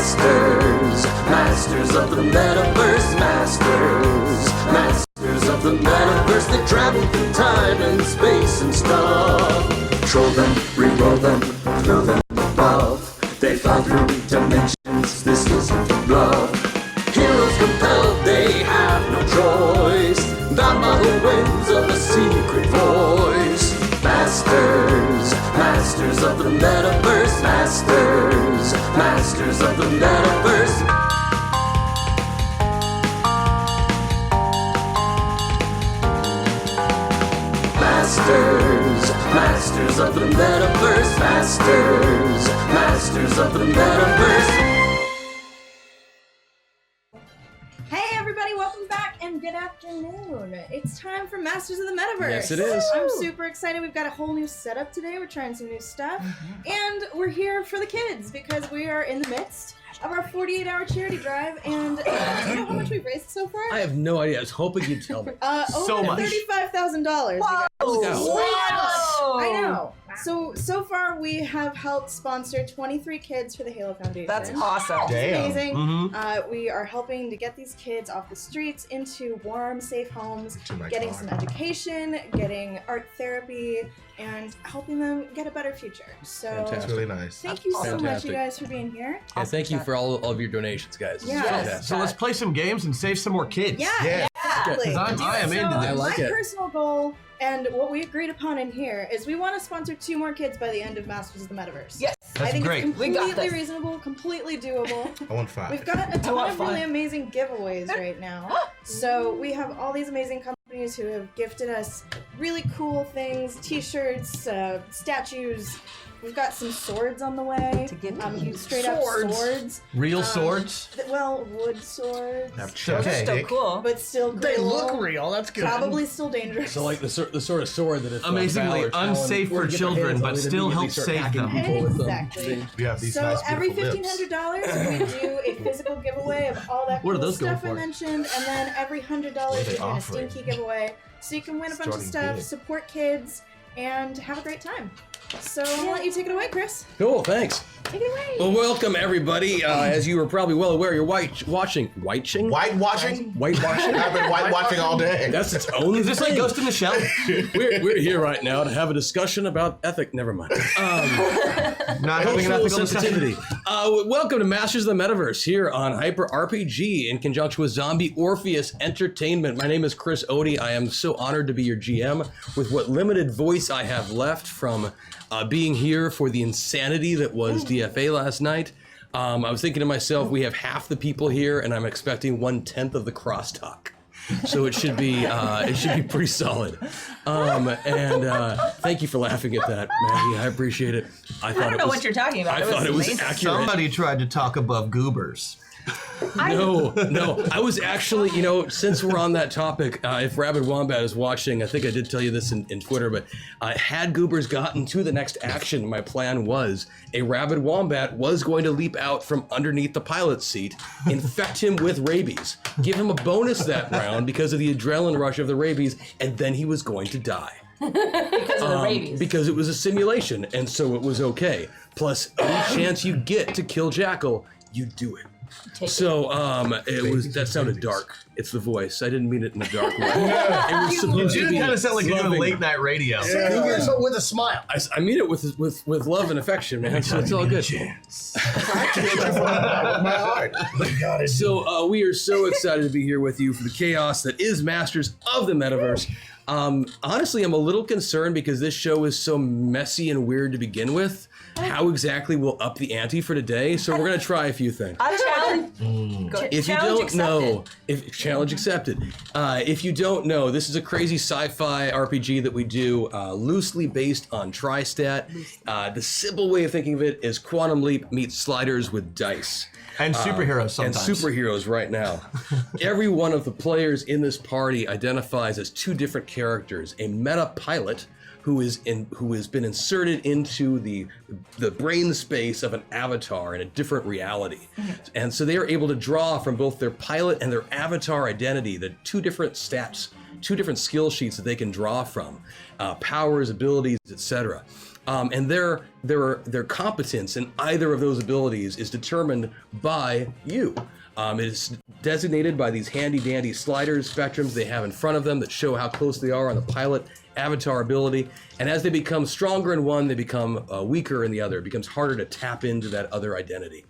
Masters of the Metaverse, Masters of the Metaverse. They travel through time and space and stuff. Troll them, re-roll them, throw them above. They fly through dimensions, this isn't a bluff. Heroes compelled, they have no choice. Bound by the winds of a secret voice. Masters of the Metaverse, Masters of the Metaverse. Masters of the Metaverse, Masters of the Metaverse. Hey everybody, welcome back and good afternoon. It's time for Masters of the Metaverse. Yes, it is. I'm super excited. We've got a whole new setup today. We're trying some new stuff. And we're here for the kids because we are in the midst of our 48-hour charity drive. And do you know how much we've raised so far? I have no idea. I was hoping you'd tell me. Over $35,000. Whoa! I know. So far we have helped sponsor 23 kids for the Halo Foundation. That's awesome. Damn. Amazing. We are helping to get these kids off the streets into warm, safe homes, getting some education, getting art therapy, and helping them get a better future. So that's really nice. Thank you so much, you guys, for being here. Yeah, thank you for all of your donations, guys. Yeah. So let's play some games and save some more kids. Yeah. Exactly. I am into this. I like my it. personal goal and what we agreed upon in here is we want to sponsor 2 more kids by the end of Masters of the Metaverse. Yes. I think great. it's We got completely this. reasonable, completely doable. I want 5. We've got a ton want of 5. really amazing giveaways right now. So we have all these amazing companies who have gifted us really cool things, t-shirts, statues. We've got some swords on the way. To give straight up swords. Real swords? Well, wood swords. They're still cool. But still cool. They look real. That's good. Probably still dangerous. So like the sort of sword that if Amazingly Valor, unsafe were for to get their children, hands but on it, still immediately help start save hacking them. people with them. Exactly. We have these So nice, every beautiful lips. $1,500 we do a physical giveaway of all that What are cool those going stuff I for? mentioned, and then every $100 we do a offering? stinky giveaway, so you can win a bunch of Starting stuff, big. support kids, and have a great time. So I'll let you take it away, Chris. Cool, thanks. Take it away. Well, welcome everybody. As you were probably well aware, you're whitewashing. Whitewashing? Whitewashing? I've been whitewashing all day. That's its own Is this like thing. Ghost in the Shell? We're here right now to have a discussion about ethic. Never mind. Not having an Cultural ethical sensitivity. discussion. Welcome to Masters of the Metaverse here on Hyper RPG in conjunction with Zombie Orpheus Entertainment. My name is Chris Ode. I am so honored to be your GM with what limited voice I have left from being here for the insanity that was DFA last night. I was thinking to myself, we have half the people here, and I'm expecting 1/10 of the crosstalk. So it should be pretty solid. Thank you for laughing at that, Maggie. I appreciate it. I don't know what you're talking about. I thought it was amazing. accurate. Somebody tried to talk above goobers. No. I was actually, since we're on that topic, if Rabid Wombat is watching, I think I did tell you this in Twitter, but had Goobers gotten to the next action, my plan was a Rabid Wombat was going to leap out from underneath the pilot's seat, infect him with rabies, give him a bonus that round because of the adrenaline rush of the rabies, and then he was going to die. Because of the rabies. Because it was a simulation, and so it was okay. Plus, any chance you get to kill Jackal, you do it. So that sounded dark. It's the voice. I didn't mean it in a dark way. It was supposed to be kind of sound like you're doing loving. late night radio. But with a smile. I mean it with love and affection, man. So it's all good. My heart. So we are so excited to be here with you for the chaos that is Masters of the Metaverse. Honestly, I'm a little concerned because this show is so messy and weird to begin with. How exactly we'll up the ante for today? So we're gonna try a few things. If you don't know, challenge accepted. If you don't know, this is a crazy sci-fi RPG that we do, loosely based on Tristat. The simple way of thinking of it is Quantum Leap meets sliders with dice. And superheroes sometimes. And superheroes right now. Every one of the players in this party identifies as 2 different characters: a meta pilot who has been inserted into the brain space of an avatar in a different reality. And so they are able to draw from both their pilot and their avatar identity, the 2 different stats, 2 different skill sheets that they can draw from, powers, abilities, etc. And their competence in either of those abilities is determined by you. It is designated by these handy-dandy sliders, spectrums they have in front of them that show how close they are on the pilot avatar ability. And as they become stronger in one, they become weaker in the other. It becomes harder to tap into that other identity.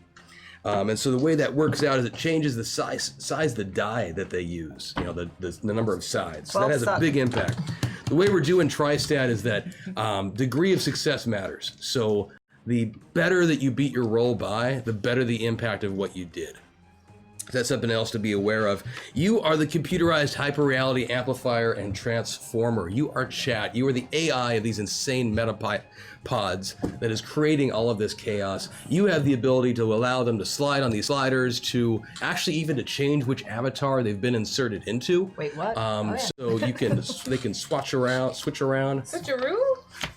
And so the way that works out is it changes the size of the die that they use, the number of sides. So that has a big impact. The way we're doing Tri-Stat is that degree of success matters. So the better that you beat your roll by, the better the impact of what you did. That's something else to be aware of. You are the computerized hyperreality amplifier and transformer. You are chat. You are the AI of these insane metapods that is creating all of this chaos. You have the ability to allow them to slide on these sliders, to actually even to change which avatar they've been inserted into. Wait, what? So they can switch around. Switcheroo?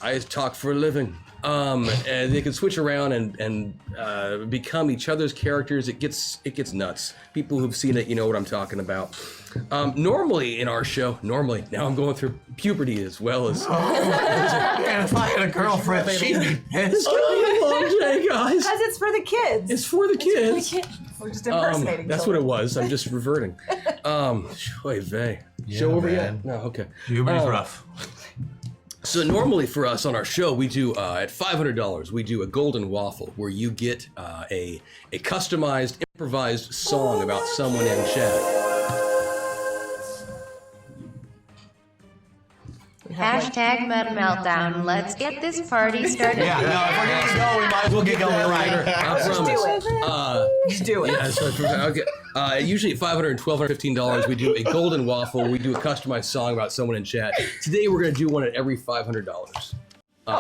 I talk for a living. And they can switch around and become each other's characters. It gets nuts. People who've seen it, you know what I'm talking about. Normally in our show, now I'm going through puberty as well as. Man, if I had a girlfriend, she'd be pissed. It's gonna be a long day, guys. Because it's for the kids. It's for the kids. We're just impersonating. That's what it was. I'm just reverting. Oy vey. Show over yet? No, okay. Puberty's rough. So normally for us on our show, we do at $500, we do a golden waffle where you get a customized, improvised song about someone in chat. Hashtag Meta Meltdown. Let's get this party started. Yeah, no, if we're gonna go, we might as well get going right. I promise. Just do it. Yeah, so okay. Usually at $500, $1,200, $15, we do a golden waffle. We do a customized song about someone in chat. Today we're going to do one at every $500.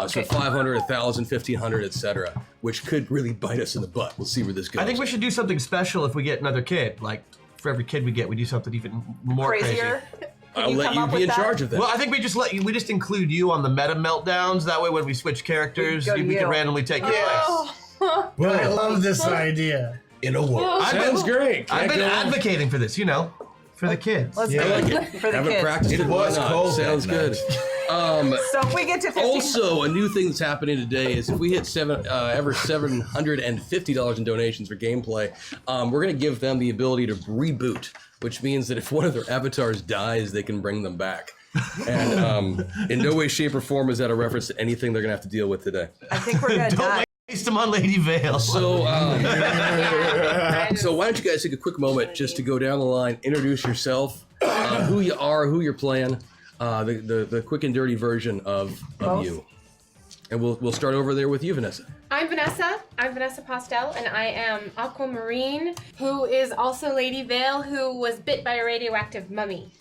So 500, 1,000, 1,500, etc., which could really bite us in the butt. We'll see where this goes. I think we should do something special if we get another kid. Like, for every kid we get, we do something even more Crazier. crazy. I'll let you be in charge of that. Well, I think we just include you on the meta meltdowns. That way, when we switch characters, we can randomly take your place. Well, I love this idea. In a world. Sounds great. I've been advocating for this, for the kids. Let's do it for the Haven't kids. practiced it. It was Why not? cold Sounds that good. So if we get to 15. Also, a new thing that's happening today is if we hit ever $750 in donations for gameplay, we're going to give them the ability to reboot, which means that if one of their avatars dies, they can bring them back. And in no way, shape, or form is that a reference to anything they're going to have to deal with today. I think we're going to die. Waste them on Lady Vale. So, so why don't you guys take a quick moment just to go down the line, introduce yourself, who you are, who you're playing, the quick and dirty version of you. And we'll start over there with you, Vanessa. I'm Vanessa. I'm Vanessa POSTIL, and I am AQUAMARINE, who is also Lady Vale, who was bit by a radioactive mummy.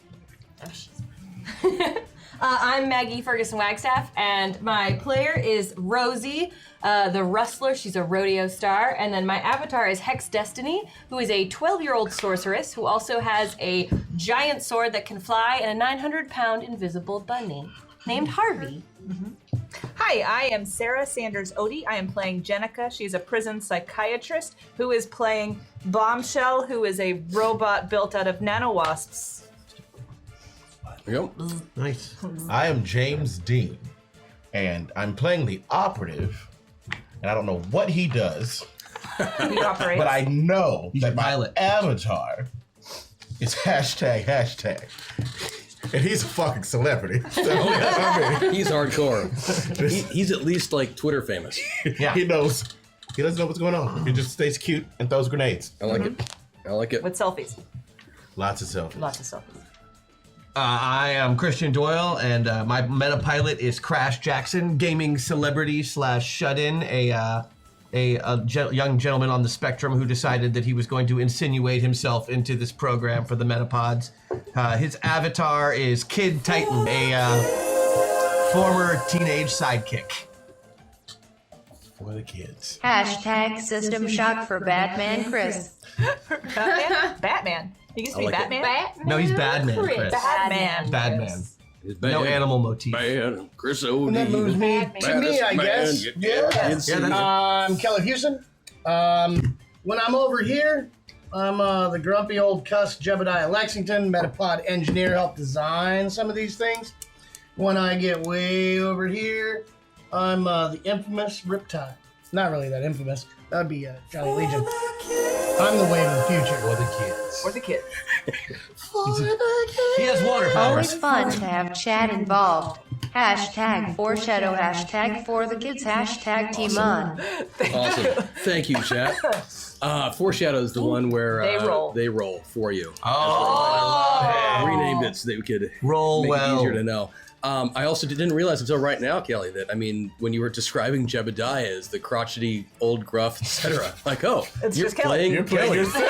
I'm Maggie FERGUSON-WAGSTAFFE, and my player is Rosie, the Rustler. She's a rodeo star. And then my avatar is Hex Destiny, who is a 12-year-old sorceress who also has a giant sword that can fly and a 900-pound invisible bunny named Harvey. Hi, I am Sarah SANDERS-ODE. I am playing Jenika. She's a prison psychiatrist who is playing Bombshell, who is a robot built out of nanowasps. There you go. Nice. I am James Dean, and I'm playing the operative, and I don't know what he does, He operates. but I know He's that your my pilot. avatar is hashtag. And he's a fucking celebrity. So, I mean, He's hardcore. He's at least like Twitter famous. Yeah. he knows. He doesn't know what's going on. He just stays cute and throws grenades. I like it. I like it. With selfies. Lots of selfies. Lots of selfies. I am Christian Doyle, and my meta pilot is Crash Jackson, gaming celebrity / shut-in, a young gentleman on the spectrum who decided that he was going to insinuate himself into this program for the Metapods. His avatar is Kid Titan, a former teenage sidekick. For the kids. Hashtag System Shock for Batman Chris. Batman. He used to be like it. Batman. No, he's Badman, Chris. Batman. Badman. It's bad. No animal motif. Bad. Chris O.D. And that moves me to me, I guess. I'm Keller Houston. When I'm over here, I'm the grumpy old cuss Jebediah Lexington, Metapod engineer, help design some of these things. When I get way over here, I'm the infamous Riptide. Not really that infamous. That'd be Johnny Legion. I'm the wave of the future. For the kids. For the kids. He has water power. Always fun to have chat involved. Hashtag foreshadow, hashtag for the kids, hashtag team on. Awesome. Thank you, chat. Foreshadow is the one where they roll for you. Oh, We renamed it so that we could roll make well. it easier to know. I also didn't realize until right now, Kelly, that when you were describing Jebediah as the crotchety, old, gruff, etc., like, It's you're just Kelly. playing You're playing yourself.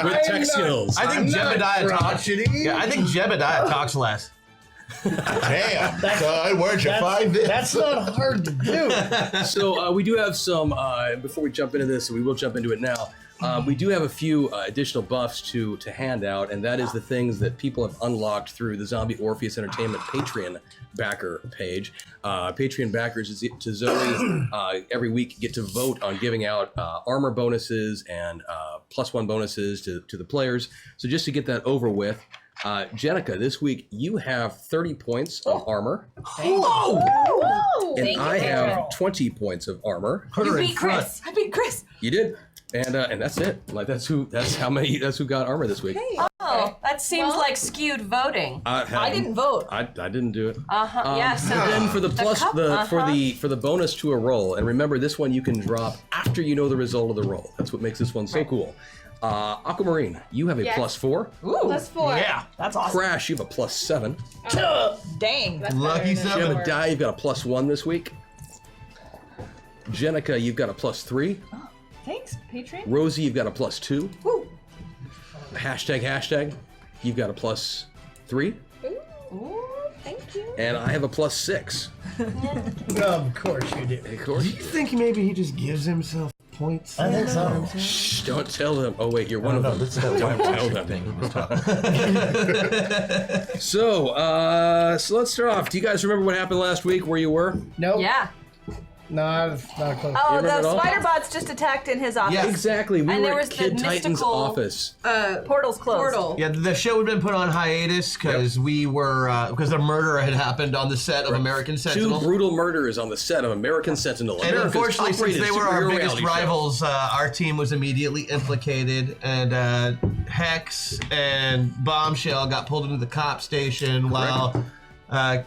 with tech skills. I think Jebediah talks. Yeah, I think Jebediah talks less. Damn, son, where'd you find this? That's not hard to do. So we do have some, before we jump into this, we will jump into it now. We do have a few additional buffs to hand out, and that is the things that people have unlocked through the Zombie Orpheus Entertainment Patreon backer page. Patreon backers to Zoe every week get to vote on giving out armor bonuses and +1 bonuses to the players. So just to get that over with, Jenika, this week you have 30 points of armor. Whoa! And I have 20 points of armor. You beat Chris. I beat Chris. You did. And that's it. Like that's who got armor this week. Oh, that seems like skewed voting. I didn't vote. I didn't do it. Yeah. So And then for the plus for the bonus to a roll, and remember this one you can drop after you know the result of the roll. That's what makes this one so cool. Aquamarine, you have a +4. Ooh. +4. Yeah, that's awesome. Crash, you have a +7. Dang. Lucky seven. Jebediah, you've got a +1 this week. Jenika, you've got a +3. Thanks, Patreon. Rosie, you've got a +2. Woo. Hashtag, you've got a +3. Ooh, thank you. And I have a +6. Of course you do. Of course. Do you think maybe he just gives himself points? I think so. Shh, don't tell them. Oh wait, you're one of them. This is that Don't tell them. thing he was talking. So let's start off. Do you guys remember what happened last week where you were? Nope. Yeah. Not close. Oh, remember it the all? spider bots just attacked in his office. Yeah. Exactly. We And were there at was the Kid Titan's mystical- office. Portal's closed. Portal. Yeah, the show had been put on hiatus because we were because the murder had happened on the set of American Sentinel. 2 brutal murders on the set of American Sentinel. And America's unfortunately, since top-rated they were our superhero biggest reality show. rivals, our team was immediately implicated, and Hex and Bombshell got pulled into the cop station while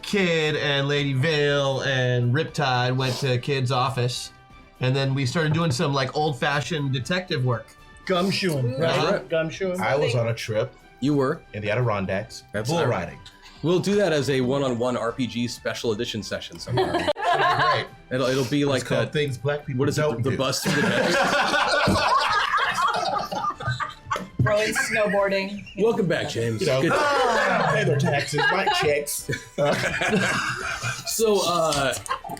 Kid and Lady Vale and Riptide went to Kid's office. And then we started doing some like old-fashioned detective work. Gumshoeing, right? Right. Gumshoeing. I was on a trip You were. in the Adirondacks, That's bull right. riding. We'll do that as a one-on-one RPG special edition session somewhere. Great. It'll be like It's called that. Things Black People What is Don't it? The Do. bus through the desert. Throwing snowboarding. Welcome back, James. You know, Good. pay their taxes, write checks. So,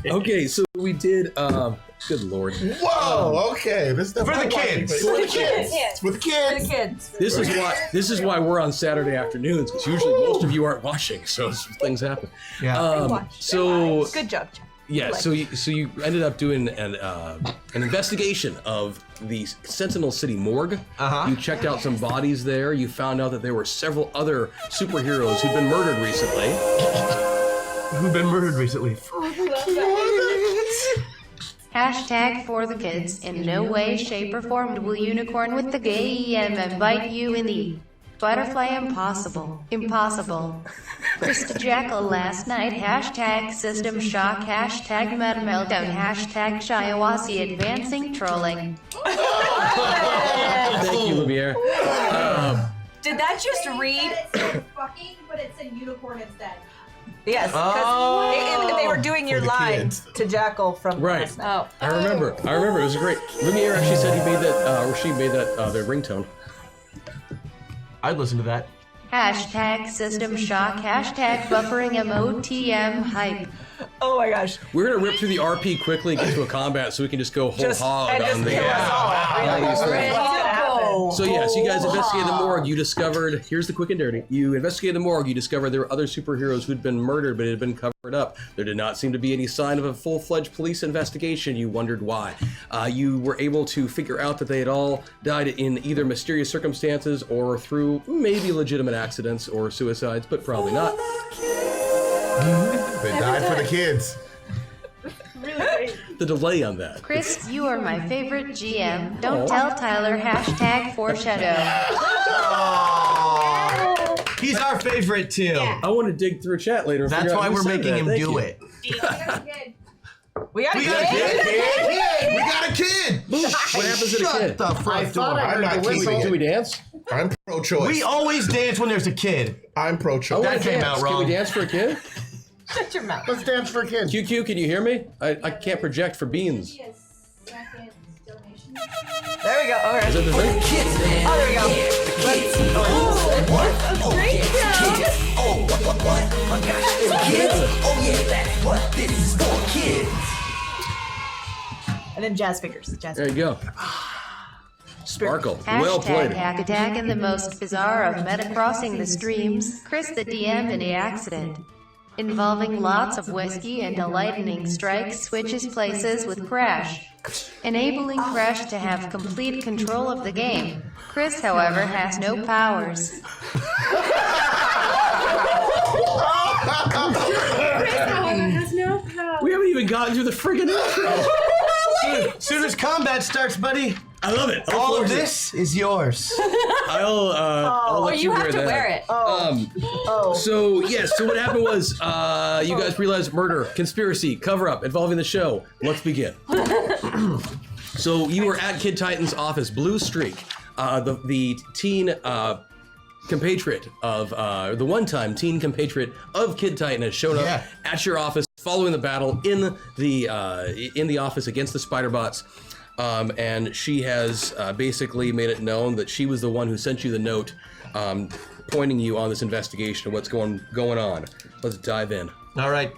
okay, so we did. Good lord. Whoa, okay. This is For the kids. For the kids. It's for the kids. Kids. This is why we're on Saturday afternoons, because usually most of you aren't watching, so things happen. Yeah. So Good job, Jeff. yeah, so you ended up doing an investigation of the Sentinel City morgue. You checked out some bodies there. You found out that there were several other superheroes who'd been murdered recently. Who've been murdered recently? Hashtag for the kids. In no way, shape, or form will Unicorn with the gay EM bite you in the butterfly impossible. Impossible. Krista Jackal last night. Hashtag system shock. Hashtag meta meltdown. Hashtag Shiawasi advancing trolling. Thank you, Lumiere. Did that just read? fucking, but it said unicorn instead. Yes, because they were doing your the line kids. to Jackal from Right. last night. Oh. I remember. It was great. Lumiere actually said he made that, or she made that their ringtone. I'd listen to that. Hashtag system shock. Hashtag buffering MOTM hype. Oh my gosh. We're gonna rip through the RP quickly, get to a combat, so we can just go whole hog and on just the. kill us all. on these things. What's gonna happen? So yes, you guys investigated the morgue. You discovered. Here's the quick and dirty. You investigated the morgue. You discovered there were other superheroes who'd been murdered, but it had been covered up. There did not seem to be any sign of a full-fledged police investigation. You wondered why. You were able to figure out that they had all died in either mysterious circumstances or through maybe legitimate accidents or suicides, but probably not. They died for the kids. the delay on that. Chris, you are my favorite GM. Don't tell Tyler. # foreshadow. He's our favorite too. I want to dig through chat later. And That's why we're making him do it. We got a kid. We got a kid. What happens to the kid? Shut the front door. I'm not keeping Do we it. dance? I'm pro-choice. We always dance when there's a kid. I'm pro-choice. That came out Can wrong. we dance for a kid? Shut your mouth. Let's dance for kids. QQ, can you hear me? I can't project for beans. There we go. All right. Is that the thing? Oh, there we go. Great job. Oh, what? My gosh, it's kids. Oh yeah, that's what this is for, kids. And then jazz fingers. There you go. Sparkle. Well played. Hack attack in the most bizarre of meta crossing the streams. Chris the DM in a accident. Involving lots of whiskey and a lightning strike switches places with Crash, enabling Crash to have complete control of the game. Chris, however, has no powers. Has no power. We haven't even gotten through the friggin' intro. Soon as combat starts, buddy. I love it. All of this is yours. I'll let you have to that. wear it. So what happened was you guys realized murder, conspiracy, cover-up involving the show. Let's begin. So you were at Kid Titan's office, Blue Streak, the teen compatriot of the one-time teen compatriot of Kid Titan has shown up at your office following the battle in the office against the spider bots. And she has basically made it known that she was the one who sent you the note pointing you on this investigation of what's going on. Let's dive in. All right.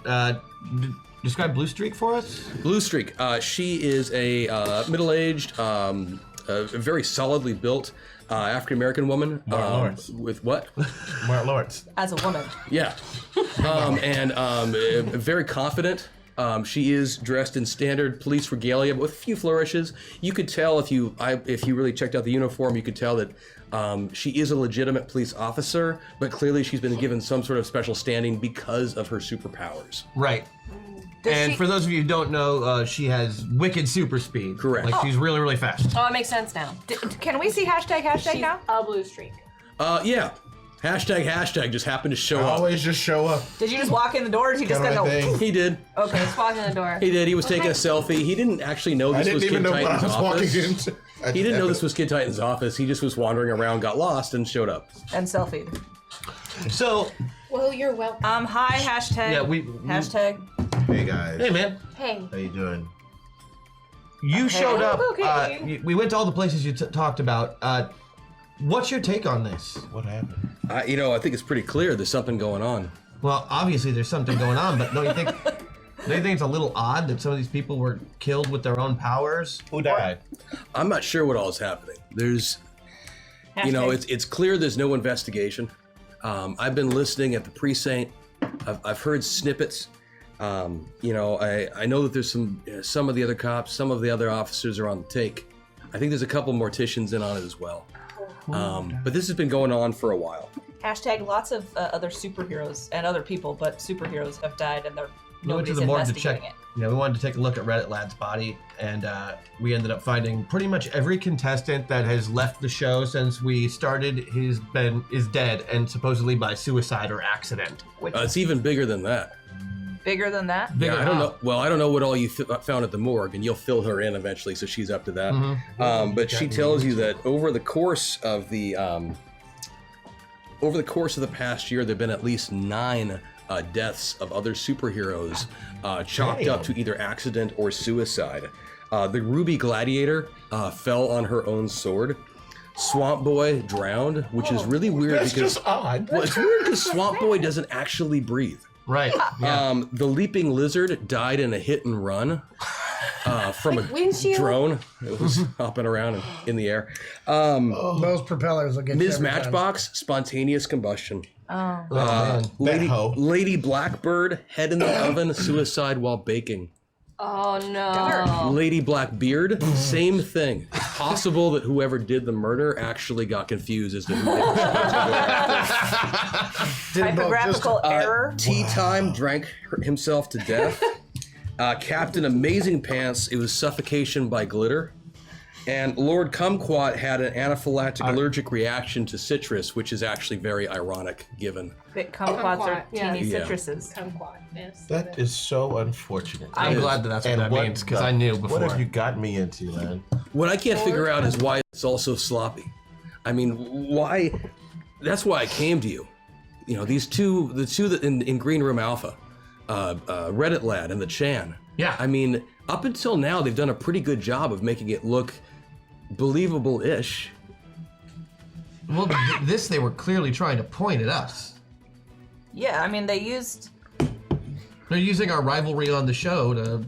Describe Blue Streak for us. Blue Streak. She is a middle-aged, very solidly built African-American woman. With what? Mark Lawrence. As a woman. Yeah. And very confident. She is dressed in standard police regalia, but with a few flourishes. You could tell if you really checked out the uniform, you could tell that she is a legitimate police officer, but clearly she's been given some sort of special standing because of her superpowers. Right. And for those of you who don't know, she has wicked super speed. Correct. Like she's really, really fast. Oh, it makes sense now. Can we see hashtag now? A blue streak. Yeah. Hashtag just happened to show up. Always just show up. Did you just walk in the door or did you just Got go, my thing. He did. Okay. Just walk in the door. He did. He was taking a selfie. He didn't actually know I this was didn't even Kid know what I Titan's was walking office. into. He didn't know this was Kid Titan's office. He just was wandering around, got lost, and showed up. and selfied. So, Well, you're welcome. Hi, hashtag. yeah, we Hashtag. Hey guys. Hey, man. Hey. How you doing? You showed up. Okay. We went to all the places you talked about. What's your take on this? What happened? I think it's pretty clear there's something going on. Well, obviously there's something going on, but don't you think it's a little odd that some of these people were killed with their own powers? Who died? I'm not sure what all is happening. There's, it's clear there's no investigation. I've been listening at the precinct. I've heard snippets. I know that there's some of the other cops, some of the other officers are on the take. I think there's a couple morticians in on it as well. But this has been going on for a while. Hashtag lots of other superheroes and other people, but superheroes have died and We went to nobody's the morgue to investigating check. it. We wanted to take a look at Reddit Lad's body, and we ended up finding pretty much every contestant that has left the show since we started is dead, and supposedly by suicide or accident. It's even bigger than that. Bigger than that? Yeah, I don't know. Well, I don't know what all you found at the morgue, and you'll fill her in eventually, so she's up to that. But she tells you that over the course of the past year, there've been at least 9 deaths of other superheroes chalked up to either accident or suicide. The Ruby Gladiator fell on her own sword. Swamp Boy drowned, which is really weird That's because just odd. well, it's weird because Swamp Boy doesn't actually breathe. Right. Yeah. The Leaping Lizard died in a hit and run from a windshield? drone. It was hopping around in the air. Those propellers will get you Ms. every time. Matchbox, spontaneous combustion. Oh, man. Lady Blackbird, head in the oven, suicide while baking. Oh no. Lady Blackbeard, same thing. It's possible that whoever did the murder actually got confused as to who did it. Typographical error. Tea Time drank himself to death. Captain Amazing Pants, it was suffocation by glitter. And Lord Kumquat had an anaphylactic allergic reaction to citrus, which is actually very ironic given. Kumquats are teeny Yeah. citruses. Kumquat, yes. That is so unfortunate. I'm glad that that's what that means, because I knew before. What have you got me into, man? What I can't figure out is why it's all so sloppy. I mean, why? That's why I came to you. You know, the two that in Green Room Alpha, Reddit Lad and the Chan. Yeah. I mean, up until now, they've done a pretty good job of making it look believable-ish. Well, this they were clearly trying to point at us. Yeah, I mean, they're using our rivalry on the show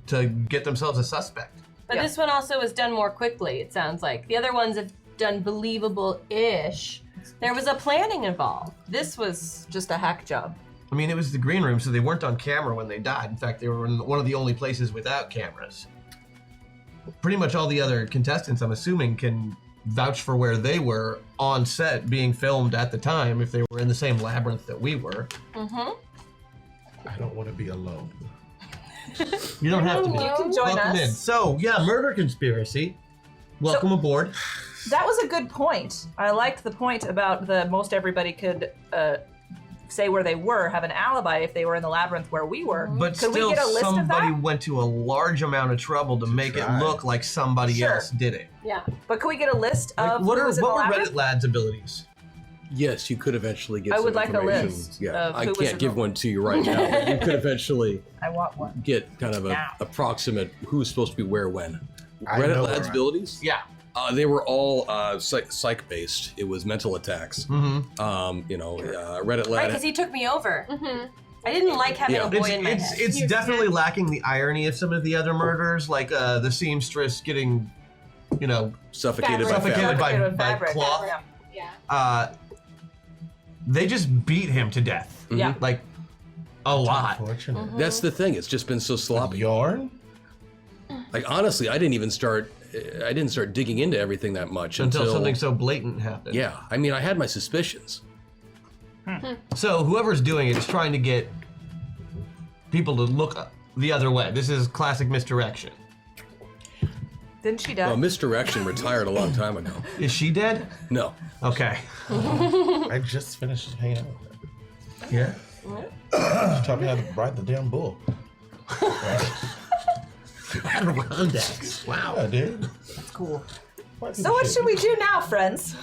to get themselves a suspect. But this one also was done more quickly, it sounds like. The other ones have done believable-ish. There was a planning involved. This was just a hack job. I mean, it was the green room, so they weren't on camera when they died. In fact, they were in one of the only places without cameras. Pretty much all the other contestants, I'm assuming, can vouch for where they were on set being filmed at the time if they were in the same labyrinth that we were. I don't want to be alone. You don't have to be. You can join Welcome us. in. So, yeah, murder conspiracy. Welcome aboard. That was a good point. I liked the point about most everybody could say where they were, have an alibi if they were in the labyrinth where we were. But Could still, we get a list of somebody that? went to a large amount of trouble to make it look like somebody Sure. else did it. Yeah. But could we get a list Like, of what who was in the were labyrinth? Reddit Lad's abilities? Yes, you could eventually get I some would like a information. list Yeah, of I who was can't in give the- one to you right now, but you could eventually I want one. get kind of a Now. approximate who's supposed to be where when. I Reddit know Lad's where I- abilities? Yeah. They were all psych-based. It was mental attacks. Reddit Right, Lad. because he took me over. I didn't like having a boy in my head. It's definitely lacking the irony of some of the other murders, like the seamstress getting, suffocated by cloth. Yeah. They just beat him to death. Yeah. Like, a lot. Unfortunate. That's the thing. It's just been so sloppy. Yarn? Like honestly, I didn't start digging into everything that much Until something so blatant happened. Yeah, I mean, I had my suspicions. So whoever's doing it is trying to get people to look the other way. This is classic misdirection. Didn't she die? Well, Misdirection retired a long time ago. Is she dead? No. Okay. I just finished hanging out with her. Yeah. She taught me how to ride the damn bull. Adirondacks. Wow. Yeah, dude. That's cool. So what should we do now, friends?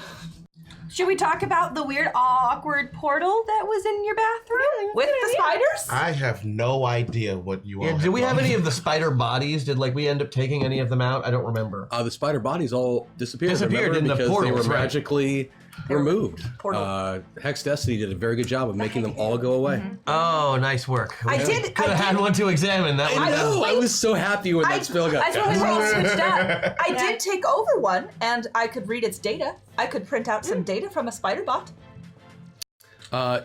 Should we talk about the weird, awkward portal that was in your bathroom? With the spiders? I have no idea what you all. Yeah, did we have any of the spider bodies? Did we end up taking any of them out? I don't remember. The spider bodies all disappeared. Disappeared remember? in the because portals, they were right. magically removed. Portal. Hex Destiny did a very good job of making them all go away. Oh, nice work. I did- Could have had one to examine. That would I have know. I was so happy when that spell got That's when we cast. all switched up. I did take over one, and I could read its data. I could print out some data from a spider bot.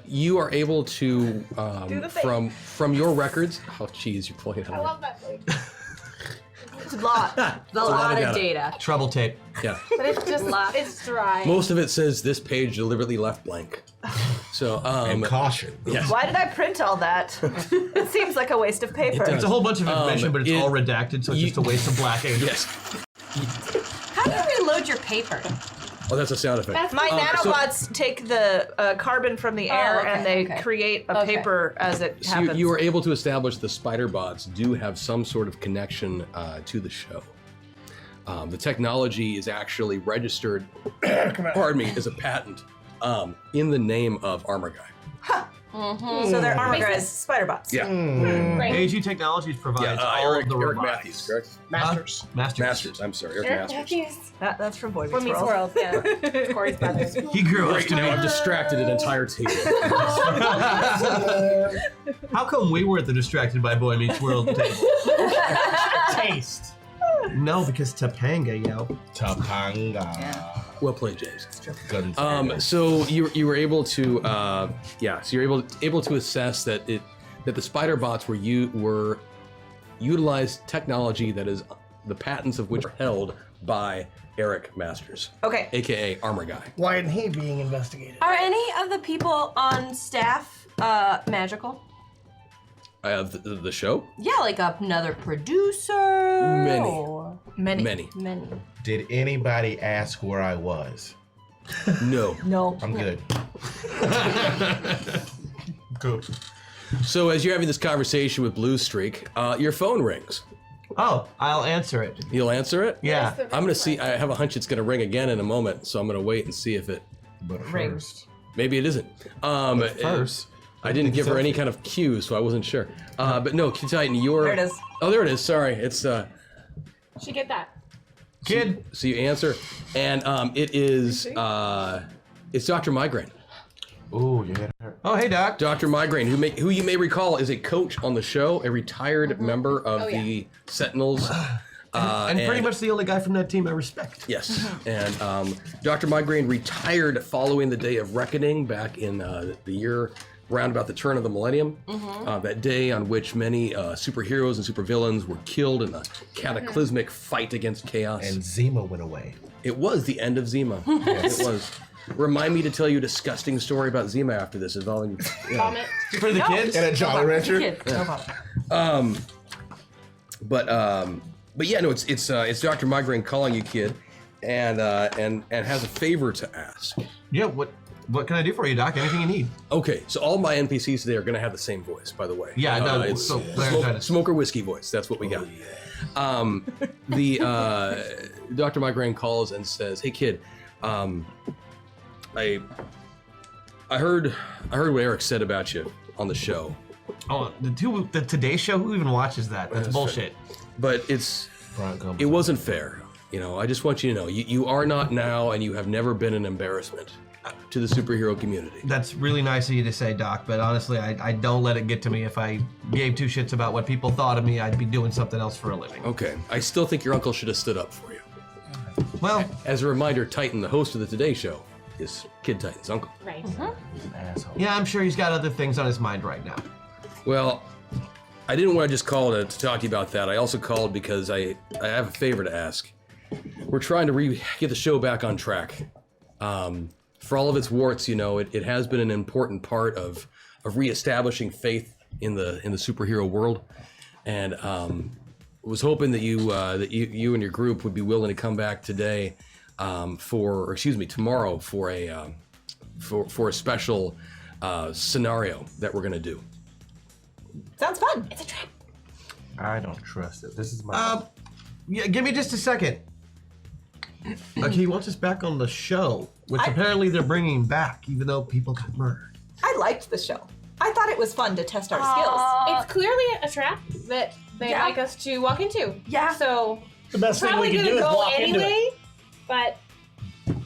You are able to Do the thing. from your records. Oh, geez, you're pulling it I out. love that thing. It's a lot. A lot lot of of data. trouble tape. Yeah. But it's just, it's dry. Most of it says this page deliberately left blank. So And caution. yeah. Why did I print all that? It seems like a waste of paper. It's a whole bunch of information, but it's it- all redacted, so it's just a waste of black ink. Yes. How do you reload your paper? Oh, that's a sound effect. My so- nanobots take the carbon from the air okay, and they okay. create a paper as it So happens. you are able to establish the spider bots do have some sort of connection to the show. The technology is actually registered, pardon me, as a patent in the name of Armor Guy. So they're armor Makes guys, sense. spider bots. Yeah. Great. AG Technologies provides all Eric, of the Eric robotics. Matthews, correct? Masters. Masters. Masters, I'm sorry, Eric Masters. That's from Boy Boy Meets Meets World. World, yeah. Corey's brother. He grew up Right to now, I've be. distracted an entire table. How come we weren't the distracted by Boy Meets World table? Taste. No, because Topanga, yo. Topanga. Well played, James. Gonzaga. So you were able to so you're able to assess that the spider bots were utilized technology that is the patents of which are held by Eric Masters, Okay. aka Armor Guy. Why isn't he being investigated? Are any of the people on staff magical? The show? Yeah, like another producer. Many. or- Many. Many. Did anybody ask where I was? No. No. I'm good. Good. So as you're having this conversation with Blue Streak, your phone rings. Oh, I'll answer it. You'll answer it? Yeah. I'm gonna see. I have a hunch it's gonna ring again in a moment, so I'm gonna wait and see if it. But Rings. first, Maybe it isn't. first, I didn't give her any kind of cue, so I wasn't sure. But no, Kid Titan, you're. There it is. Oh, there it is. Sorry, it's. She get that. Kid. So you answer, and it is. It's Dr. Migraine. ooh, you hit her. Oh, hey, Doc. Dr. Migraine, who you may recall is a coach on the show, a retired member of the Sentinels. And pretty much the only guy from that team I respect. Yes, and Dr. Migraine retired following the Day of Reckoning back in the year round about the turn of the millennium. That day on which many superheroes and supervillains were killed in a cataclysmic fight against chaos. And Zima went away. It was the end of Zima. It was. Remind me to tell you a disgusting story about Zima after this involving. Vomit. For the kids? And a Jolly Rancher. Kid. No problem. But yeah, no, it's Dr. Migraine calling you, Kid, and has a favor to ask. Yeah, what can I do for you, Doc? Anything you need. Okay, so all my NPCs today are going to have the same voice, by the way. Yeah, no, it's so smoker whiskey voice. That's what we got. The Dr. Migraine calls and says, "Hey, Kid, I heard what Eric said about you on the show, Oh, the Today Show? Who even watches that? That's bullshit. but it wasn't fair. You know, I just want you to know you are not now, and you have never been an embarrassment to the superhero community." That's really nice of you to say, Doc, but honestly, I don't let it get to me. If I gave two shits about what people thought of me, I'd be doing something else for a living. Okay, I still think your uncle should have stood up for you. Well, As a reminder, Titan, the host of the Today Show, is Kid Titan's uncle. Right. He's an asshole. yeah, I'm sure he's got other things on his mind right now. Well, I didn't want to just call to talk to you about that. I also called because I have a favor to ask. We're trying to get the show back on track. For all of its warts, you know, it has been an important part of reestablishing faith in the superhero world, and was hoping that you and your group would be willing to come back today, tomorrow for a special scenario that we're gonna do. Sounds fun. It's a trap. I don't trust it. This is my. Yeah, give me just a second. Okay, he wants us back on the show, which apparently they're bringing back, even though people got murdered. I liked the show. I thought it was fun to test our skills. It's clearly a trap that they like us to walk into. Yeah. So The best thing probably we can gonna do is go walk into anyway, it. but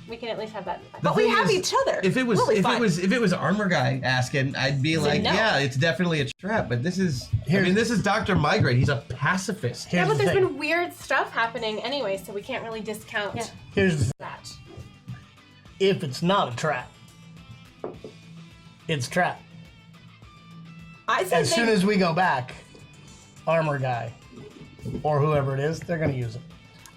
we can at least have that. But we thing have is, each other. If it was Really if fun. it was Armor Guy asking, I'd be like, no. yeah, it's definitely a trap. But this is this is Dr. Migraine. He's a pacifist. Yeah, Here's but the there's thing. been weird stuff happening anyway, so we can't really discount Here's the thing. that. If it's not a trap, it's a trap. I said As soon as we go back, Armor Guy or whoever it is, they're going to use it.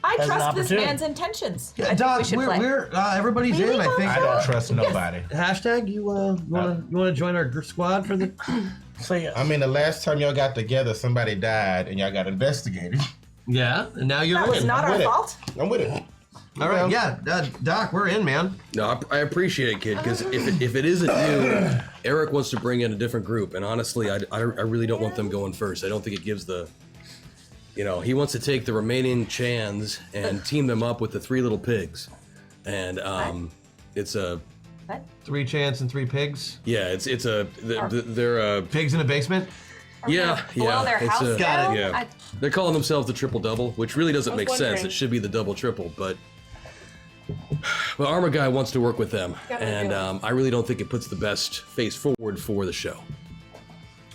I as an trust this opportunity. man's intentions. I Yeah, think Doc, we should we're play. everybody's in. I think. I don't trust nobody. Hashtag you wanna join our squad for the? So yes. I mean, the last time y'all got together, somebody died and y'all got investigated. Yeah, and now you're That was in. not I'm our with it. fault. I'm with it. All right, yeah, Doc, we're in, man. No, I appreciate it, Kid, because if it isn't you, Eric wants to bring in a different group, and honestly, I really don't want them going first. I don't think it gives the, you know, he wants to take the remaining Chans and team them up with the Three Little Pigs, and it's a 3 Chants and 3 pigs. yeah, they're Pigs in a basement. yeah Blow their house it's down? yeah. They're calling themselves the Triple Double, which really doesn't make sense. wondering. It should be the Double Triple, but Armor Guy wants to work with them, and I really don't think it puts the best face forward for the show.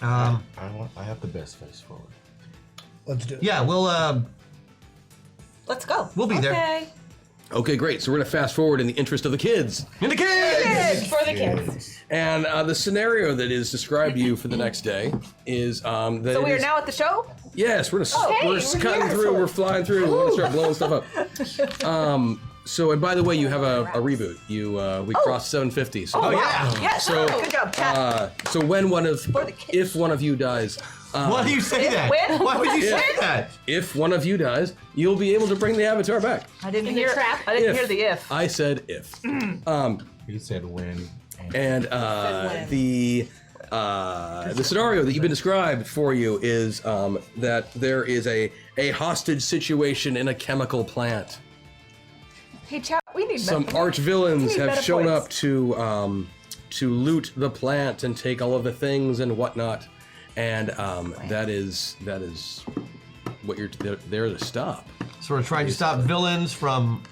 I have the best face forward. Let's do it. Yeah, Let's go. we'll be there. Okay. Okay, great. So we're gonna fast forward in the interest of the kids. In the kids. For the kids. And the scenario that is described to you for the next day is that. So we are now at the show? Yes, we're Okay, we're we're cutting here. through. We're flying through. We're gonna start blowing stuff up. So, and by the way, you have a reboot. We crossed 750. So, Oh, wow. yeah. Yes. So, good job, Kat. so when For the kids. if one of you dies, Why do you say that? When? Why would you say that? If one of you dies, you'll be able to bring the avatar back. I didn't In the hear. trap? I didn't hear the if. I said if. He said when. And the scenario that you've been described for you is that there is a hostage situation in a chemical plant. Hey, chat. We need Some meta- arch we villains need have meta shown points. up to loot the plant and take all of the things and whatnot, and that is what you're there to stop. So we're trying to stop villains from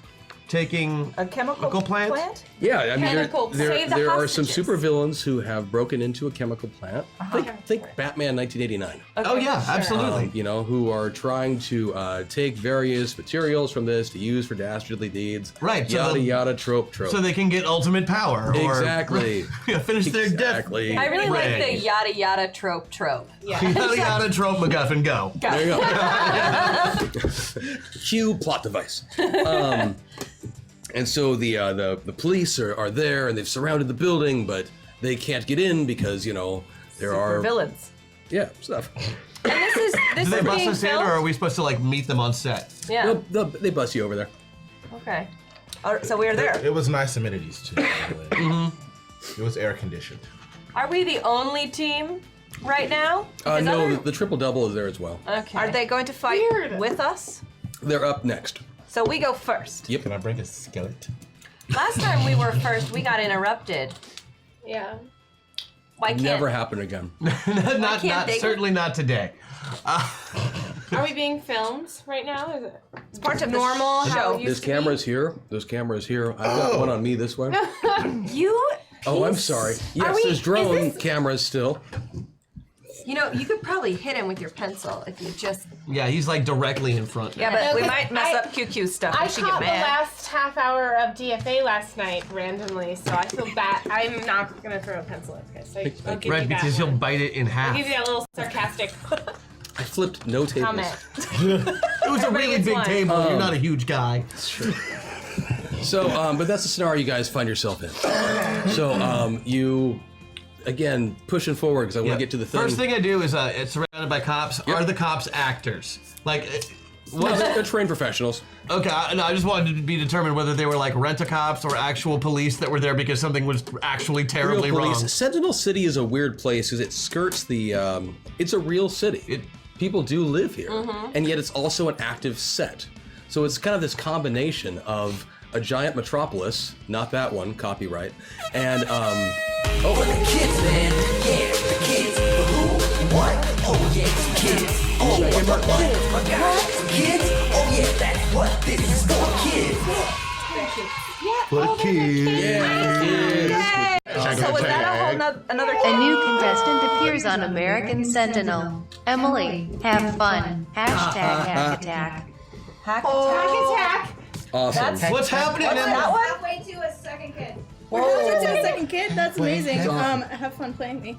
taking a chemical plant? Yeah, I mean Chemical, there save the are some hostages. super villains who have broken into a chemical plant. Think Batman 1989. Oh yeah, absolutely. You know, who are trying to take various materials from this to use for dastardly deeds. Right, so Yada they'll- yada trope. So they can get ultimate power. Or Exactly. finish their death. Exactly. I really like the Ray. yada yada trope. Yeah. Yada yada trope MacGuffin go. There you go. Cue plot device. And so the police are there and they've surrounded the building, but they can't get in because, you know, there are villains. Yeah, stuff. And this is Do they bust being us in, filmed? or are we supposed to like meet them on set? Yeah. They bust you over there. Okay. So we're there. It was nice amenities too. It was air conditioned. Are we the only team right now? Because No, other- the triple double is there as well. Okay. Are they going to fight with us? They're up next. So we go first. Yep. Can I bring a skeleton? Last time we were first, we got interrupted. Yeah. Why can't? Never happen again. not can't they- certainly not today. Are we being filmed right now? Is it It's part of normal? the How show. it used There's to be? cameras here. There's cameras here. I've got one on me this way. You? Oh, I'm sorry. Yes, we- there's is drone this- cameras still. You know, you could probably hit him with your pencil if you just. Yeah, he's like directly in front. Yeah, but we Okay, might mess up QQ stuff. I if she get caught the mad. last half hour of DFA last night randomly, so I feel bad. I'm not gonna throw a pencil at Chris. I'll give Right, you that because he'll one. bite it in I'll half. give you that little sarcastic I flipped no tables. comment. It was a Everybody really gets big one. table. You're not a huge guy. So, but that's the scenario you guys find yourself in. So, you, again, pushing forward because I want to get to the thing. First thing I do is it's surrounded by cops. Yep. Are the cops actors? Like, No, they're trained professionals. okay, I just wanted to be determined whether they were like rent-a-cops or actual police that were there because something was actually terribly Real wrong. police. Sentinel City is a weird place because it skirts the. It's a real city. People do live here, and yet it's also an active set. So it's kind of this combination of a giant metropolis, not that one, copyright, and For the kids, man, yeah, the kids. Who? What? Oh, yeah, it's kids. Oh, what? My God, kids? Oh, yeah, that's what this is for, kids. For the kids. So was that a whole another A new contestant appears on American Sentinel. Emily, have fun. Hashtag hack attack. hack Attack! awesome. What's happening What's now? that one? Halfway to a second kid. We're halfway to a second kid? That's amazing. Have fun playing me.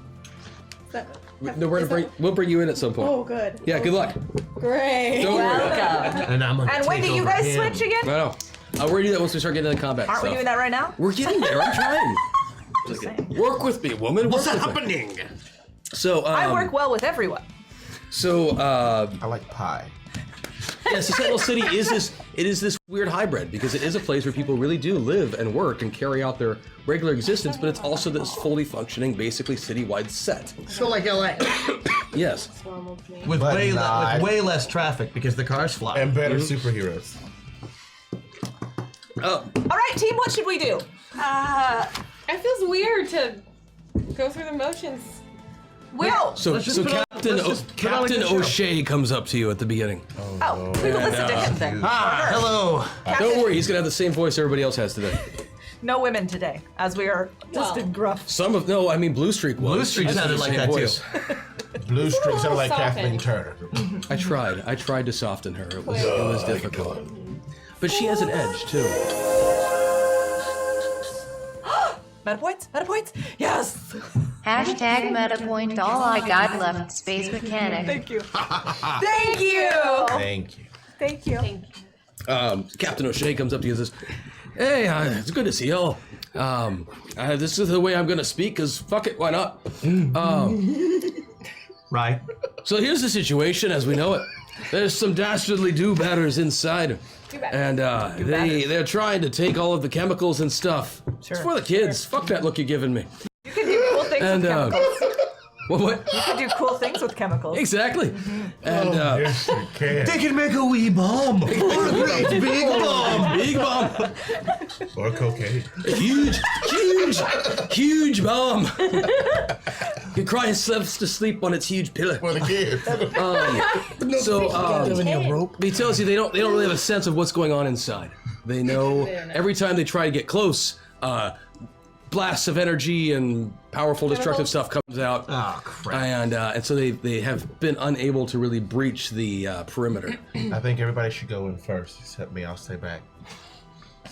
Is that- No, we'll bring you in at some point. Oh, good. Yeah, good luck. Great. Don't worry. Welcome. And I'm gonna And when take do you over guys him. switch again? No, we're gonna do that once we start getting into combat Aren't stuff. we doing that right now? We're getting there. I'm trying. Just saying. Work with me, woman. What's Work with me. happening? So I work well with everyone. So I like pie. yes, the Sentinel City is this weird hybrid because it is a place where people really do live and work and carry out their regular existence, but it's also this fully functioning, basically citywide set. So like LA. Yes. With But way, not. with way less traffic because the cars fly. And better superheroes. All right, team, what should we do? It feels weird to go through the motions. No. So Let's just put on- Captain let's just put on like Captain the show. O'Shea comes up to you at the beginning. Oh, we will listen to him then. Ah, hello. Don't worry, he's gonna have the same voice everybody else has today. No women today, as we are just in gruff. Blue Streak was. Blue Streak She just sounded had the like same that, voice. Blue Streak sounded like Soften. Kathleen Turner. I tried to soften her. It was difficult. But she has an edge too. Meta points? Meta points? Yes! Hashtag MetaPoint. All I got left. Space mechanic. Thank you. Thank you! Thank you. Thank you. Captain O'Shea comes up to you and says, "Hey, it's good to see y'all. This is the way I'm gonna speak, cause fuck it, why not? Right. So here's the situation as we know it. There's some dastardly do-batters inside. And they're trying to take all of the chemicals and stuff. It's for the kids. Fuck that look you're giving me. You can do cool things with chemicals. What? You can do cool things with chemicals. Exactly. And Yes, you can. They can make a wee bomb. Or a great big bomb. Big bomb. Or cocaine. Huge bomb. You cry yourself to sleep on its huge pillar. For the kids. He tells you they don't really have a sense of what's going on inside. They know every time they try to get close, blasts of energy and powerful destructive stuff comes out. Oh crap! And so they have been unable to really breach the perimeter. I think everybody should go in first, except me. I'll stay back.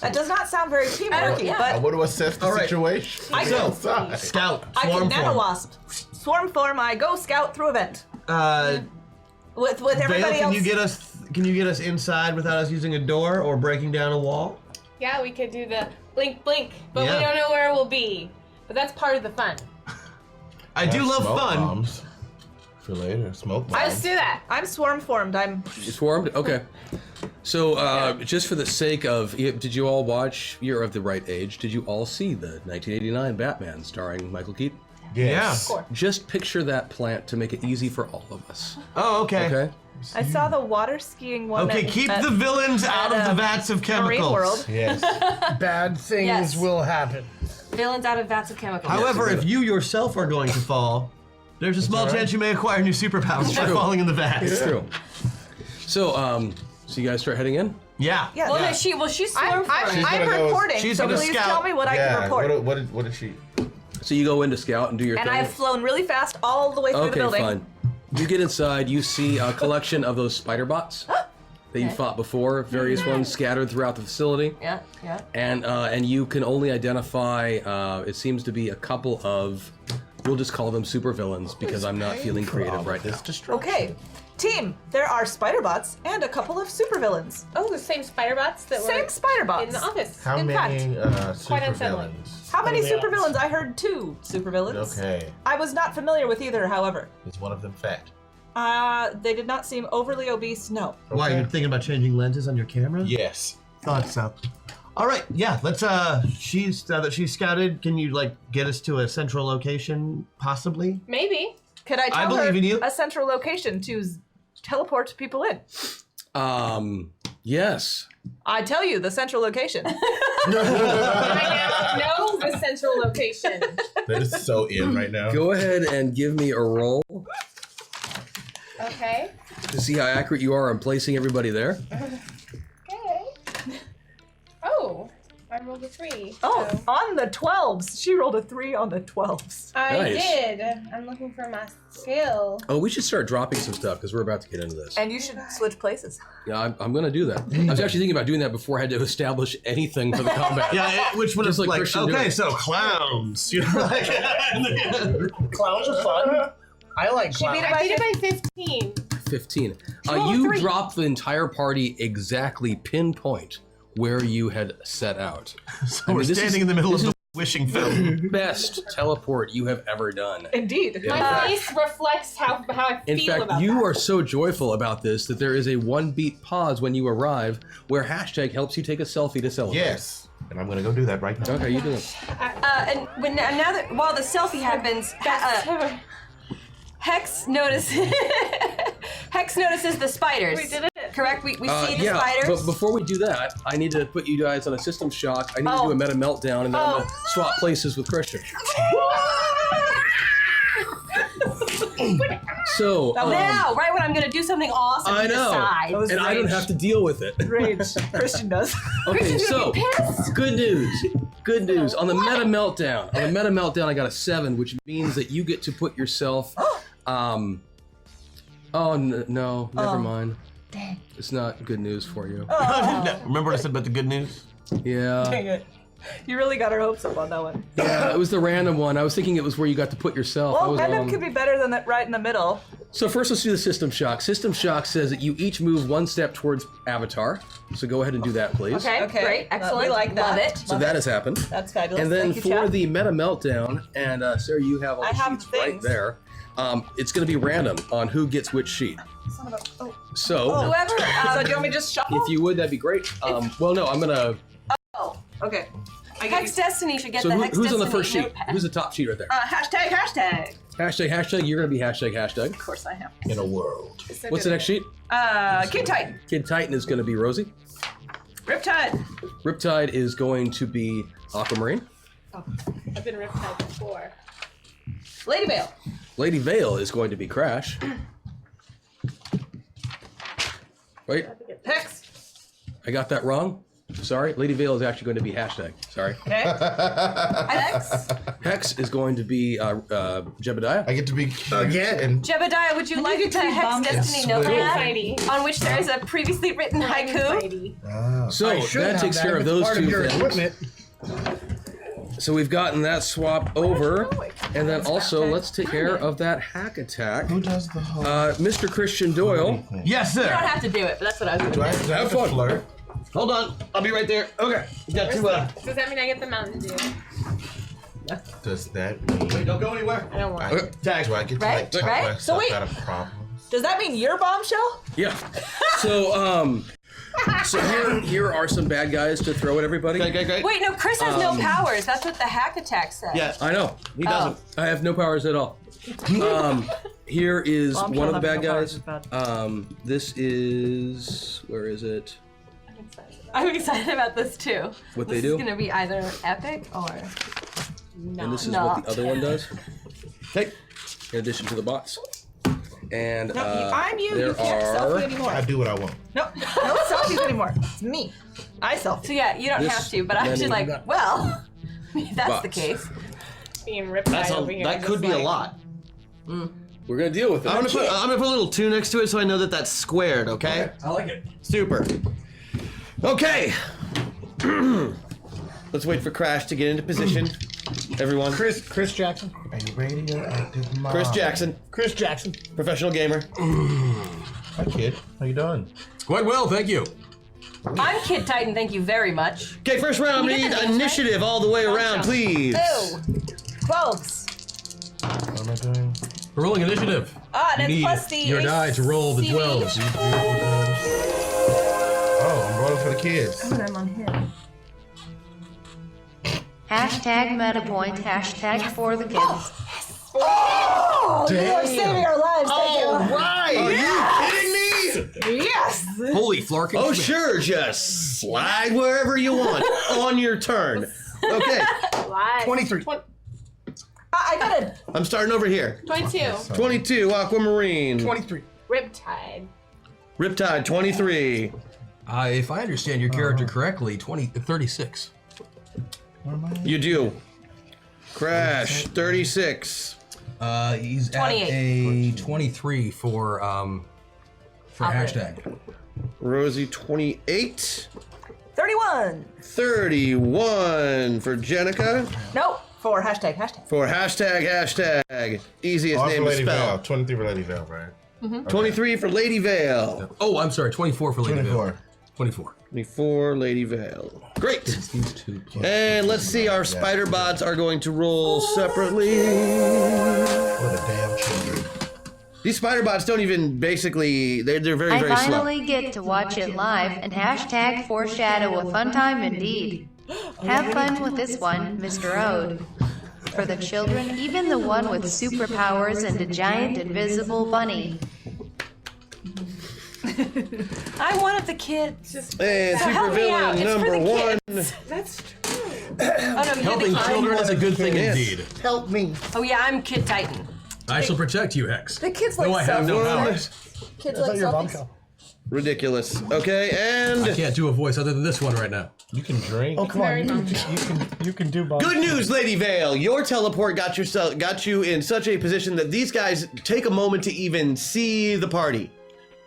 That does not sound very teamworky, I but want to assess the situation. I Go can- outside. Scout. I Swarm can nanowasp. Swarm form, I go scout through a vent. With everybody Vale, else. can you get us inside without us using a door or breaking down a wall? Yeah, we could do the blink, blink, but Yeah. we don't know where we'll be. But that's part of the fun. I do love Smoke fun. Bombs. For later, smoke bombs. Let's do that. I'm swarm formed. You swarmed? Okay. So, just for the sake of, did you all watch? You're of the right age. Did you all see the 1989 Batman starring Michael Keaton? Yes. Yeah. Just picture that plant to make it easy for all of us. Oh, okay. Okay. I saw the water skiing one. Okay, keep the villains out of the vats of chemicals. Marine World. Yes. Bad things Yes. will happen. Villains out of vats of chemicals. However, if you yourself are going to fall, there's a small chance you may acquire new superpowers by True. falling in the vats. It's true. So, so you guys start heading in? Yeah. Yeah. Well, she's swarm I'm gonna go- reporting. she's so gonna please scout. tell me what I can report. What did she? So you go in to scout and do your And thing? I've flown really fast all the way through the Okay, building. fine. You get inside, you see a collection of those spider bots that you fought before, various ones scattered throughout the facility. Yeah, yeah. And you can only identify, it seems to be a couple of, we'll just call them supervillains because I'm not feeling creative right now. Okay, team, there are spider bots and a couple of supervillains. Oh, the same spider bots that Same were spider bots. in the office. How In many Quite unsettling. supervillains? How many What are the odds? supervillains? I heard 2 supervillains. Okay. I was not familiar with either, however. Is one of them fat? They did not seem overly obese, no. Why, Okay. you're thinking about changing lenses on your camera? Yes. Thought so. All right, yeah, let's, she's, that she's scouted, can you, like, get us to a central location, possibly? Maybe. Could I tell believe her in you. a central location to teleport people in? Yes. I tell you, the central location. I now know the central location. That is so in right now. Go ahead and give me a roll Okay. to see how accurate you are on placing everybody there. Okay. Oh, I rolled a 3. Oh, so- on the 12s. She rolled a 3 on the 12s. I Nice. did. I'm looking for my skill. Oh, we should start dropping some stuff because we're about to get into this. And you should switch places. Yeah, I'm going to do that. I was actually thinking about doing that before I had to establish anything for the combat. Yeah, which would Just have, like like, Christian okay, doing. so clowns. You know, like, Clowns are fun. I like She beat clowns. it I by beat it by 15. 15. rolled a You 3. dropped the entire party exactly pinpoint where you had set out. so we're standing in the middle of the wishing fountain. Best teleport you have ever done. Indeed. My face reflects how I In feel fact, about you that. are so joyful about this that there is a 1-beat pause when you arrive where hashtag helps you take a selfie to celebrate. Yes. And I'm gonna go do that right now. Okay, you do it. And now that while the selfie happens, Hex notices Hex notices the spiders. We did it. Correct? We see the yeah, spiders. but before we do that, I need to put you guys on a system shock. I need to Oh. do a meta meltdown, and then I'm going to swap places with Christian. So, now, right when I'm gonna do something awesome, I you know, decide. and I don't have to deal with it. Rage. Christian does. Okay, so good news. Good news. On the meta meltdown, I got a 7, which means that you get to put yourself. Oh no, never mind. Dang. It's not good news for you. No, remember what I said about the good news? Yeah. Dang it. You really got our hopes up on that one. Yeah, it was the random one. I was thinking it was where you got to put yourself. I Well, was random wrong. could be better than that right in the middle. So first, let's do the system shock. System shock says that you each move 1 step towards Avatar. So go ahead and do that, please. Okay, great, excellent. We like that. Love it. So that has happened. That's fabulous. And then Thank you, for Chad. the meta meltdown, and Sarah, you have all I the have sheets the right things. there. It's going to be random on who gets which sheet. So, Whoever. So do you want me to just shuffle? if you would, that'd be great. Well, no, I'm going to... Oh, okay. Hex Destiny should get So the Hex who's Destiny on the first sheet? notepad. Who's the top sheet right there? Hashtag. Hashtag, you're going to be hashtag. Of course I am. In a world. What's the next sheet? Kid Titan. Kid Titan is going to be Rosie. Riptide. Riptide is going to be Aquamarine. Oh, I've been Riptide before. Lady Vale. Lady Vale is going to be Crash. Wait, Hex. I got that wrong. Sorry, Lady Vale is actually going to be hashtag. Sorry. Okay. Hex. Hex is going to be Jebediah. I get to be again. Jebediah, would you like the Hex Destiny notepad on which there is a previously written haiku? So I should that have takes that care if of it's those part two of your things. equipment. So we've gotten that swap over, and then also let's take care of that hack attack. Who does the whole? Mr. Christian Doyle. Yes, You don't sir. have to do it, but that's what I was Do I going to do. have to flirt? Hold on. I'll be right there. Okay. You got two. Does that mean I get the Mountain Dew? Does that mean? Wait, don't go anywhere. I don't want it. Tag. Do I get to Right, like talk right. myself wait. out of problems? Does that mean you're Bombshell? Yeah. So so here are some bad guys to throw at everybody. Okay. Wait, no, Chris has no powers. That's what the hack attack says. Yeah. I know. He doesn't. I have no powers at all. Here is Bombshell one of the having bad no guys. powers is This is where is it? I'm excited about this too. What this they do? is going to be either epic or And this is not. what the other one does. Okay. In addition to the bots. And I'm you. there You can't selfie are anymore. I do what I want. No selfies anymore. It's me. I selfie. So yeah, you don't This have to, but I'm just many like, well, if that's the bots. case. Being Riptide over here. That could just be a like- lot. we're gonna deal with it. I'm gonna put a little 2 next to it so I know that that's squared. Okay. I like it. Super. Okay. Let's wait for Crash to get into position. Everyone. Chris Jackson. Are you radioactive mom? Chris Jackson, Chris Jackson. professional gamer. Hi, kid. How you doing? Quite well, thank you. I'm Kid Titan, thank you very much. Okay, first round, we You need get the names initiative all the way around, please. Ew. 12s. What am I doing? We're rolling initiative. And it's plus the your die to roll the ACV. 12s. Oh, I'm rolling for the kids. I'm on here. Hashtag MetaPoint, hashtag for the kids. Oh, you are saving our lives. Thank you. Right. Are you kidding me? Yes. Holy Flarkin. Oh, sure, just slide wherever you want on your turn. Okay, Why? 23. I got it. I'm starting over here. 22. 22, Aquamarine. 23. Riptide. Riptide, 23. If I understand your character correctly, 36. You do. Crash, 36. He's 28. at a 23 for hashtag. Rosie, 28. 31. 31 for Jenika. No, for hashtag. For hashtag. Easiest Oh, for name to Lady Vale. spell. 23 for Lady Vale, right? 23 for Lady Vale. Oh, I'm sorry, 24 for Lady 24. Vale. 24. 24 Lady Vale. Great. And let's see, our spider bots are going to roll separately. What a damn children. These spider bots don't even basically, they're very, I very slow. finally get to watch it live and hashtag foreshadow a fun time indeed. Have fun with this one, Mr. Ode. For the children, even the one with superpowers and a giant invisible bunny. I'm one of the kids. And So help me out. supervillain It's for number the 1. That's true. Oh no, you're Helping the kid. children is a good thing Yes. indeed. Help me. Oh yeah, I'm Kid Titan. I shall protect you, Hex. The kids No, like I have no selfies. powers. Kids I like thought you were selfies. Bombshell. Ridiculous. Okay, I and can't do a voice other than this one right now. You can drink. Oh, come on. Very You can do Bombshell. good news, Lady Vale. Your teleport got you in such a position that these guys take a moment to even see the party.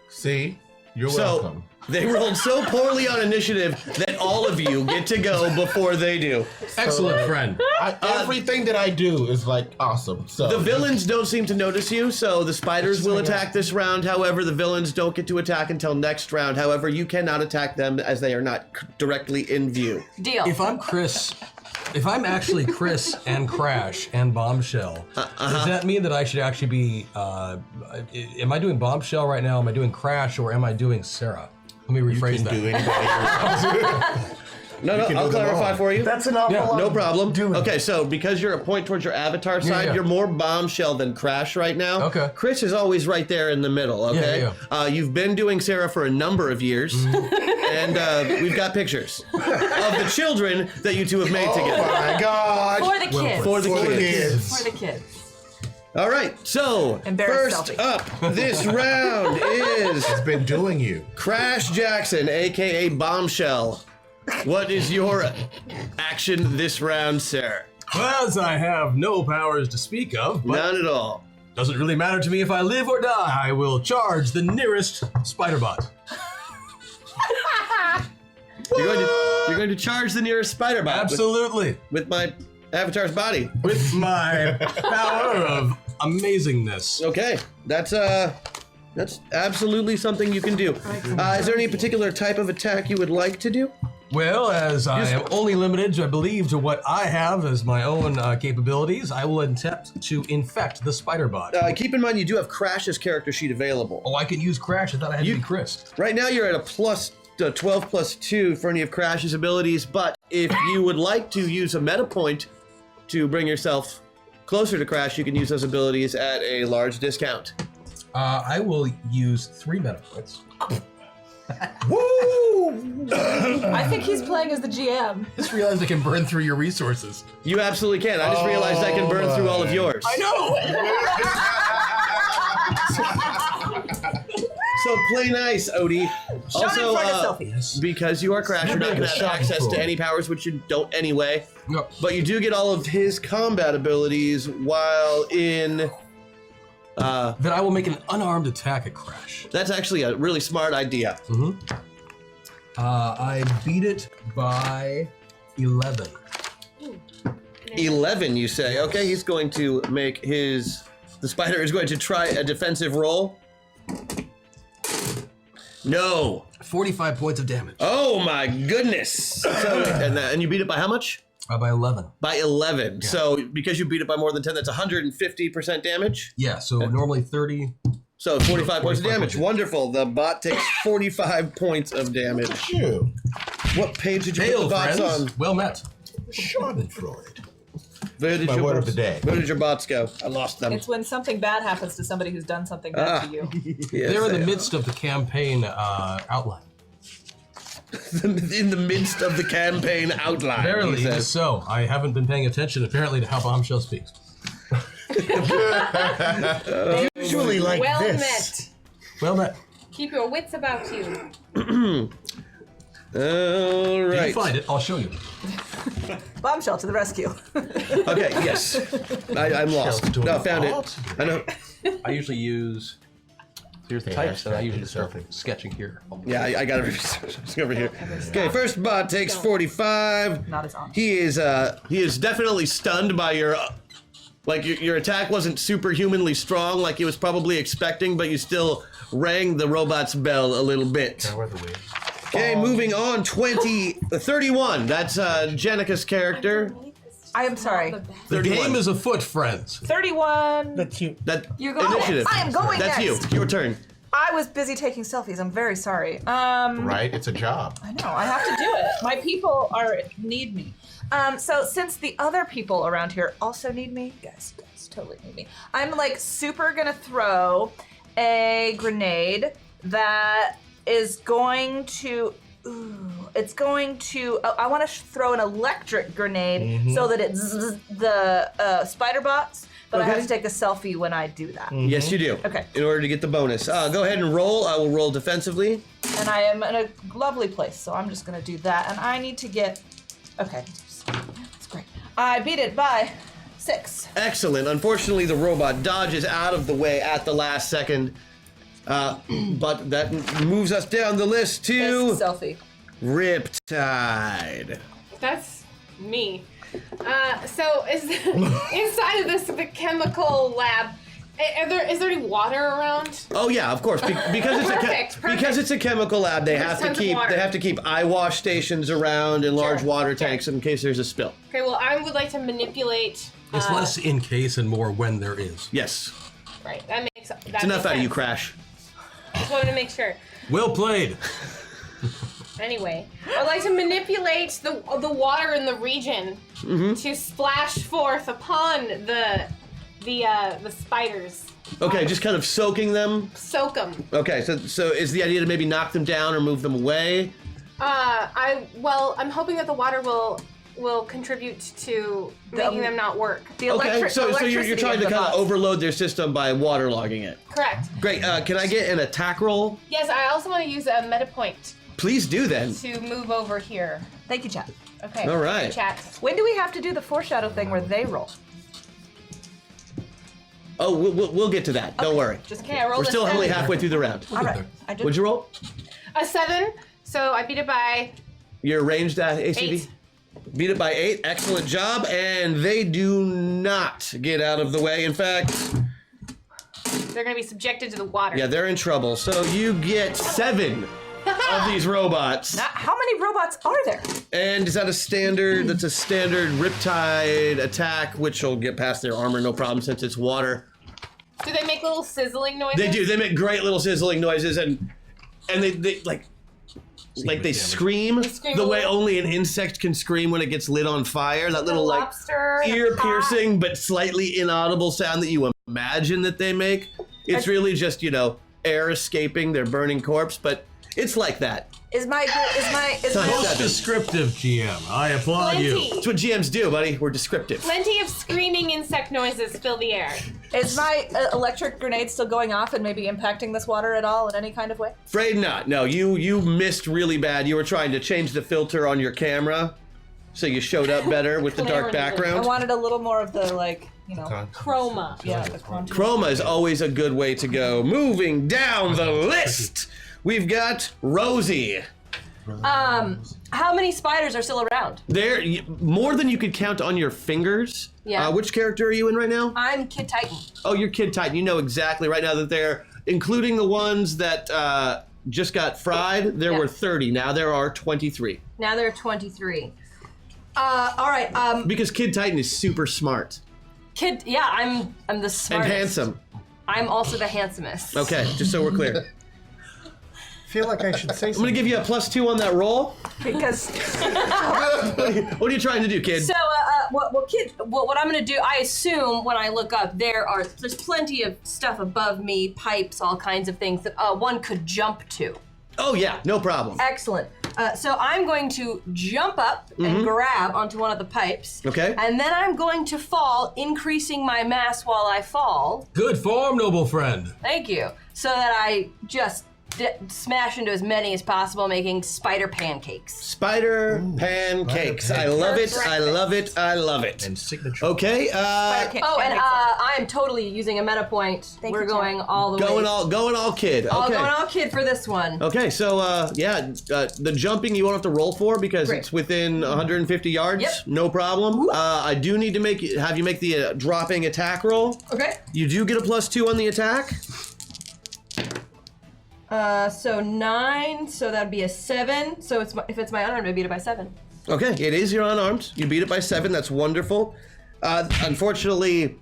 See? You're So welcome. they rolled so poorly on initiative that all of you get to go before they do. Excellent, friend. Everything that I do is like awesome. So The villains don't seem to notice you, so the spiders will attack this round. However, the villains don't get to attack until next round. However, you cannot attack them as they are not directly in view. Deal. If I'm Chris, If I'm actually Chris and Crash and Bombshell, does that mean that I should actually be? Am I doing Bombshell right now? Am I doing Crash, or am I doing Sarah? Let me rephrase that. No, I'll clarify for you. That's an awful lot. No problem. Okay, so because you're a point towards your avatar side, you're more Bombshell than Crash right now. Okay. Chris is always right there in the middle, okay? You've been doing Sarah for a number of years, and we've got pictures of the children that you two have made together. Oh my God. For the kids. For the kids. For the kids. All right, so first up this round is... It's been doing you. Crash Jackson, a.k.a. Bombshell. What is your action this round, sir? Well, as I have no powers to speak of, but none at all. Doesn't really matter to me if I live or die. I will charge the nearest spider bot. You're going to charge the nearest spider bot. Absolutely. With my avatar's body. With my power of amazingness. Okay, that's absolutely something you can do. Is there any particular type of attack you would like to do? Well, as I am only limited, I believe, to what I have as my own capabilities, I will attempt to infect the spider bot. Keep in mind, you do have Crash's character sheet available. Oh, I could use Crash. I thought I had to be Chris. Right now, you're at a plus 12 plus 2 for any of Crash's abilities, but if you would like to use a meta point to bring yourself closer to Crash, you can use those abilities at a large discount. I will use 3 meta points. Woo! I think he's playing as the GM. I just realized I can burn through your resources. You absolutely can. I just realized I can burn through all of yours. I know! So play nice, Odie. Also, because you are Crash, you're not going to have access to any powers, which you don't anyway. Yep. But you do get all of his combat abilities while in... Then I will make an unarmed attack at Crash. That's actually a really smart idea. I beat it by 11. 11, you say? Okay, he's going to make his... The spider is going to try a defensive roll. No. 45 points of damage. Oh my goodness. So, and you beat it by how much? By 11. By 11. Yeah. So because you beat it by more than 10, that's 150% damage? Yeah, so normally 30. So 45 points of damage. Wonderful. The bot takes 45 points of damage. Phew. What page did you put the bots on? Well met. Schadenfreude. Where did My word of the day. Where did your bots go? I lost them. It's when something bad happens to somebody who's done something bad to you. Yes, they're in the midst of the campaign outline. In the midst of the campaign outline. Apparently so. I haven't been paying attention apparently to how Bombshell speaks. Usually like well this. met. Well met. Keep your wits about you. All right. If you find it, I'll show you. Bombshell to the rescue. Okay, yes. I'm lost. No, found it. I know. I usually use... Here's the types, and I usually start sketching here. Yeah, I got it over here. Okay, first bot takes 45. Not as on. He is definitely stunned by your... Like, your attack wasn't superhumanly strong like he was probably expecting, but you still rang the robot's bell a little bit. Okay, moving on, 31. That's Jenika's character. I am sorry. The game is afoot, friends. 31. That's you. You're going initiative. I am going That's next. you. Your turn. I was busy taking selfies. I'm very sorry. Right? It's a job. I know. I have to do it. My people need me. So since the other people around here also need me, guys totally need me. I'm like super gonna throw a grenade that is going to. I want to throw an electric grenade so that it's the spider bots, but I have to take a selfie when I do that. Yes, you do. Okay. In order to get the bonus. Go ahead and roll. I will roll defensively. And I am in a lovely place, so I'm just going to do that. And I need to get... Okay. That's great. I beat it by 6. Excellent. Unfortunately, the robot dodges out of the way at the last second. But that moves us down the list to... Selfie. Riptide. That's me. So is inside of the chemical lab, Is there any water around? Oh yeah, of course. Because it's a chemical lab, they have to keep eye wash stations around and large water tanks in case there's a spill. Okay, well, I would like to manipulate. It's less in case and more when there is. Yes. Right. That makes. It's enough out of you, Crash. Just wanted to make sure. Well played. Anyway, I'd like to manipulate the water in the region to splash forth upon the spiders. Okay, just kind of soaking them. Soak them. Okay, so is the idea to maybe knock them down or move them away? I'm hoping that the water will contribute to making them not work. Okay, so you're trying to kind of overload their system by waterlogging it. Correct. Great. Can I get an attack roll? Yes, I also want to use a meta point Please do then. to move over here. Thank you, chat. Okay. All right. Chat. When do we have to do the foreshadow thing where they roll? Oh, we'll get to that. Don't worry. Just okay. I rolled. We're still only halfway through the round. All right. What'd you roll? A 7. So I beat it by Your ranged ACV? 8. Beat it by 8. Excellent job. And they do not get out of the way. In fact, They're going to be subjected to the water. yeah, they're in trouble. So you get 7 of these robots. Now, how many robots are there? And is that a standard? That's a standard Riptide attack, which will get past their armor, no problem, since it's water. Do they make little sizzling noises? They do. They make great little sizzling noises, and they they scream the way only an insect can scream when it gets lit on fire. That little like ear-piercing but slightly inaudible sound that you imagine that they make. It's really just, you know, air escaping their burning corpse, but it's like that. Is my Most descriptive GM. I applaud you. Plenty. That's what GMs do, buddy. We're descriptive. Plenty of screaming insect noises fill the air. Is my electric grenade still going off and maybe impacting this water at all in any kind of way? Afraid not. No, you missed really bad. You were trying to change the filter on your camera, so you showed up better with the dark I background. wanted a little more of the, like, you know, chroma. Yeah, the chroma. Chroma is always a good way to go. Moving down the list, we've got Rosie. How many spiders are still around? There, more than you could count on your fingers. Yeah. Which character are you in right now? I'm Kid Titan. Oh, you're Kid Titan. You know exactly right now that they're, including the ones that just got fried, there were 30. Now there are 23. Now there are 23. All right. Because Kid Titan is super smart. I'm the smartest. And handsome. I'm also the handsomest. Okay, just so we're clear. Feel like I should say I'm gonna give you a +2 on that roll. Because what are you trying to do, kid? So, what I'm gonna do? I assume when I look up, there's plenty of stuff above me, pipes, all kinds of things that one could jump to. Oh yeah, no problem. Excellent. So I'm going to jump up and grab onto one of the pipes. Okay. And then I'm going to fall, increasing my mass while I fall. Good form, noble friend. Thank you. So that I just smash into as many as possible, making spider pancakes. Spider pancakes. I love it. I love it. I love it. And signature. Okay. I'm totally using a meta point. We're going all the way. Going all kid. Okay. Going all kid for this one. Okay, so the jumping you won't have to roll for because it's within 150 yards. Yep. No problem. I do need to have you make the dropping attack roll. Okay. You do get a +2 on the attack. So 9, so that'd be a 7. So if it's my unarmed, I beat it by 7. Okay, it is your unarmed. You beat it by 7. That's wonderful. Unfortunately,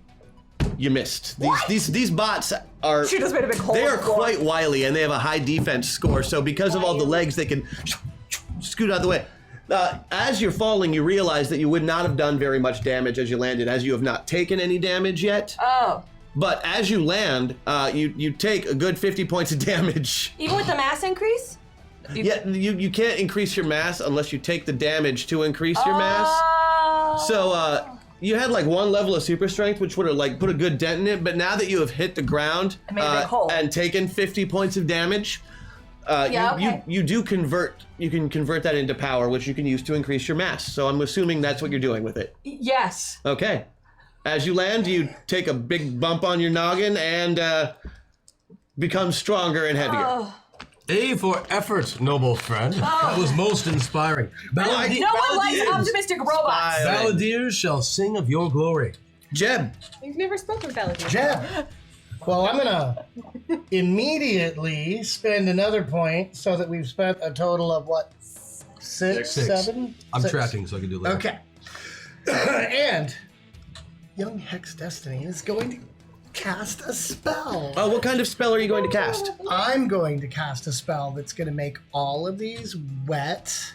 you missed. These bots are. She just made a big hole. They are quite wily and they have a high defense score. So because of all the legs, they can scoot out of the way. As you're falling, you realize that you would not have done very much damage as you landed, as you have not taken any damage yet. Oh. But as you land, you take a good 50 points of damage. Even with the mass increase? You can't increase your mass unless you take the damage to increase your mass. So you had like 1 level of super strength, which would have like put a good dent in it. But now that you have hit the ground and taken 50 points of damage, you do convert. You can convert that into power, which you can use to increase your mass. So I'm assuming that's what you're doing with it. Yes. Okay. As you land, you take a big bump on your noggin and become stronger and heavier. A for effort, noble friend. That was most inspiring. No one likes optimistic robots. Balladeers shall sing of your glory. Jeb. You've never spoken Belladere. Jeb. Well, I'm gonna immediately spend another point so that we've spent a total of what? Six. 7? I'm 6. tracking so I can do it later. Okay. And young Hex Destiny is going to cast a spell. Oh, what kind of spell are you going to cast? I'm going to cast a spell that's going to make all of these wet,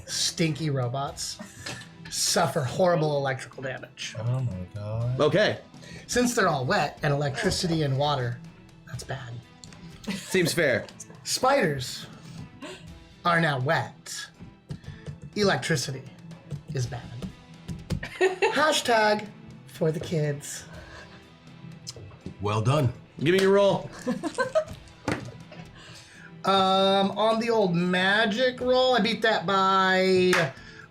stinky robots suffer horrible electrical damage. Oh my god. Okay. Since they're all wet and electricity and water, that's bad. Seems fair. Spiders are now wet. Electricity is bad. Hashtag for the kids. Well done. Give me your roll. On the old magic roll, I beat that by...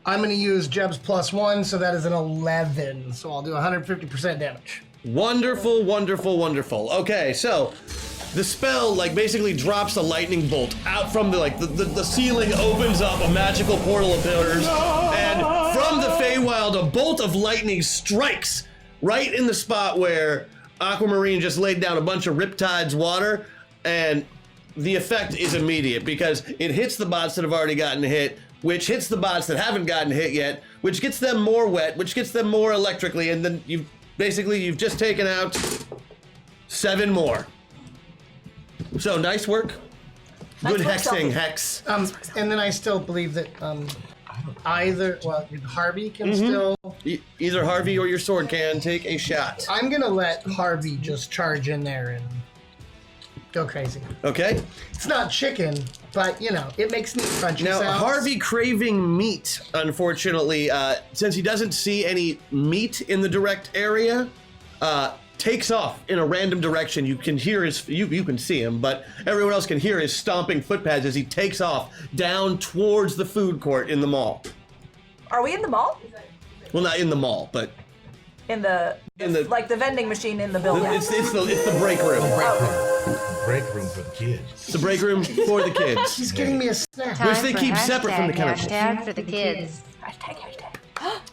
I'm going to use Jeb's +1, so that is an 11. So I'll do 150% damage. Wonderful, wonderful, wonderful. Okay, so the spell like basically drops a lightning bolt out from the ceiling, opens up, a magical portal appears, and from the Feywild, a bolt of lightning strikes right in the spot where Aquamarine just laid down a bunch of Riptide's water, and the effect is immediate because it hits the bots that have already gotten hit, which hits the bots that haven't gotten hit yet, which gets them more wet, which gets them more electrically, and then you've just taken out 7 more. So nice work. Good hexing, Hex. And then I still believe that Harvey can still... Either Harvey or your sword can take a shot. I'm going to let Harvey just charge in there and go crazy. Okay. It's not chicken, but, you know, it makes neat crunchy Now, sounds. Harvey craving meat, unfortunately, since he doesn't see any meat in the direct area, takes off in a random direction. You can hear you can see him, but everyone else can hear his stomping footpads as he takes off down towards the food court in the mall. Are we in the mall? Well, not in the mall, but In the vending machine in the building. it's the break room. Break room for the kids. It's the break room for the kids. He's getting me a snack. Which they keep separate from the chemicals. Hashtag for the kids. Hashtag.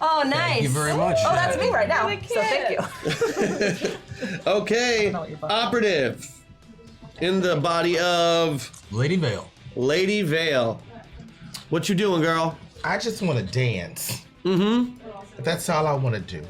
Oh, nice. Thank you very much. Oh, that's me right now. So thank you. Okay, operative. In the body of Lady Vale. Lady Vale. What you doing, girl? I just want to dance. That's all I want to do.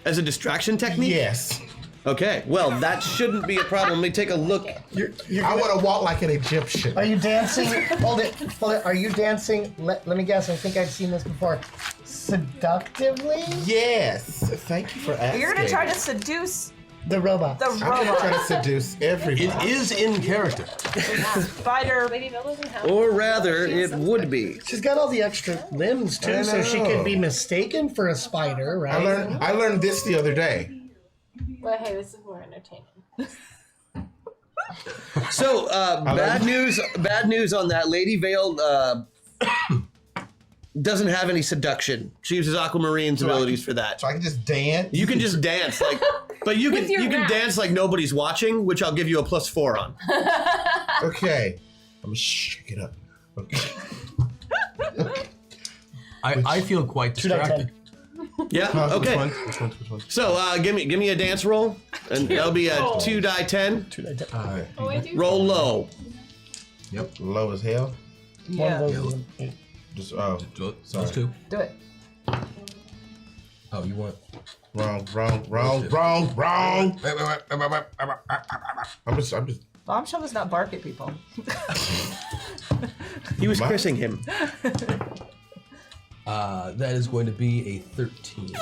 As a distraction technique? Yes. Okay, well, that shouldn't be a problem. Let me take a look. I want to walk like an Egyptian. Are you dancing? Hold it. Are you dancing? Let me guess. I think I've seen this before. Seductively? Yes. Thank you for asking. You're gonna try to seduce the robot. The I'm gonna try to seduce everybody. It is in character. Spider. Or rather, it would be. She's got all the extra limbs too, so she could be mistaken for a spider, right? I learned this the other day. Well, hey, this is more entertaining. So, bad news on that. Lady Vale doesn't have any seduction. She uses Aquamarine's abilities for that. So I can just dance? You can just dance, but you can dance like nobody's watching, which I'll give you a +4 on. Okay. I'm gonna shake it up. Okay. I feel quite distracted. Yeah. Okay. Which one? So give me a dance roll, and that'll be a 2 die 10. 2 die 10. All right. Oh, I do. Roll low. Yep. Low as hell. Yeah. One of those is an 8. Just Those two. Do it. Oh, you want? wrong. I'm just. Bombshell does not bark at people. He was kissing him. That is going to be a 13.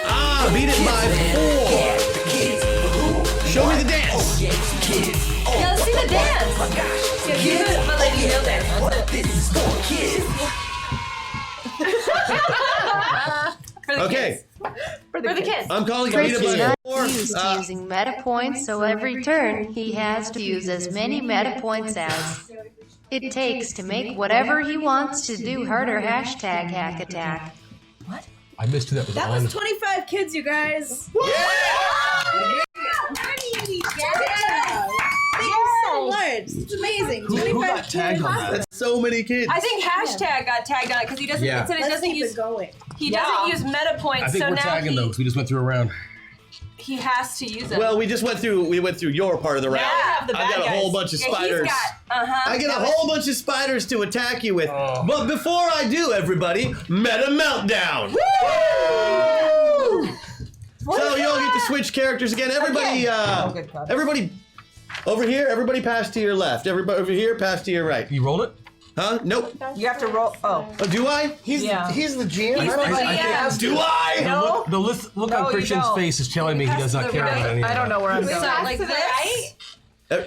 Ah, beat it by 4. Show me the dance. Yeah, let's see the dance. Yeah, you do my Lady Vale dance. This is for kids. For the Okay. kids. For the kids. I'm calling it beat Chris it is by not 4. used to using meta points, so every turn he has to use as many meta points as it takes to make whatever he wants to do harder. Hashtag hack attack. What? I missed that was That on. was 25 kids, you guys. Thank you so much. It's amazing. Who 25 got tagged kids. on that? That's so many kids. I think hashtag got tagged on it because he doesn't. Yeah. It said it Let's doesn't keep use. it going. He doesn't use meta points. I think so we're now tagging he, those. We just went through a round. He has to use them. Well, we went through your part of the round. Yeah, I've got a whole bunch of spiders. I get a whole bunch of spiders to attack you with. But before I do, everybody, Meta Meltdown. Woo! So you all get to switch characters again. Everybody, everybody over here. Everybody pass to your left. Everybody over here, pass to your right. You rolled it? Huh? Nope. You have to roll. Oh, do I? He's the GM. He's the GM. Do I? No. The look on Christian's face is telling me he does not care about anything. I don't know where I'm going. Like this?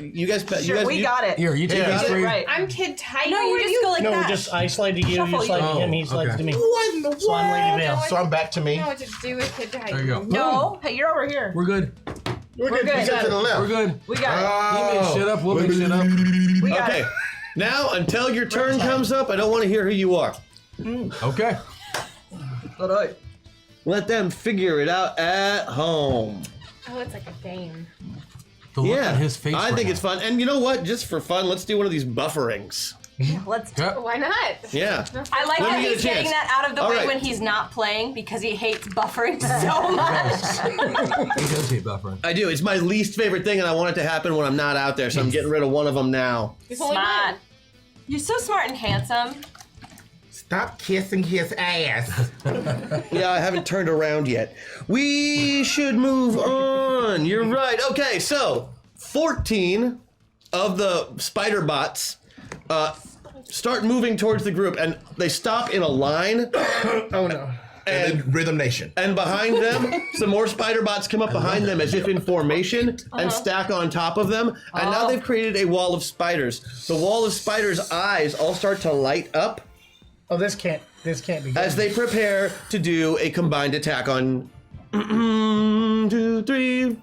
You guys, Sure, we got it. Here, you take these three. Right. I'm Kid Titan. No, you just go like that. No, just I slide to you, you slide to him, he slides to me. What in the world? So I'm Lady Vale. So I'm back to I me. don't know what to do with Kid Titan. There you go. No, hey, you're over here. We're good. We're good. good. We got To the it. left. We're good. We got He made shit up. We'll make shit up. it. We got Okay. it. Now, until your turn comes up, I don't want to hear who you are. Okay. All right. Let them figure it out at home. Oh, it's like a game. The look on his face. I think it's fun. And you know what? Just for fun, let's do one of these bufferings. Let's Why not? Yeah. I like Let that me get a he's getting chance. that out of the All way right. when he's not playing because he hates buffering so much. He does hate buffering. I do. It's my least favorite thing, and I want it to happen when I'm not out there, so I'm getting rid of one of them now. There's only Smart. one. You're so smart and handsome. Stop kissing his ass. Yeah, I haven't turned around yet. We should move on. You're right. Okay, so 14 of the spider bots start moving towards the group, and they stop in a line. Oh no. And then Rhythm Nation. And behind them, some more spider bots come up behind them as if in formation and stack on top of them. And now they've created a wall of spiders. The wall of spiders' eyes all start to light up Oh, this can't be good. as they prepare to do a combined attack on 2, 3,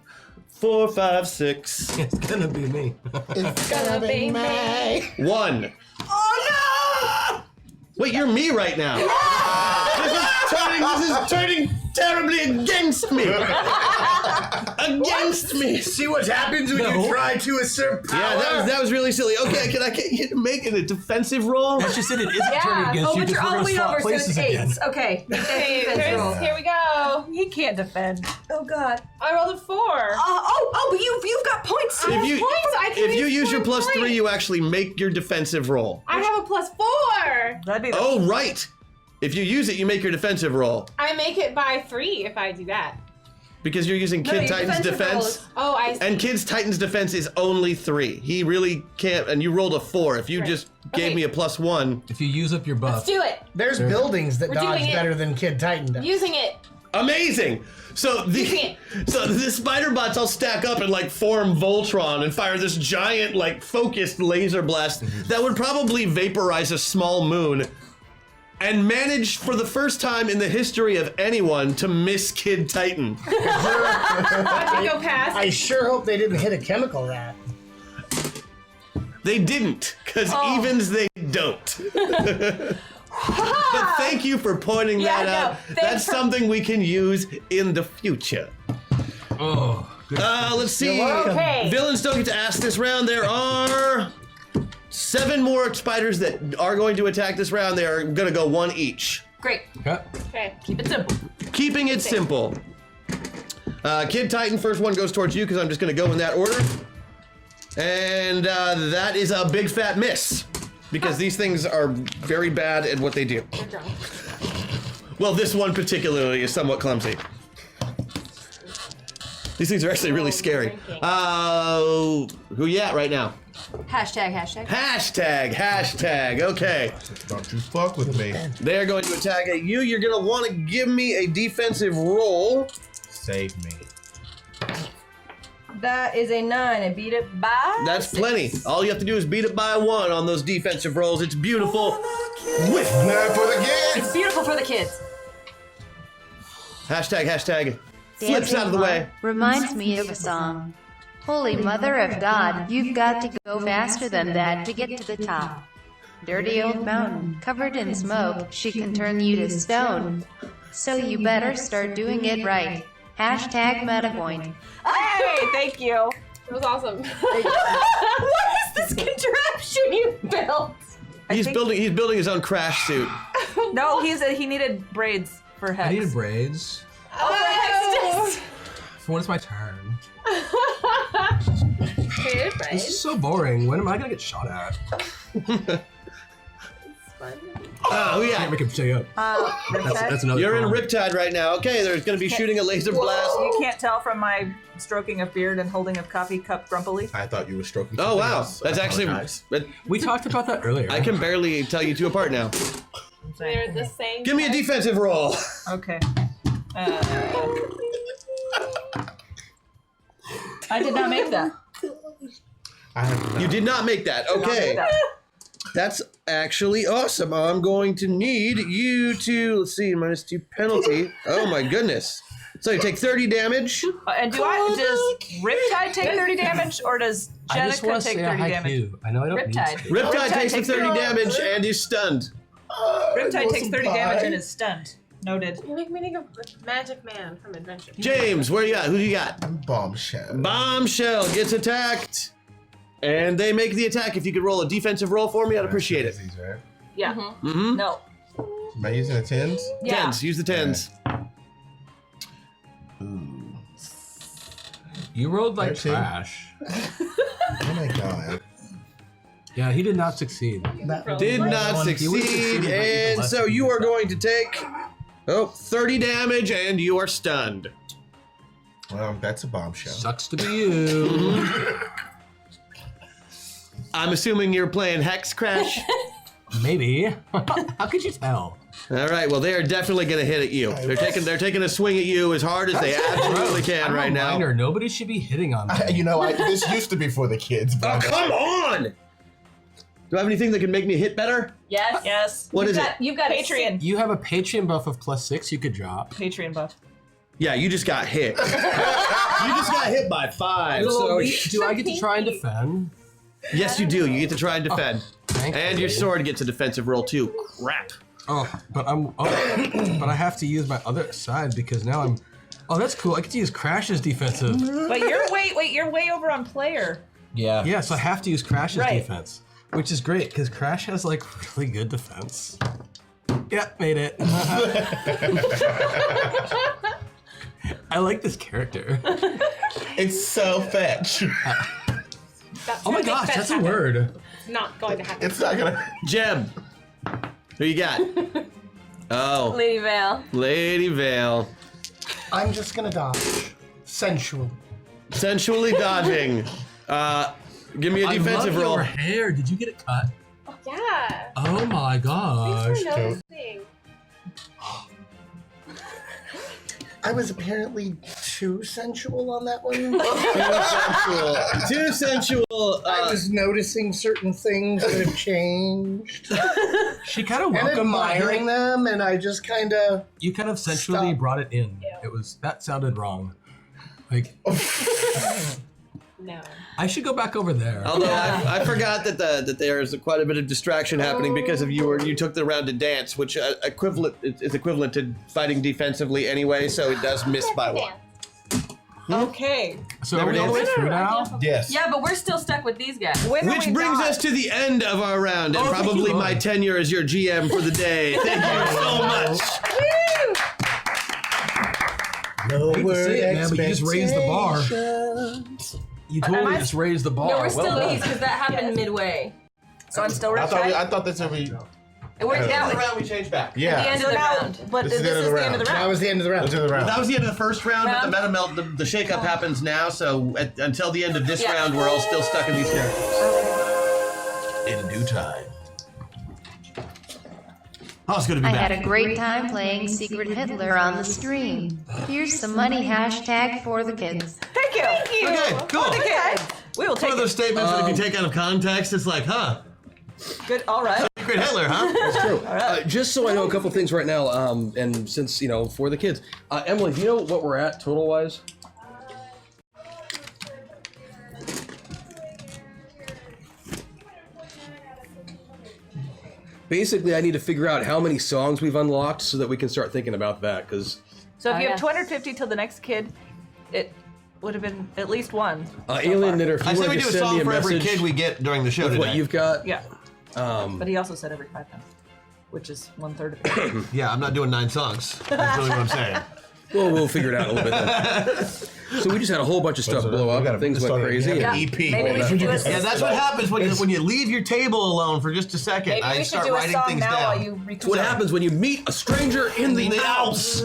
4, 5, 6. It's gonna be me. It's gonna be me. 1. Oh no! Wait, you're me right now. This is turning terribly against me. Against me. See what happens when you try to usurp power? Yeah, that was really silly. Okay, can I get you to make it a defensive roll? That's just it. It isn't turning against Oh, you but because you're we're all the gonna way swap over, so it's places again. 8. Okay. Okay, Defense roll. here we go. He can't defend. Oh God. I rolled a 4. But you've got points. If you, points, I can if you use your one plus point. 3, you actually make your defensive roll. I have a +4. That'd be the Oh, right. If you use it, you make your defensive roll. I make it by 3 if I do that. Because you're using Kid your Titan's defensive defense. rolls. Oh, I see. And Kid Titan's defense is only 3. He really can't, and you rolled a 4. If you Right. just gave Okay. me a +1. If you use up your buff. Let's do it. There's buildings that We're dodge doing it. better than Kid Titan does. Using it. Amazing! So the spider bots all stack up and like form Voltron and fire this giant like focused laser blast that would probably vaporize a small moon, and manage for the first time in the history of anyone to miss Kid Titan. Watch it go past. I sure hope they didn't hit a chemical rat. They didn't, because evens they don't. But thank you for pointing that out. That's something we can use in the future. Oh, good. Let's see. Okay. Villains don't get to ask this round. There are 7 more spiders that are going to attack this round. They are going to go 1 each. Great. Okay. Okay. Keep it simple. Keeping it simple. Kid Titan, first one goes towards you because I'm just going to go in that order. And that is a big fat miss. Because these things are very bad at what they do. You're drunk. Well, this one particularly is somewhat clumsy. These things are actually really scary. Who you at right now? Hashtag. Hashtag. Okay. Don't you fuck with me. They're going to attack at you. You're going to want to give me a defensive roll. Save me. That is a 9. I beat it by. That's 6. plenty. All you have to do is beat it by 1 on those defensive rolls. It's beautiful. With Now for the kids. It's beautiful for the kids. hashtag. Flips out of the way. Reminds me of a song. Holy Mother of God, you've got to go faster than that to get to the top. Dirty old mountain, covered in smoke, she can turn you to stone. So you better start doing it right. Hashtag MetaPoint. Hey, thank you. It was awesome. What is this contraption you built? He's building his own crash suit. No, he needed braids for Hex. I needed braids. Oh, when it's my turn? Okay, right. This is so boring. When am I gonna get shot at? Oh, yeah. Can't make him stay up. That's another. You're in problem. Riptide right now. Okay, there's going to be shooting a laser blast. You can't tell from my stroking of beard and holding of coffee cup grumpily. I thought you were stroking. Oh, wow. That's actually. We talked about that earlier. I can barely tell you two apart now. They're the same. Give me a defensive roll. Okay. I did not make that. You did not make that. Okay. That's actually awesome. I'm going to need you to, let's see, -2 penalty. Oh my goodness. So you take 30 damage. And does Riptide take 30 damage, or does I just want Jenika to take say 30 a damage? haiku. I know I don't Riptide. need to. Riptide takes the 30 damage and is stunned. Riptide takes 30 damage and is stunned. Noted. You make me think of Magic Man from Adventure. James, where you at? Who do you got? Bombshell. Bombshell gets attacked. And they make the attack. If you could roll a defensive roll for me, I'd appreciate it. Right? Yeah. Mm-hmm. No. Am I using the 10s? Yeah. 10s. Use the 10s. Ooh. You rolled like 13. trash. Oh my god. Yeah, he did not succeed. Did not succeed. And so you are going to take 30 damage and you are stunned. Well, that's a bombshell. Sucks to be you. I'm assuming you're playing Hex Crash. Maybe. How could you tell? All right. Well, they are definitely going to hit at you. They're taking a swing at you as hard as they absolutely can I'm right a now. minor. Nobody should be hitting on me. You know, this used to be for the kids. Oh, come on! Do I have anything that can make me hit better? Yes. Yes. What is it? You've got Patreon. You have a Patreon buff of +6 you could drop. Patreon buff. Yeah, you just got hit. You just got hit by 5. So Do I get to try and defend? yes, you do. You get to try and defend. Thank And you. your sword gets a defensive roll too. Crap. Oh, but but I have to use my other side because now I'm. Oh, that's cool. I get to use Crash's defensive. But you're way over on player. Yeah. Yeah, so I have to use Crash's Right. defense, which is great because Crash has like really good defense. Yeah, made it. I like this character. It's so fetch. Oh my gosh, that's a word. Not going to happen. It's not gonna. Jeb, who you got? Oh, Lady Vale. Lady Vale. I'm just gonna dodge. Sensual. Sensually dodging. Give me a defensive I love roll. your hair. Did you get it cut? Yeah. Oh my gosh. Thanks for noticing. I was apparently too sensual on that one. Too sensual. I was noticing certain things that have changed She kind of and welcomed admiring them, and I just kind of. You kind of sensually Stop. brought it in. It was that sounded wrong. Like No. I should go back over there. Although I forgot that there is quite a bit of distraction happening because of you took the round to dance, which is equivalent to fighting defensively anyway, so it does miss by 1. Okay. So are we all the way through now? Yes. Yeah, but we're still stuck with these guys. When are Which we brings not? us to the end of our round, and Oh, thank probably you, my Lord. tenure as your GM for the day. Thank you so much. No I hate to say it, man, but you just raised the bar. You totally just raised the bar. No, we're still well these done. because that happened midway. So I'm still I Riptide. thought that's every. It worked out. round we changed back. The Yeah. end So of the now, round. but This this is the end of is the the end of the round. That round. was the end of the round. Let's do the round. That was the end of the first round, Round? but the shakeup happens now, so until the end of this Yeah. round, we're all still stuck in these characters. In due time. Oh, it's good to be I back. had a great time playing Secret Hitler on the stream. Here's some money hashtag for the kids. Thank you. Thank you. Okay, cool. Okay. We will It's one take of those it. statements that if you take out of context, it's like, huh? Good. All right. Secret Hitler, huh? That's true. Just so I know a couple things right now, and since, for the kids. Emily, do you know what we're at total-wise? Basically, I need to figure out how many songs we've unlocked so that we can start thinking about that, because... So if Oh, you yeah. have 250 till the next kid, it would have been at least one. so Alien far. Knitter, if you I say we wanted do to a send me song a for every message kid we get during the show with today. what you've got... Yeah. But he also said every 5 times, which is 1/3 of it. Yeah, I'm not doing 9 songs. That's really what I'm saying. Well, we'll figure it out a little bit then. So we just had a whole bunch of stuff blow up. Things went crazy. Yeah. EP. Maybe we should do a Yeah, that's what happens when you leave your table alone for just a second. Maybe I we should start do a writing song things now down. while you It's what happens when you meet a stranger in the Alps.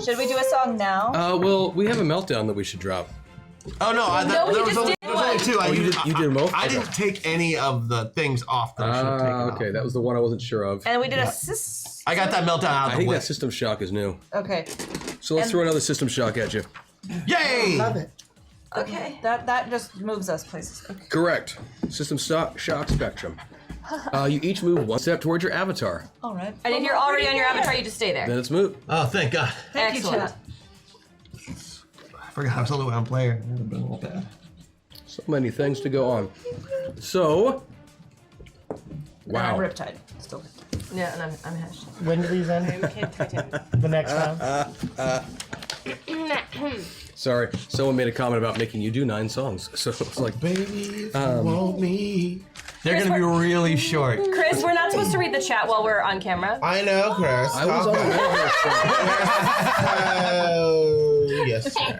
Should we do a song now? Well, we have a meltdown that we should drop. Oh no, there was only two. You did them both? I didn't take any of the things off that I should have taken off. Okay, that was the one I wasn't sure of. And we did a I got that meltdown out I of the think way. that System Shock is new. Okay. So let's throw another System Shock at you. Yay! Love it. Okay. That just moves us places. Okay. Correct. System Shock Spectrum. You each move one step towards your avatar. All right. And if you're already on your avatar, you just stay there. Then it's moved. Oh, thank God. Thank you, Excellent. chat. I forgot I was only one player. So many things to go on. So, And wow. I'm Riptide. Still. Yeah, and I'm hashed. When do these end? The next round? Sorry, someone made a comment about making you do 9 songs. So it's like, Baby, if you want me. They're gonna be really short. Chris, we're not supposed to read the chat while we're on camera. I know, Chris. I was on the Metaverse. Yes, sir.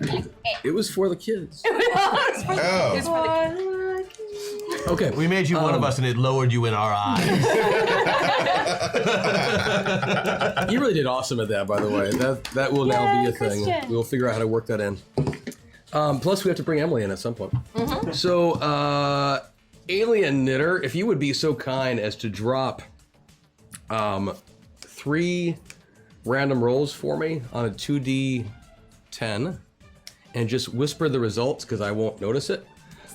It was for the kids. Oh. It's for the Okay. We made you one of us and it lowered you in our eyes. You really did awesome at that, by the way. That will now be a thing. Christian. We'll figure out how to work that in. Plus, we have to bring Emily in at some point. So, Alien Knitter, if you would be so kind as to drop 3 random rolls for me on a 2d10 and just whisper the results because I won't notice it.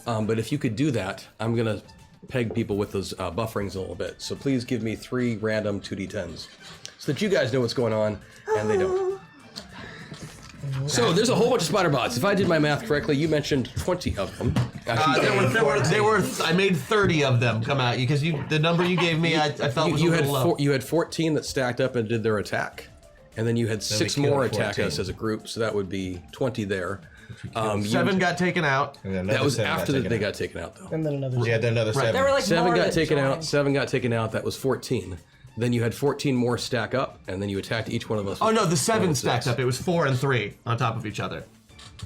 But if you could do that, I'm going to peg people with those bufferings a little bit. So please give me 3 random 2d10s so that you guys know what's going on and they don't. So there's a whole bunch of spider bots. If I did my math correctly, you mentioned 20 of them. There were. I made 30 of them come at you because the number you gave me, I felt was a little low. You had 14 that stacked up and did their attack, and then you had 6 more attack us as a group. So that would be 20 there. 7 got taken out. That was after they got taken out, though. And then another. Yeah, then another 7. There were like 7 more got that taken out. joined. 7 got taken out. That was 14. Then you had 14 more stack up, and then you attacked each one of us. Oh no, the with 7 6. stacked up. It was 4 and 3 on top of each other.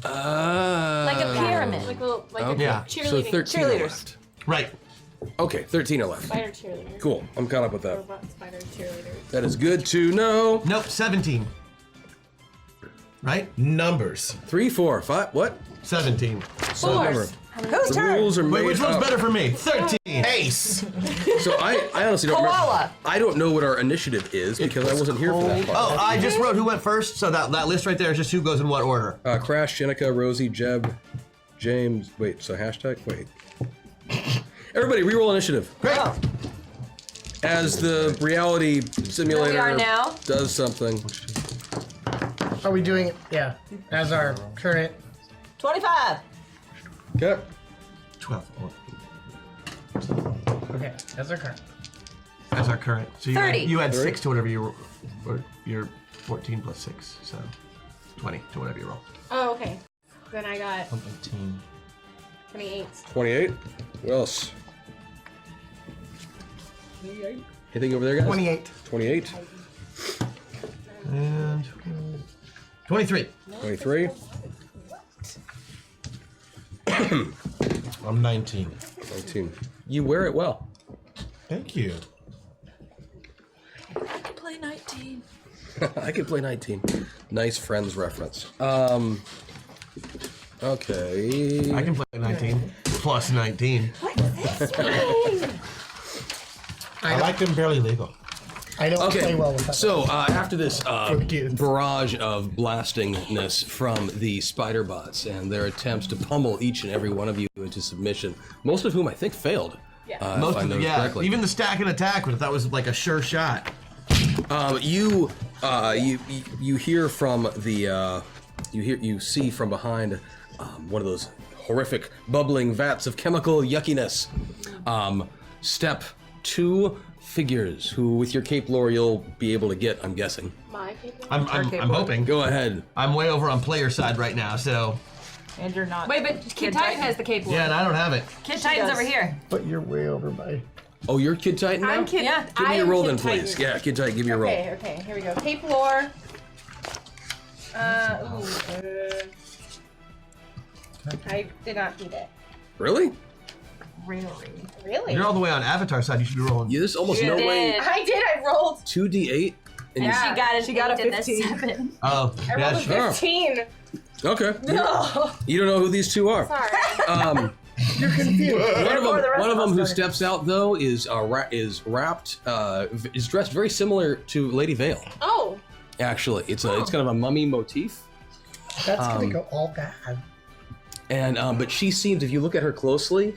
like a pyramid. Like a Yeah. So cheerleading. 13 are Cheerleaders. left. Right. Okay, 13 are left. Spider cheerleaders. Cool. I'm caught up with that. Robot spider cheerleaders. That is good to know. Nope. 17. Right. Numbers. 3, 4, 5. What? 17. So number. Whose The turn? rules are Wait, made which one's up. better for me? 13. Ace. So I honestly don't Koala. remember. I don't know what our initiative is because I wasn't here for that part. Oh, I just wrote who went first, so that list right there is just who goes in what order. Crash, Jenika, Rosie, Jeb, James. Wait, so hashtag? Wait. Everybody, reroll initiative. Great. As the reality simulator Where we are now? does something. Are we doing it? Yeah. As our current. 25. Okay. 12. Okay. As our current. As our current. So 30. You had 30? 6 to whatever you roll. Or you're 14 plus 6, so 20 to whatever you roll. Oh, okay. Then I got 18. 28. 28. What else? Anything over there, guys? 28. 28. And 23. 23. I'm 19. 19. You wear it well. Thank you. Play 19. I can play 19. Nice Friends reference. Okay. I can play 19 plus 19. I like them barely legal. I don't play well with that. So after this barrage of blastingness from the spider bots and their attempts to pummel each and every one of you into submission, most of whom I think failed. Most if I of them, noticed yeah. correctly. Even the stack and attack, but that was like a sure shot. You hear from the you see from behind one of those horrific bubbling vats of chemical yuckiness. Step 2 figures who, with your cape lore, you'll be able to get. I'm guessing. My paper. I'm hoping. Go ahead. I'm way over on player side right now, so. And you're not. Wait, but Kid Titan has the cape. Yeah, and I don't have it. Kid Titan's over here. But you're way over by. Oh, you're Kid Titan now? I'm Kid. Yeah. Give me I your am roll Kid then, please. Titan. Yeah, Kid Titan, give me your roll. Okay, here we go. Cape lore. I did not beat it. Really? Really? You're all the way on Avatar side. You should be rolling. Yeah, there's almost no way. I did. I rolled. 2d8. And Yeah, she got a 15. 7. Oh, I rolled a 15. Okay. No. You don't know who these two are. Sorry. You're confused. One of them who steps out though is wrapped, is dressed very similar to Lady Vale. Oh. Actually, it's kind of a mummy motif. That's gonna go all bad. And but she seems, if you look at her closely,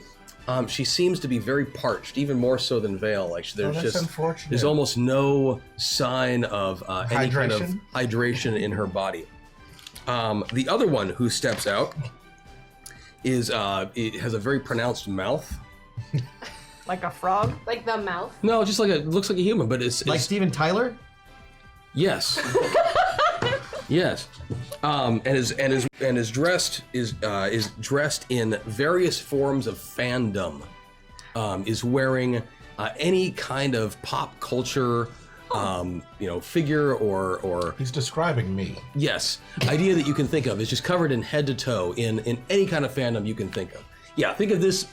she seems to be very parched, even more so than Vale. Like there's unfortunate. there's almost no sign of any kind of Hydration? hydration in her body. The other one who steps out is it has a very pronounced mouth. Like a frog? Like the mouth? No, just like looks like a human, but it's like Steven Tyler. Yes. Yes. And is dressed in various forms of fandom. Is wearing any kind of pop culture figure or he's describing me. Yes, idea that you can think of is just covered in head to toe in any kind of fandom you can think of. Yeah, think of this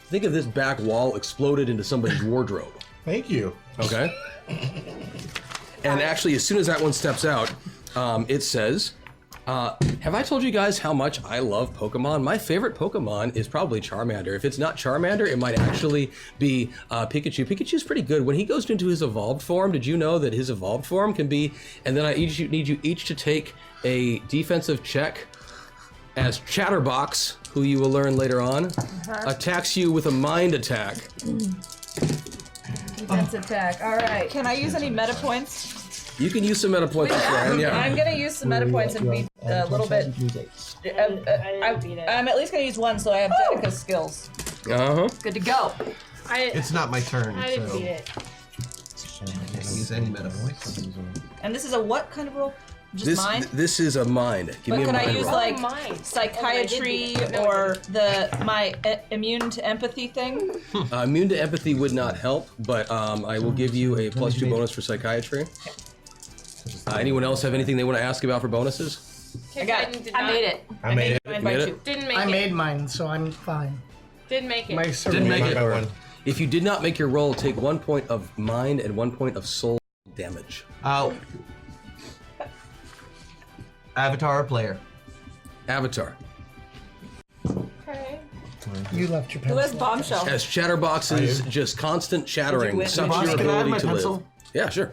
back wall exploded into somebody's wardrobe. Thank you. Okay. And actually, as soon as that one steps out, it says, have I told you guys how much I love Pokemon? My favorite Pokemon is probably Charmander. If it's not Charmander, it might actually be Pikachu. Pikachu's pretty good. When he goes into his evolved form, did you know that his evolved form can be, and then I need you each to take a defensive check as Chatterbox, who you will learn later on, attacks you with a mind attack. Defense attack. All right. Can I use any meta points? You can use some meta points beforehand, yeah. I'm gonna use some meta points and be a little bit. I'm at least gonna use one, so I have Jenika's skills. Good to go. It's not my turn. I didn't so beat it. I can't use any meta points. And this is a what kind of roll? Just mind? This is a mind. Give But me a can I mind use roll. like Mind. psychiatry or my immune to empathy thing? Immune to empathy would not help, but I will give you a +2 bonus for psychiatry. Anyone else have anything they want to ask about for bonuses? I got it. I made it. I made it. Mine Made by it? 2. Didn't make I it. made mine, so I'm fine. Didn't make it. My Didn't make it. By one. If you did not make your roll, take 1 point of mind and 1 point of soul damage. Avatar or player? Avatar. Okay. You left your Who pencil. has bombshell? As Chatterbox's just constant chattering win? sucks Boss, your can I have ability my to pencil? live. Yeah, sure.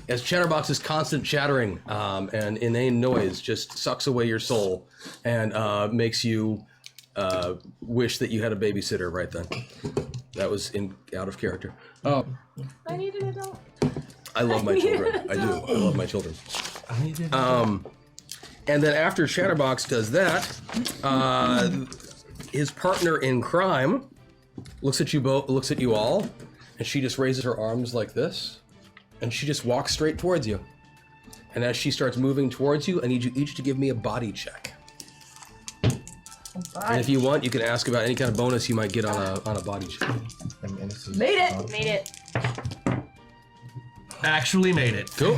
As Chatterbox's constant chattering and inane noise just sucks away your soul and makes you wish that you had a babysitter right then. That was out of character. Oh, I need an adult. I love my children. I do. I love my children. And then after Chatterbox does that, his partner in crime looks at you all, and she just raises her arms like this, and she just walks straight towards you. And as she starts moving towards you, I need you each to give me a body check. And if you want, you can ask about any kind of bonus you might get on a body check. Made it. Made it. Actually made it. Cool.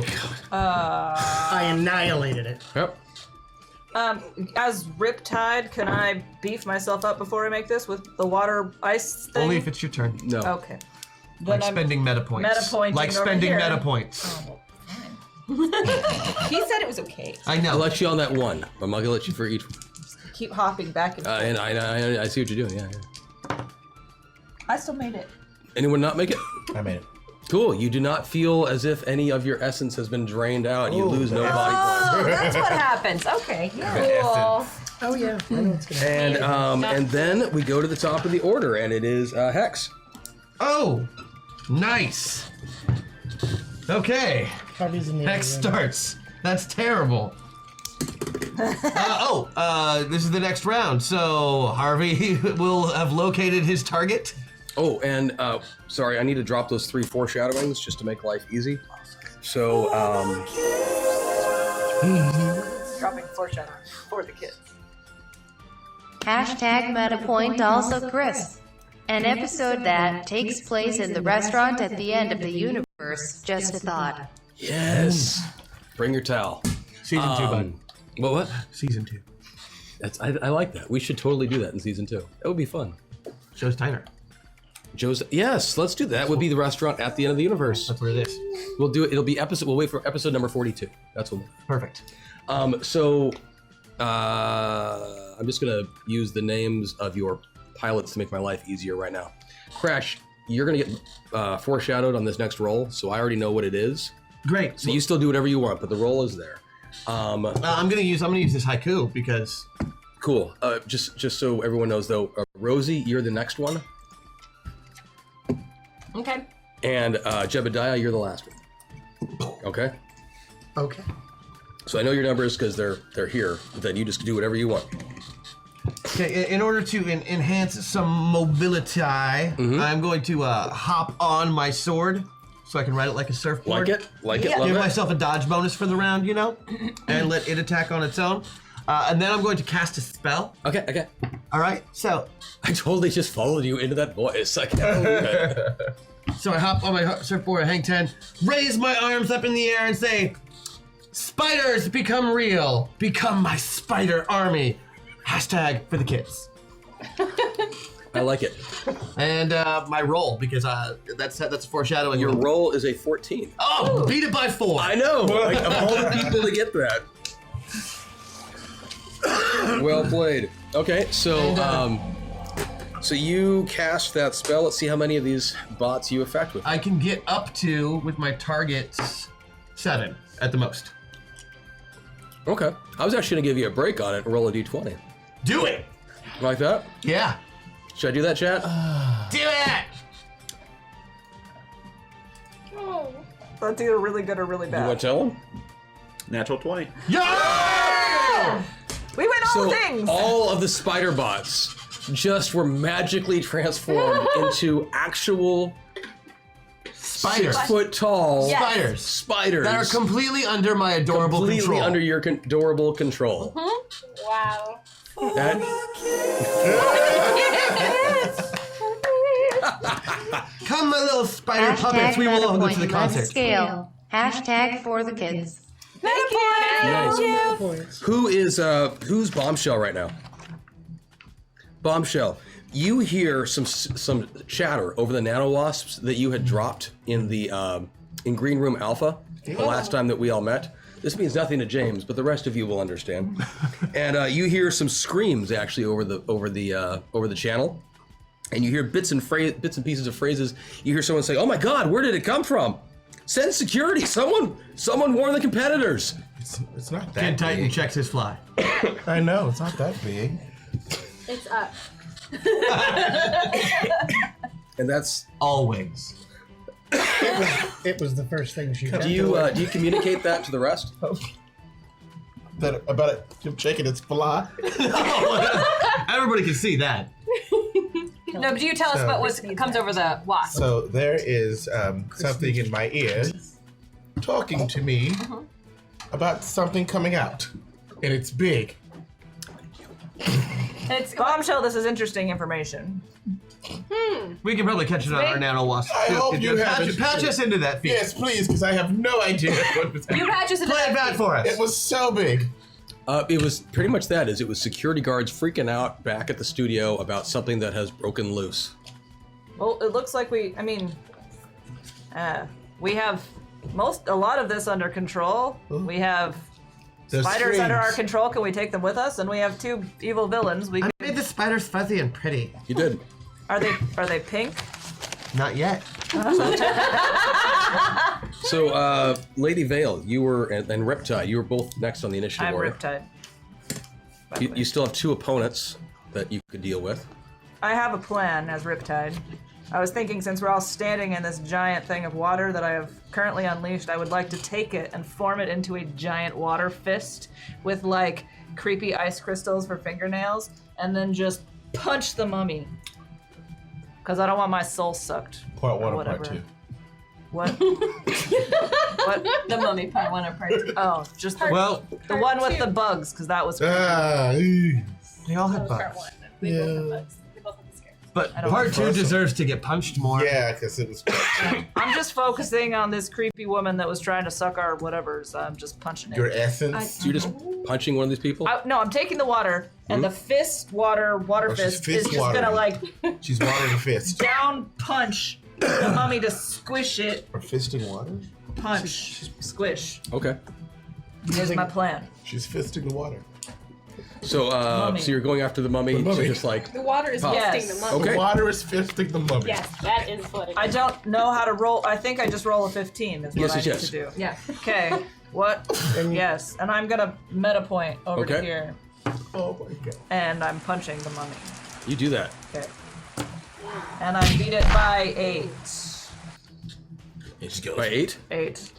I annihilated it. Yep. As Riptide, can I beef myself up before I make this with the water ice thing? Only if it's your turn. No. Okay. Like spending meta points. Meta-pointing Like over spending here. meta points. He said it was okay. I know. I'll let you on that one. I'm not gonna let you for each. Keep hopping back and forth. And I see what you're doing. Yeah. I still made it. Anyone not make it? I made it. Cool. You do not feel as if any of your essence has been drained out. You lose no body parts. Oh, that's what happens. Okay. Cool. Oh yeah, I know what's gonna happen. And then we go to the top of the order, and it is Hex. Oh, nice. Okay. Harvey's in the Hex other room. starts. That's terrible. This is the next round. So Harvey will have located his target. Oh, and sorry, I need to drop those 3 foreshadowings just to make life easy. So, Dropping foreshadowing for the kids. Hashtag MetaPoint also Chris. An episode that takes place in the restaurant at the end of the universe. Just a thought. yes. Bring your towel. Season 2, bud. What? Season 2. I like that. We should totally do that in season 2. That would be fun. Joe's Diner. Yes, let's do that. That would be the restaurant at the end of the universe. That's what it is. We'll do it. It'll be we'll wait for episode number 42. That's what. Perfect. So, I'm just gonna use the names of your pilots to make my life easier right now. Crash, you're gonna get foreshadowed on this next roll, so I already know what it is. Great. So you still do whatever you want, but the roll is there. I'm gonna use this haiku because. Cool. Just so everyone knows, though, Rosie, you're the next one. Okay. And Jebediah, you're the last one. Okay. Okay. So I know your numbers because they're here. Then you just do whatever you want. Okay. In order to enhance some mobility, I'm going to hop on my sword so I can ride it like a surfboard. Like it. Love Give it. myself a dodge bonus for the round, and let it attack on its own. And then I'm going to cast a spell. Okay. All right. So I totally just followed you into that voice. I can't believe it. So I hop on my surfboard, hang 10, raise my arms up in the air and say, "Spiders become real. Become my spider army." Hashtag for the kids. I like it. And my roll, because that's foreshadowing. Your roll is a 14. Oh, beat it by 4. I know. Like, of all the people to get that. Well played. Okay, so so you cast that spell. Let's see how many of these bots you affect with. I can get up to, with my targets, 7 at the most. Okay. I was actually gonna give you a break on it and roll a d20. Do it! Like that? Yeah. Should I do that, chat? Do it! That's either really good or really You bad. want to tell him? Natural 20. Yeah! We win all things! All of the spider bots just were magically transformed into actual Spiders. 6 foot tall Spiders. spiders That are completely under my adorable completely control. under your adorable control. Wow. That- Come, my little spider puppets. We will all go to the concert. Scale. Hashtag for the kids. Thank you. Nice. Who is who's Bombshell right now? Bombshell, you hear some chatter over the nano wasps that you had dropped in the in Green Room Alpha the last time that we all met. This means nothing to James, but the rest of you will understand. And you hear some screams actually over the channel, and you hear bits and pieces of phrases. You hear someone say, "Oh my God, where did it come from? Send security! Someone warn the competitors!" It's not that Ken Titan big. checks his fly. I know, it's not that big. It's up. And that's always. It was the first thing she did. Do you communicate that to the rest? That about it, him checking its fly. Everybody can see that. No, but do you tell us about what comes over the wasp? So there is something in my ear talking to me about something coming out, and it's big. It's Bombshell, this is interesting information. We can probably catch it on our nano wasp. I hope you have patch us into that feed. Yes, please, because I have no idea what was happening. You patch us into Play that it back feed. for us. It was so big. It was pretty much that. It was security guards freaking out back at the studio about something that has broken loose. Well, it looks like we have a lot of this under control. We have The spiders under our strings. control. Can we take them with us? And we have 2 evil villains. We I made the spiders fuzzy and pretty. You did. are they pink? Not yet. So, Lady Vale, you were and Riptide, you were both next on the initiative I'm order. Riptide. You still have 2 opponents that you could deal with. I have a plan as Riptide. I was thinking, since we're all standing in this giant thing of water that I have currently unleashed, I would like to take it and form it into a giant water fist with like creepy ice crystals for fingernails, and then just punch the mummy. Because I don't want my soul sucked. Part 1 or or part whatever. 2. What? What? The mummy part 1 or part 2. Oh, just the, Well, the one with the bugs, because that was. Ah, they all had Part bugs. 1. We both have bugs. We both have the scares. But part 2 deserves to get punched more. Yeah, because it was. I'm just focusing on this creepy woman that was trying to suck our whatever, so I'm just punching it. Your essence? So you're just punching one of these people? No, I'm taking the water, and the water fist is just gonna like. She's watering a fist. Down punch the mummy to squish it. Or fisting water? Punch, squish. Okay. Here's my plan. She's fisting the water. So, so you're going after the mummy. So just like The water is Pop. fisting the mummy. Okay. The water is fisting the mummy. Yes, that is what it is. I don't know how to roll. I think I just roll a 15 is what I need to do. Yeah. Okay. What? Yes, and I'm gonna meta point over to Okay. here, Oh my god. and I'm punching the mummy. you do that. Okay. And I beat it by 8. It just goes. By 8? 8.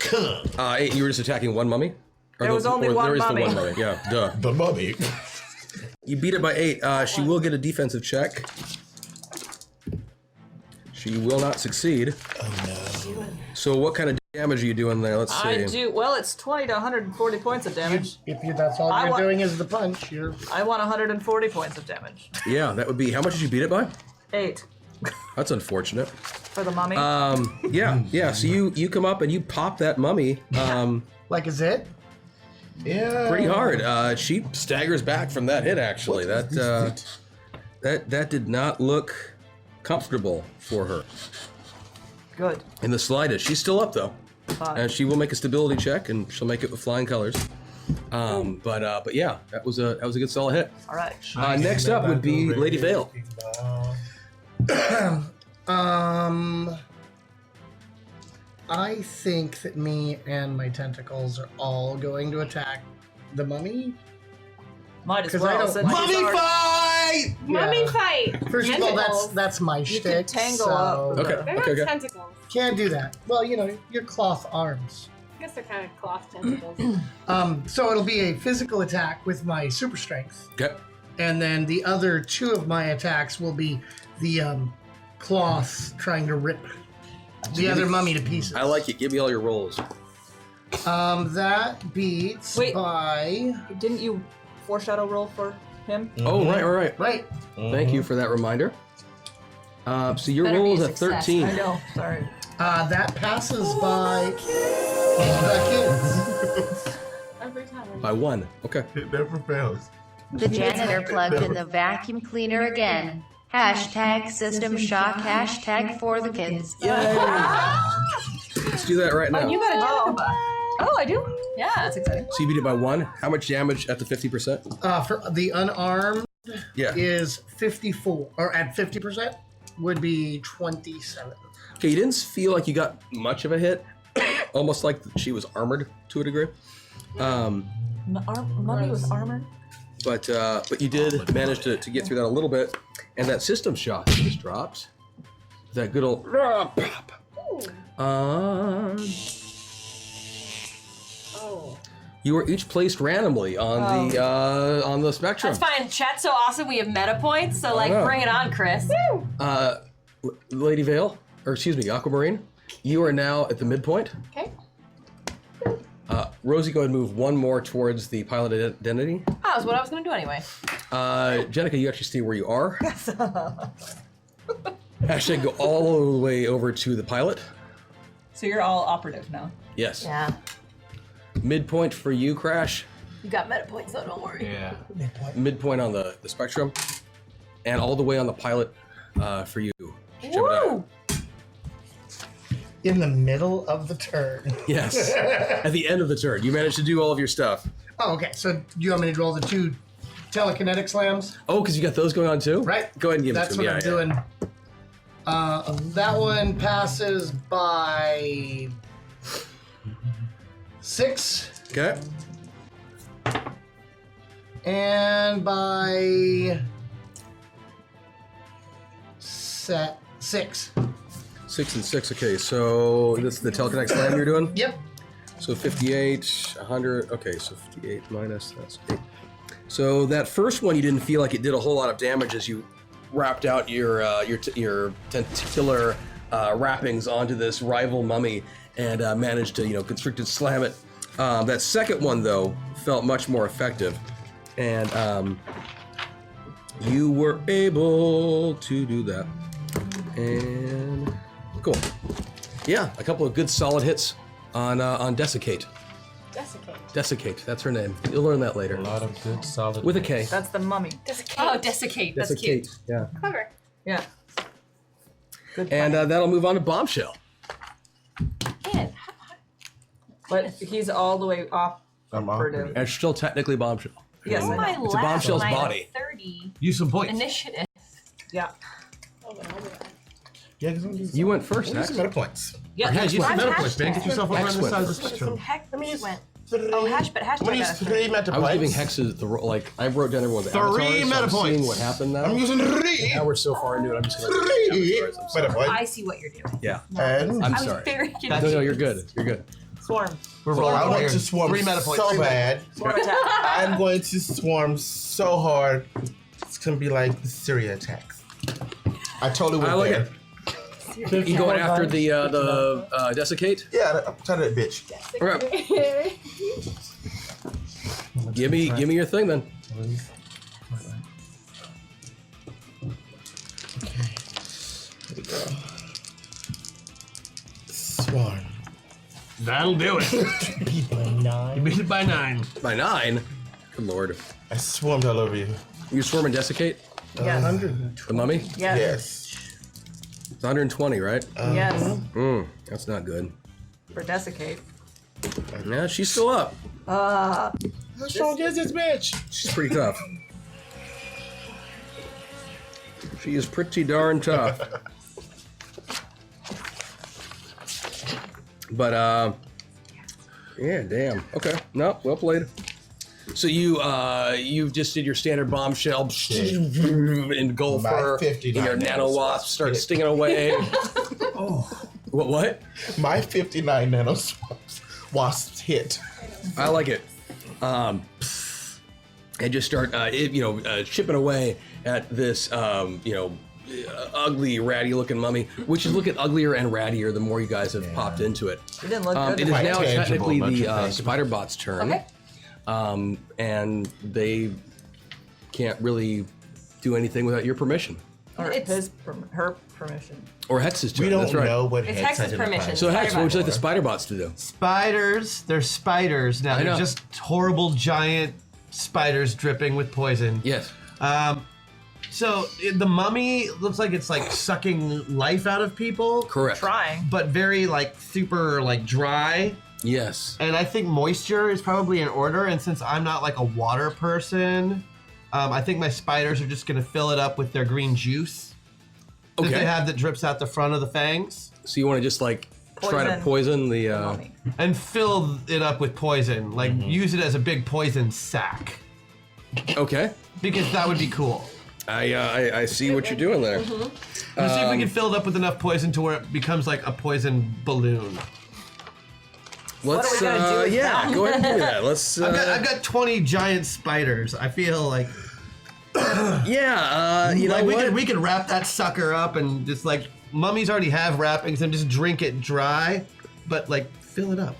8. You were just attacking one mummy? There was only one there is mummy. the one mummy. Yeah, duh. The mummy. You beat it by 8. She will get a defensive check. She will not succeed. Oh no. So what kind of damage are you doing there? Let's see. I do. Well, it's 20 to 140 points of damage. If that's all you're doing is the punch, you're. I want 140 points of damage. Yeah, that would be. How much did you beat it by? 8 That's unfortunate. for the mummy. Yeah. So you come up and you pop that mummy. Like a zit? Yeah. Pretty hard. She staggers back from that hit. Actually, that did not look comfortable for her Good. in the slightest. She's still up though, Fine. and she will make a stability check, and she'll make it with flying colors. But yeah, that was a good solid hit. All right. Next up would be Lady Vale. I think that me and my tentacles are all going to attack the mummy. Might as 'Cause I well. don't- since Mummy he's already- fight! Mummy fight! First of all, Tentacles. that's my You shtick. can tangle so up. Okay. They're not Okay. tentacles. Can't do that. Well, your cloth arms. I guess they're kind of cloth tentacles. So it'll be a physical attack with my super strength, Okay. and then the other 2 of my attacks will be the cloth trying to rip the other mummy to pieces. I like it. Give me all your rolls. That beats Wait. by Didn't you foreshadow roll for him? Oh, right. right. Thank you for that reminder. So your Better roll be is a a success. 13. I know. Sorry. That passes by the kids. Every time. By 1. Okay. It never fails. The janitor plugged in the vacuum cleaner again. Hashtag system shock. Hashtag for the kids. Let's do that right now. You got a Jenica. Oh, I do. Yeah, that's exciting. So you beat it by 1. How much damage at the 50%? For the unarmed Yeah. is 54, or at 50% would be 27. Okay, you didn't feel like you got much of a hit. Almost like she was armored to a degree. Mummy was armored. But you did manage to get through that a little bit. And that system shock just drops. That good old pop. You were each placed randomly on the spectrum. That's fine. Chat's so awesome. We have meta points. So like, know. bring it on, Chris. Lady Vale, or excuse me, Aquamarine, you are now at the midpoint. Okay. Rosie, go ahead and move 1 more towards the pilot identity. Oh, that's what I was gonna do anyway. Jenica, you actually stay where you are. Hashtag go all the way over to the pilot. So you're all operative now. Yes. Yeah. Midpoint for you, Crash. You got meta points, so don't worry. Yeah. Midpoint on the spectrum. And all the way on the pilot for you. Woo! In the middle of the turn. Yes. At the end of the turn. You managed to do all of your stuff. Oh, okay. So do you want me to roll the 2 telekinetic slams? Oh, because you got those going on too? Right. Go ahead and give That's it to what me. I'm doing. That one passes by 6. Okay. And by 6. 6 and 6. Okay, so this is the telekinetic slam you're doing? Yep. So 58, 100. Okay, so 58 minus, that's 8. So that first one, you didn't feel like it did a whole lot of damage as you wrapped out your tentacular wrappings onto this rival mummy and managed to, constricted slam it. That second one, though, felt much more effective. And You were able to do that. And cool. Yeah, a couple of good solid hits on Desiccate. Desiccate, that's her name. You'll learn that later. A lot of good solid. With a K. That's the mummy. Oh, desiccate. That's cute. Desiccate, yeah. Clever. Yeah. Good And that'll move on to Bombshell. Man, But he's all the way off. operative. And it's still technically Bombshell. Yes, I know. my It's a Bombshell's last body. 30 Use some points. initiative. Yeah. Yeah, because You went first, Use Hex. some meta points. Yeah. Yeah, use some I'm meta hash points, man. Get tag. yourself over on Hex this went side of the first. spectrum. Heck, Let me use went. three. Oh, but I'm hashtag gonna use got 3 meta I was giving points. Hexes the like I wrote down everyone's Three avatars, so meta I'm seeing points. what happened now. I'm using 3. Now we're so far into it. I'm just gonna 3 meta points. I see what you're doing. Yeah. And I'm I was sorry. very No, no, you're good. You're good. Swarm. We're I rolling want here. to swarm 3 meta points. so bad. Swarm attack. I'm going to swarm so hard. It's gonna be like the Syria attacks. I totally went I like there. it. You going after the Desiccate? Yeah, I'm tired of that bitch. Okay. Give me your thing then. Okay. Here we go. Swarm. That'll do it. You beat it by 9. By 9? Good lord. I swarmed all over you. You swarm and Desiccate? Yes. The mummy? Yes. Yes. It's 120, right? Yes. That's not good. For desiccate. Yeah, she's still up. How strong is this bitch? She's pretty tough. She is pretty darn tough. But yeah, damn. Okay, no, well played. So you just did your standard bombshell engulf My her, 59 and your nano wasp starts stinging away. Oh, what? My 59 nano wasps hit. I like it. And just start, chipping away at this, ugly, ratty-looking mummy, which is looking uglier and rattier the more you guys have popped into it. It didn't look good. It is Quite now tangible, technically don't you the think? spider bot's turn. Okay. And they can't really do anything without your permission. Or her permission. Or Hex's turn. We don't That's right. know what It's Hex Hex's identifies. permission. So Hex, what would you like the spider bots to do? Spiders. They're spiders. Now, I they're know. just horrible, giant spiders dripping with poison. Yes. So the mummy looks like it's like sucking life out of people. Correct. Trying. But very like super like dry. Yes. And I think moisture is probably in order. And since I'm not like a water person, I think my spiders are just gonna fill it up with their green juice that Okay. they have that drips out the front of the fangs, So you want to just like try to poison the Mummy. and fill it up with poison. Like use it as a big poison sack, Okay. because that would be cool. I see what you're doing there. Let's see if we can fill it up with enough poison to where it becomes like a poison balloon. Let's What are we gonna do with yeah, go ahead and do that. Let's I've got 20 giant spiders. I feel like you know like what? we could wrap that sucker up and just like mummies already have wrappings and just drink it dry, but like fill it up.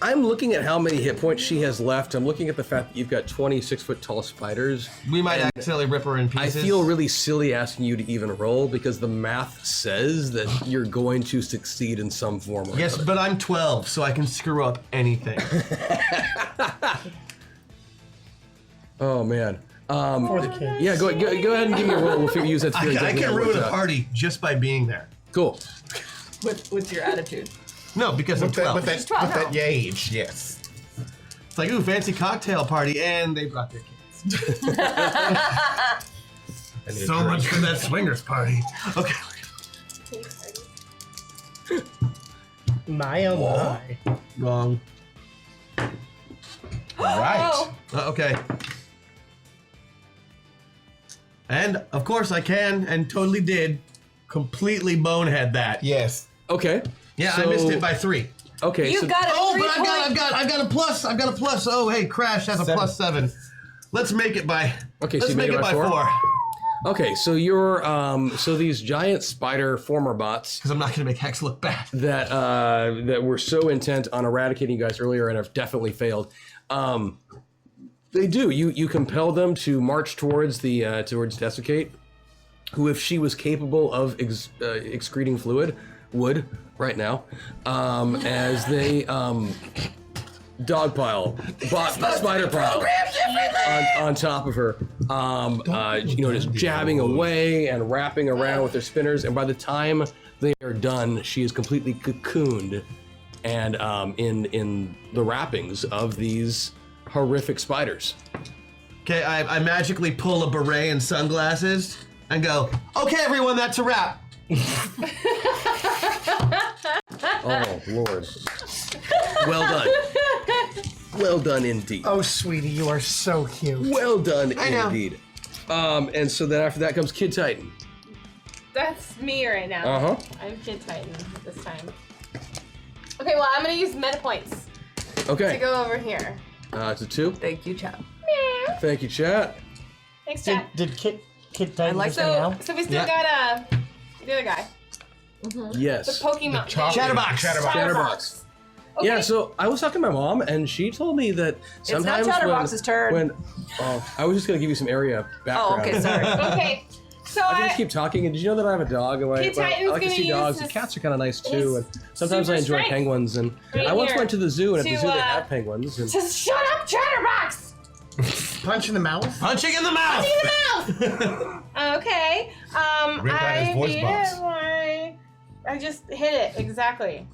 I'm looking at how many hit points she has left. I'm looking at the fact that you've got 20 6-foot-tall spiders. We might accidentally rip her in I pieces. feel really silly asking you to even roll because the math says that you're going to succeed in some form or Yes, another. but I'm 12, so I can screw up anything. Oh man. For the kids. Yeah, go ahead and give me a roll. We'll use that. I can ruin a party just by being there. Cool. With your attitude. No, because I'm 12. With that age, yes. It's like, ooh, fancy cocktail party, and they brought their kids. So much for that swingers party. Okay. My oh my. Wrong. Right. Okay. And, of course, I can, and totally did, completely bonehead that. Yes. Okay. Yeah, So- I missed it by 3. Okay. You so got a Oh, 3 but point. I've got a plus. I've got a plus. Oh, hey, Crash has a 7. plus 7. Let's make it by. Okay, so let's you make made it it by by 4? 4. Okay, so you're so these giant spider former bots Because I'm not gonna make Hex look bad. that were so intent on eradicating you guys earlier and have definitely failed. They do. You compel them to march towards towards Desiccate, who, if she was capable of excreting fluid, would right now, as they dogpile, spider pile on top of her, just jabbing away and wrapping around with their spinners. And by the time they are done, she is completely cocooned and in the wrappings of these horrific spiders. Okay, I magically pull a beret and sunglasses and go, okay, everyone, that's a wrap. Oh, Lord. Well done. Well done indeed. Oh, sweetie, you are so cute. Well done I know. indeed. And so then after that comes Kid Titan. That's me right now. Uh-huh. I'm Kid Titan this time. Okay, well, I'm gonna use meta points to Okay. go over here. It's a 2. Thank you, chat. Thank you, chat. Thanks, Chad. Did Kid Titan like just hang out? So we still Yeah. got the other guy. Yes. The Pokemon. Chatterbox. Okay. Yeah, so I was talking to my mom, and she told me that sometimes not Chatterbox's turn. I was just gonna give you some area background. Oh, okay, sorry. Okay, so I can just keep talking. And did you know that I have a dog? And Kid Titan's I like to gonna see dogs. use And his- cats are kind of nice too. And sometimes I super enjoy strength penguins. And right I once here went to the zoo, and at the to, zoo they had penguins. And just shut up, Chatterbox! Punch in the mouth? Punching in the mouth! Punching in the mouth! Okay, Rip out his I voice beat box. it. I just hit it, exactly.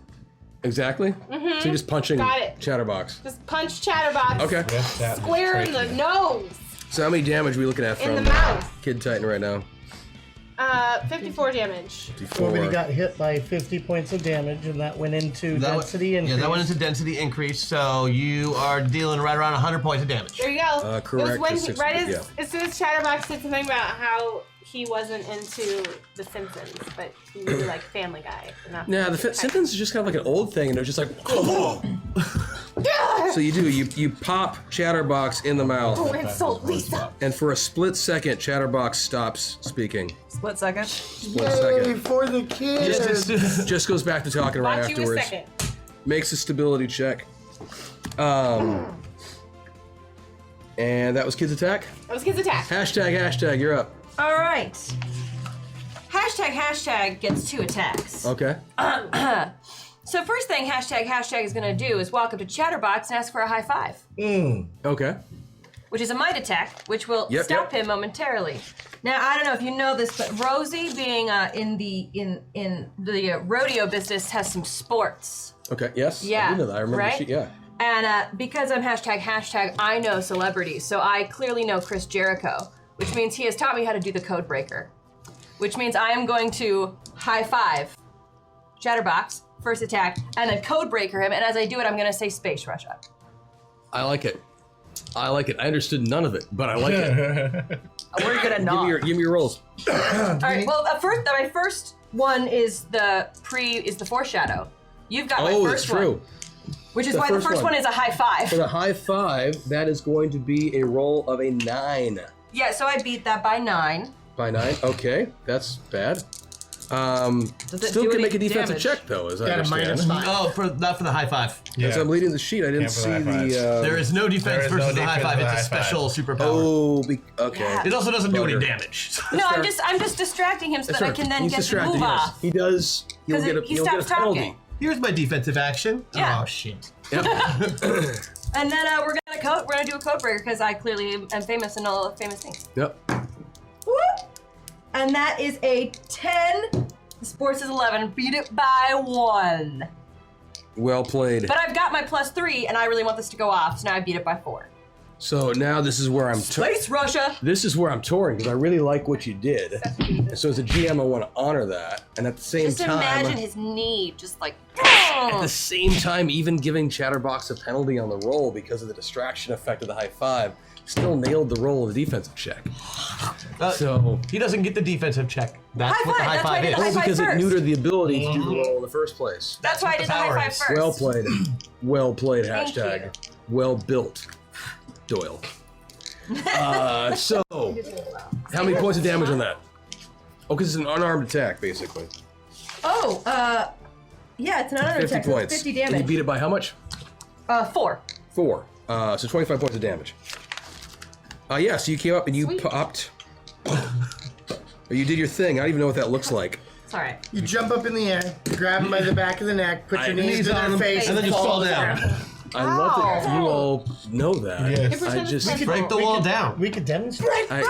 exactly. Mhm. So you're just punching Got it. Chatterbox. Just punch Chatterbox. Okay. Square in the nose. So how many damage are we looking at In from the mouth. Kid Titan right now? 54 damage. Somebody got hit by 50 points of damage, and that went into density increase. Yeah, that went into density increase, so you are dealing right around 100 points of damage. There you go. Correct, It was when the he, six- right yeah. as soon as Chatterbox said something about how he wasn't into The Simpsons, but he was like Family Guy. Not Nah, the Simpsons is just kind of like an old thing, and it was just like, so you pop Chatterbox in the mouth. Oh, insult Lisa. And for a split second, Chatterbox stops speaking. Split second. Split second. For the kids. Just goes back to talking right Bought you a afterwards. second. Makes a stability check. And that was Kids Attack. That was Kids Attack. Hashtag, you're up. All right. Hashtag gets 2 attacks. Okay. So first thing hashtag is gonna do is walk up to Chatterbox and ask for a high five, Okay. which is a might attack, which will stop him momentarily. Now I don't know if you know this, but Rosie, being in the rodeo business, has some sports. Okay, yes. Yeah, I do know that. I remember right? yeah. And because I'm hashtag, I know celebrities, so I clearly know Chris Jericho, which means he has taught me how to do the code breaker, which means I am going to high five Chatterbox, first attack, and then code breaker him, and as I do it, I'm gonna say Space Russia. I like it. I understood none of it, but I like it. We're gonna not. Give me your rolls. All right, well, my first one is the foreshadow. You've got my first that's true. one. Which is why the first one is a high five. For the high five, that is going to be a roll of a 9. Yeah, so I beat that by 9. By 9, okay, that's bad. Does it Still do can any make a defensive damage? check though, as I Got a understand. -5. Oh, not for the high five. As I'm leading the sheet, I didn't Yeah, for see the high the. There is no defense There is versus no the high defense five. for the It's a high five. special superpower. Oh, okay. Yeah. It also doesn't do any Bugger. damage. No, I'm just distracting him so that I can then He's get the distracted, move yes. off. He does. He'll 'Cause get a, he he'll get a stops penalty. talking. Here's my defensive action. Yeah. Oh shit. Yep. And then we're gonna do a code breaker because I clearly am famous in all famous things. Yep. Whoop. And that is a 10. The sports is 11. Beat it by 1. Well played. But I've got my +3, and I really want this to go off, so now I beat it by 4. So now this is where I'm. Space Russia. This is where I'm touring because I really like what you did. And so as a GM, I want to honor that, and at the same Just time, imagine his knee, just like. at the same time, even giving Chatterbox a penalty on the roll because of the distraction effect of the high five, still nailed the roll of the defensive check. So he doesn't get the defensive check. That's High what the five, high that's why I five did is. the high five because it first. neutered the ability to do the roll in the first place. That's why I what did the the high power five is. first. Well played. Well played. Thank Hashtag. you. Well built. Doyle. So, how many points of damage on that? Oh, because it's an unarmed attack, basically. Oh, yeah, it's another 50 attack. So it's points. 50 And you damage. beat it by how much? 4. 4. So 25 points of damage. Yeah, so you came up and you popped. Or you did your thing. I don't even know what that looks like. It's all right. You jump up in the air, grab him by the back of the neck, put your knees to their face, and then just fall down. I love that you all know that. Yes. I just break the wall down. We could demonstrate. I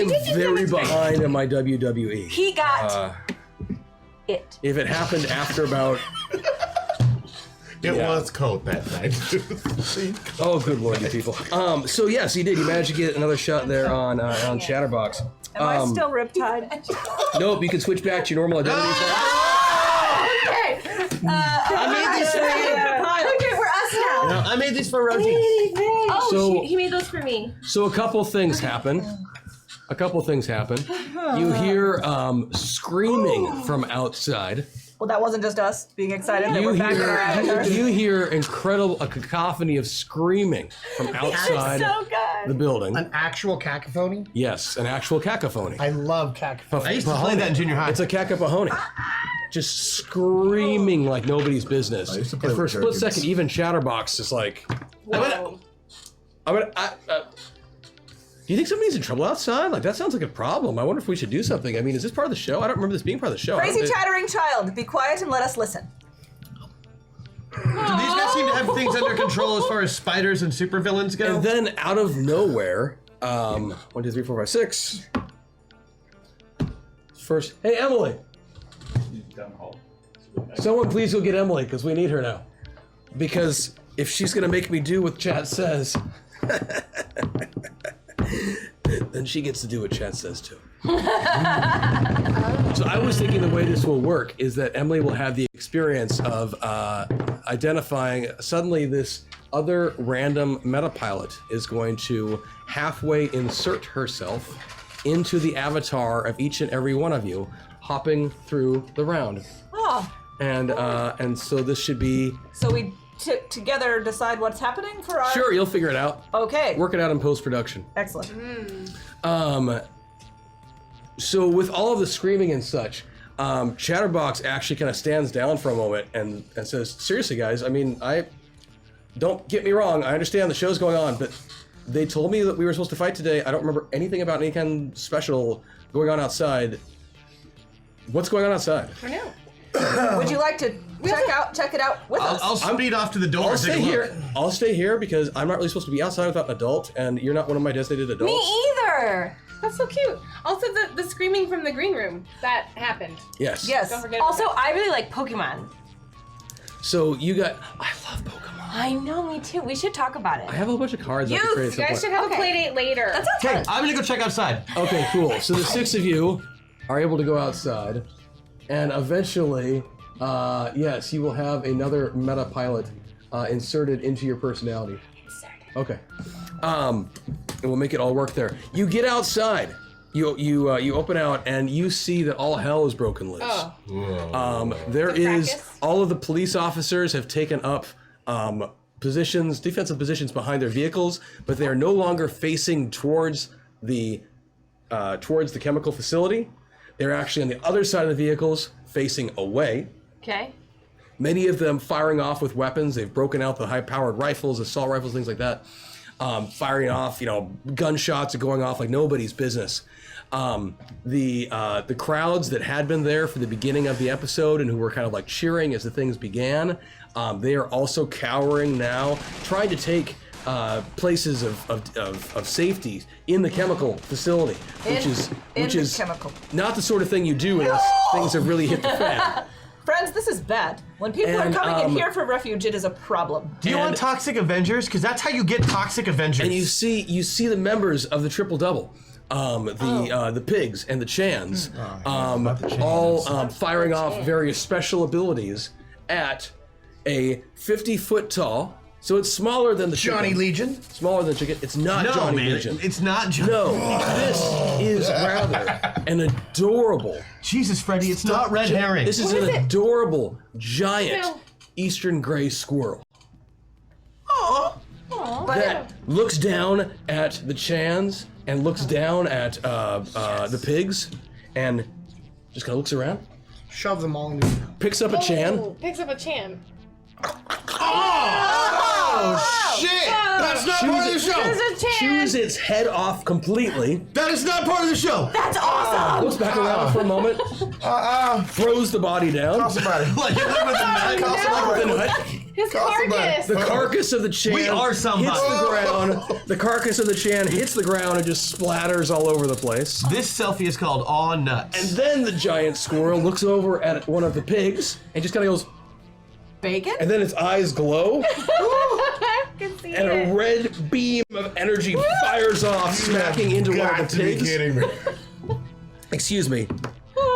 am very behind on my WWE. He got it. If it happened after about... It was cold that night. Oh, good lord, you people. So yes, you did. You managed to get another shot there on Chatterbox. Am I still riptide? Nope, you can switch back to your normal identity. Okay. I made these for you. Okay, we're us now. No, I made these for Rosie. Oh, So- he made those for me. So a couple things happen. You hear screaming from outside. Well, that wasn't just us being excited that we're back in our avatars. You hear a cacophony of screaming from outside the building. An actual cacophony? Yes, an actual cacophony. I love cacophony. I used to play that in junior high. It's a cacophony. Just screaming like nobody's business. I used to play And for a with split jerkins. second, even Chatterbox is like, do you think somebody's in trouble outside? Like, that sounds like a problem. I wonder if we should do something. I mean, is this part of the show? I don't remember this being part of the show. Crazy chattering child, be quiet and let us listen. Do these guys seem to have things under control as far as spiders and supervillains go? And then out of nowhere, 1, 2, 3, 4, 5, 6. First, hey, Emily. Someone please go get Emily, because we need her now. Because if she's going to make me do what chat says, then she gets to do what chat says too. So I was thinking the way this will work is that Emily will have the experience of identifying suddenly this other random metapilot is going to halfway insert herself into the avatar of each and every one of you, hopping through the round. Oh. And so this should be... So we together decide what's happening for our... Sure, you'll figure it out. Okay. Work it out in post-production. Excellent. So with all of the screaming and such, Chatterbox actually kind of stands down for a moment and says, seriously guys, I mean, don't get me wrong, I understand the show's going on, but they told me that we were supposed to fight today. I don't remember anything about any kind of special going on outside. What's going on outside? I know. Would you like to check it out with us? I'll speed off to the door. I'll stay here. I'll stay here because I'm not really supposed to be outside without an adult, and you're not one of my designated adults. Me either. That's so cute. Also, the screaming from the green room that happened. Yes. Yes. Don't forget. Also, I really like Pokemon. So you got... I love Pokemon. I know, me too. We should talk about it. I have a whole bunch of cards I can trade at You some guys point. should have a play date later. That sounds Hey, fun. I'm gonna go check outside. Okay, cool. So the 6 of you are able to go outside, and eventually, yes, you will have another meta pilot inserted into your personality. Okay. And we'll make it all work there. You get outside. You open out and you see that all hell is broken loose. Oh. There Good is practice. all of the police officers have taken up positions, defensive positions behind their vehicles, but they are no longer facing towards the chemical facility. They're actually on the other side of the vehicles, facing away. Okay. Many of them firing off with weapons. They've broken out the high-powered rifles, assault rifles, things like that. Firing off, gunshots are going off like nobody's business. The crowds that had been there for the beginning of the episode and who were kind of like cheering as the things began, they are also cowering now, trying to take places of safety in the chemical facility, which is chemical. not the sort of thing you do unless things have really hit the fan. Friends, this is bad. When people are And, coming in here for refuge, it is a problem. Do you want Toxic Avengers? Because that's how you get Toxic Avengers. And you see the members of the Triple Double, the pigs and the Chans, all firing off various special abilities at a 50-foot tall. So it's smaller than the Johnny chicken. Legion? Smaller than chicken. It's not no, Johnny man, Legion. it's not Johnny. No, this is rather an adorable. Jesus, Freddy, it's not red herring. This is What an is it? adorable, giant No. eastern gray squirrel. Aw. That looks down at the Chans and looks down at the pigs and just kind of looks around, Shove them all into the picks up a Chan, Oh, picks up a Chan. Oh, shit! That's not part of the show! There's a chance. chews its head off completely. That is not part of the show! That's awesome. Looks back around for a moment. Throws the body down. Call somebody. Like you live with a nut. Call somebody. The nut. His Call somebody. carcass. The carcass of the Chan We are somebody. hits the ground. The carcass of the Chan hits the ground and just splatters all over the place. This selfie is called Aw Nuts. And then the giant squirrel looks over at one of the pigs and just kind of goes, Bacon? and then its eyes glow, I can see and it. a red beam of energy fires off, smacking into one Got of the to be pigs. kidding me. Excuse me.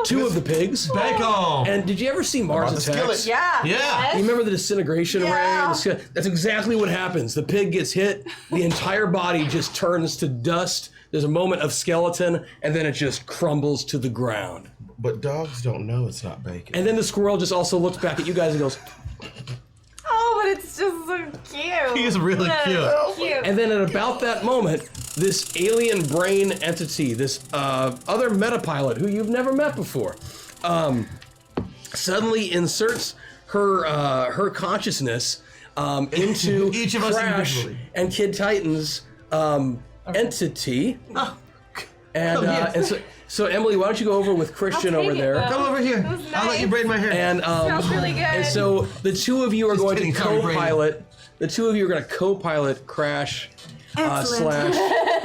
Two of the pigs. Bacon. And did you ever see Mars About the Attacks? skillet. Yeah. Yeah. You remember the disintegration ray? Yeah. That's exactly what happens. The pig gets hit, the entire body just turns to dust. There's a moment of skeleton, and then it just crumbles to the ground. But dogs don't know it's not bacon. And then the squirrel just also looks back at you guys and goes, Oh, but it's just so cute. He is really cute. and then at about that moment, this alien brain entity, this other metapilot who you've never met before, suddenly inserts her consciousness into Each of us Crash individually. and Kid Titan's entity. Oh. And, yes. and so Emily, why don't you go over with Christian I'll over take it, there? though. Come over here. was I'll let nice. you braid my hair. And Smells really good. And so the two of you are Just going kidding, to sorry, Brady. co-pilot. The two of you are going to co-pilot Crash slash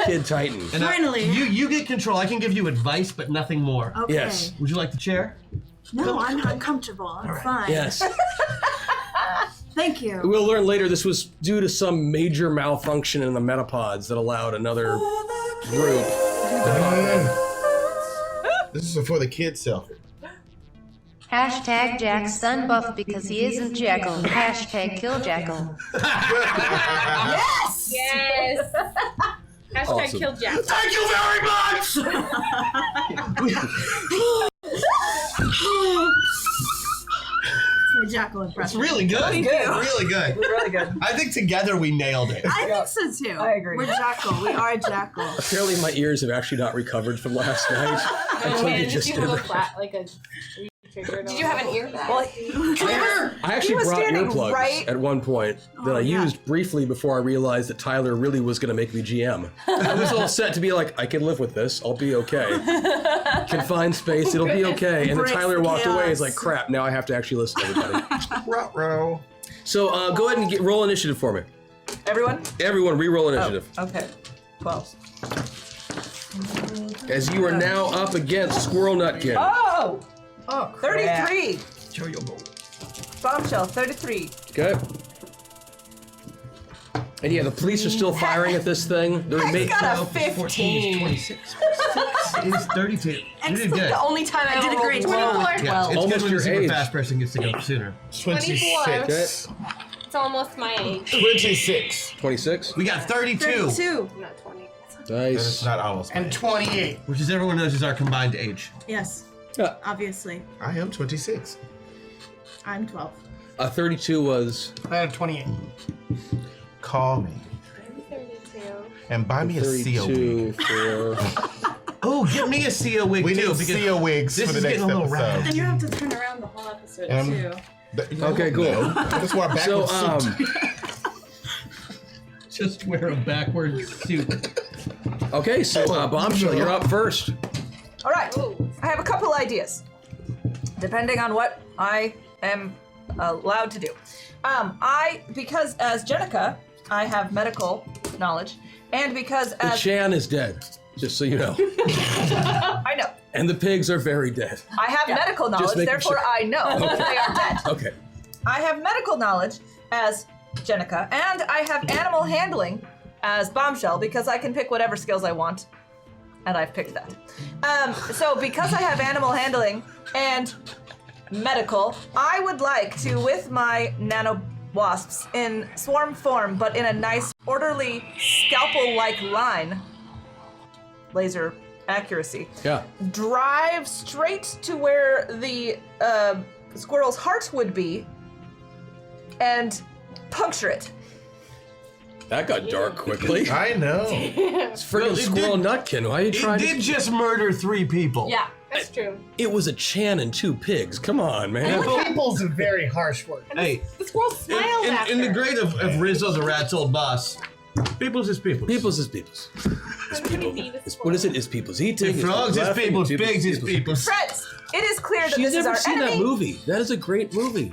Kid Titan. And Finally. you get control. I can give you advice, but nothing more. Okay. Yes. Would you like the chair? No, I'm comfortable. I'm fine. Yes. Thank you. We'll learn later this was due to some major malfunction in the metapods that allowed another group. This is for the kids selfie. Hashtag Jack's son buff because he isn't Jackal. Hashtag kill Jackal. Yes! Yes. Hashtag Awesome. kill Jack. Thank you very much! My Jackal It's impression. really good. Thank you. Really good. Really good. I think together we nailed it. I think so too. I agree. We're Jackal. We are Jackal. Apparently my ears have actually not recovered from last night. Until you just you did look it. flat like a. Did you have an ear? Well, I actually was brought standing earplugs right- at one point that I used briefly before I realized that Tyler really was going to make me GM. I was all set to be like, I can live with this. I'll be okay. Confined space, it'll be okay. And then Embrace Tyler the walked away. He's chaos. like, crap, now I have to actually listen to everybody. Ruh-roh. So go ahead and roll initiative for me. everyone? Everyone, re-roll initiative. Okay. 12. As you are now up against Squirrel Nutkin. Oh! Oh, 33. Show your goal. Bombshell, 33. Okay. And yeah, the police are still firing at this thing. They're I got a 14 is 15. 26. 6 is 32. You did good. The only time I did ever a great rolled job. low was Yeah, 12. it's Almost good when your the super age. fast person gets to go sooner. 26. It's almost my age. 26. 26. We got 32, 32. I'm not 20. And Nice. it's not almost. And 28. which is everyone knows is our combined age. Yes. Yeah. Obviously. I am 26. I'm 12. 32 was I had 28. Call me. I'm 32. And buy me a seal 32 wig. for. Oh, get me a CEO wig We too, need because seal wigs this for the is next getting a little episode. round. And you have to turn around the whole episode too. Okay, cool. That's why So, backwards suit. just wear a backwards suit. Okay, so Bombshell, you're up first. All right. I have a couple ideas, depending on what I am allowed to do. Because as Jenika, I have medical knowledge, and because The as Chan is dead, just so you know. I know, And the pigs are very dead. I have medical knowledge, making therefore sure. I know that they are dead. Okay. I have medical knowledge as Jenika, and I have animal handling as Bombshell because I can pick whatever skills I want, and I've picked that. So because I have animal handling and medical, I would like to, with my nano wasps in swarm form, but in a nice, orderly, scalpel-like line, laser accuracy, Yeah. drive straight to where the squirrel's heart would be and puncture it. That got dark quickly. I know. It's friggin' Well, it Squirrel did- Nutkin. Why are you It trying did just murder 3 people. Yeah. That's true. It was a Chan and 2 pigs. Come on, man. People's a very harsh word. Hey, The squirrel smiled after. in the grade of Rizzo the Rat's old boss, people's is people's. People's is people's. What is it? Is people's eating? Frogs is people's, pigs is people's. Friends, it is clear that She's this is never our seen enemy. that movie. That is a great movie.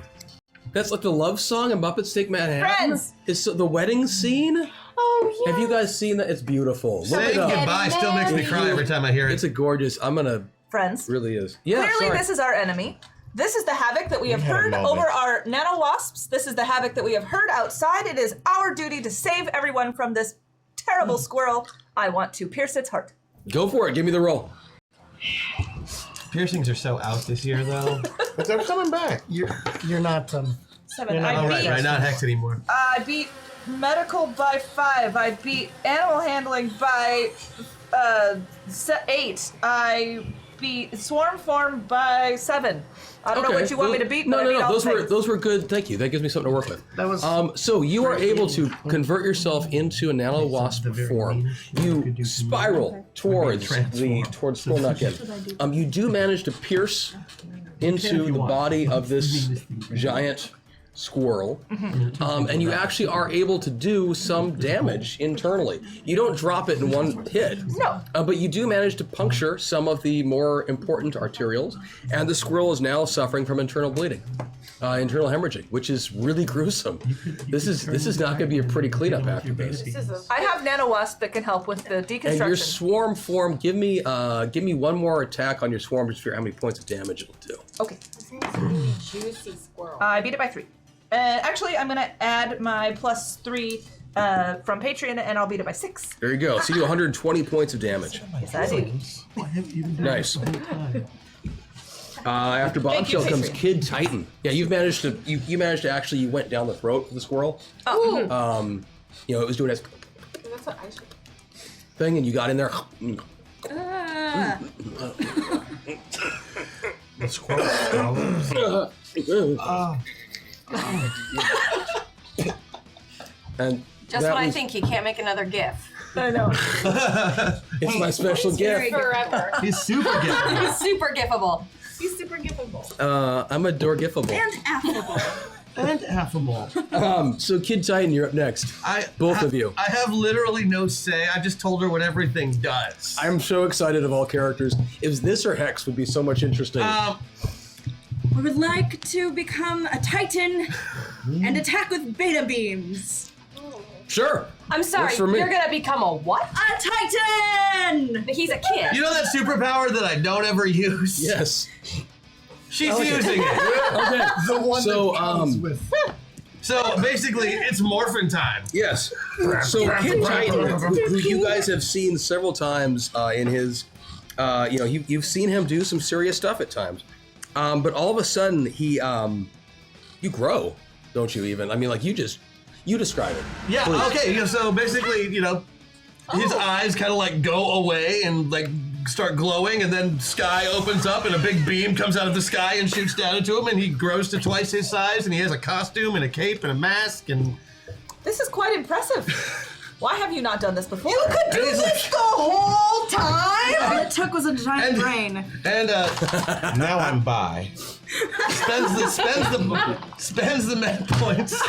That's like the love song in Muppets Take Manhattan. Friends. It's the wedding scene. Oh, yeah. Have you guys seen that? It's beautiful. Look Saying it up. goodbye still makes me cry every time I hear it. It's a gorgeous. I'm gonna. Friends. Really is. Yeah. Clearly, sorry. this is our enemy. This is the havoc that we have had a heard moment. over our nano wasps. This is the havoc that we have heard outside. It is our duty to save everyone from this terrible squirrel. I want to pierce its heart. Go for it. Give me the roll. Piercings are so out this year, though. But they're coming back. You're not 7. You're not I right, beat. Right, not Hex anymore. I beat medical by 5. I beat animal handling by 8. I beat swarm form by 7. I don't know what you want me to beat, but I beat all the things. Those were good. Thank you. That gives me something to work with. That was So you are able to convert yourself into a nano wasp form. You spiral towards Skull Nugget. You do manage to pierce into the body of this giant squirrel, and you actually are able to do some damage internally. You don't drop it in one hit, No. but you do manage to puncture some of the more important arterioles, and the squirrel is now suffering from internal bleeding, internal hemorrhaging, which is really gruesome. This is not going to be a pretty cleanup after this. I have nano wasp that can help with the deconstruction. And your swarm form, give me one more attack on your swarm to figure out how many points of damage it'll do. Okay. Juicy squirrel. I beat it by 3. Actually, I'm gonna add my +3 from Patreon, and I'll beat it by 6. There you go. So you do 120 points of damage. Yes, I do. Nice. After Bombshell comes Kid Titan. Yeah, you managed to actually, you went down the throat of the squirrel. Oh. It was doing its That's what I should. thing, and you got in there. The squirrel swallows. And Just when I think you can't make another GIF. I know. It's my special gift. Forever. He's super gifted. He's super GIFable. He's super giftable. I'm a door gifable. And affable. And affable. So Kid Titan, you're up next. Both of you. I have literally no say. I just told her what everything does. I'm so excited of all characters. If this or Hex would be so much interesting. We would like to become a Titan and attack with beta beams. Sure. I'm sorry, Works for me. you're gonna become a what? A Titan! He's a kid. You know that superpower that I don't ever use? Yes. She's using it. Okay. the one So, that comes with. So basically, it's morphin time. Yes. So Kid Titan, who you guys have seen several times in his, you've seen him do some serious stuff at times, but all of a sudden you grow, don't you? Even I mean, like you describe it. Yeah. Please. Okay. So basically, his eyes kind of like go away and like start glowing, and then sky opens up and a big beam comes out of the sky and shoots down into him, and he grows to twice his size, and he has a costume and a cape and a mask, and This is quite impressive. Why have you not done this before? You could do this the whole time! All it took was a giant brain. and Now I'm bi. spends the med points,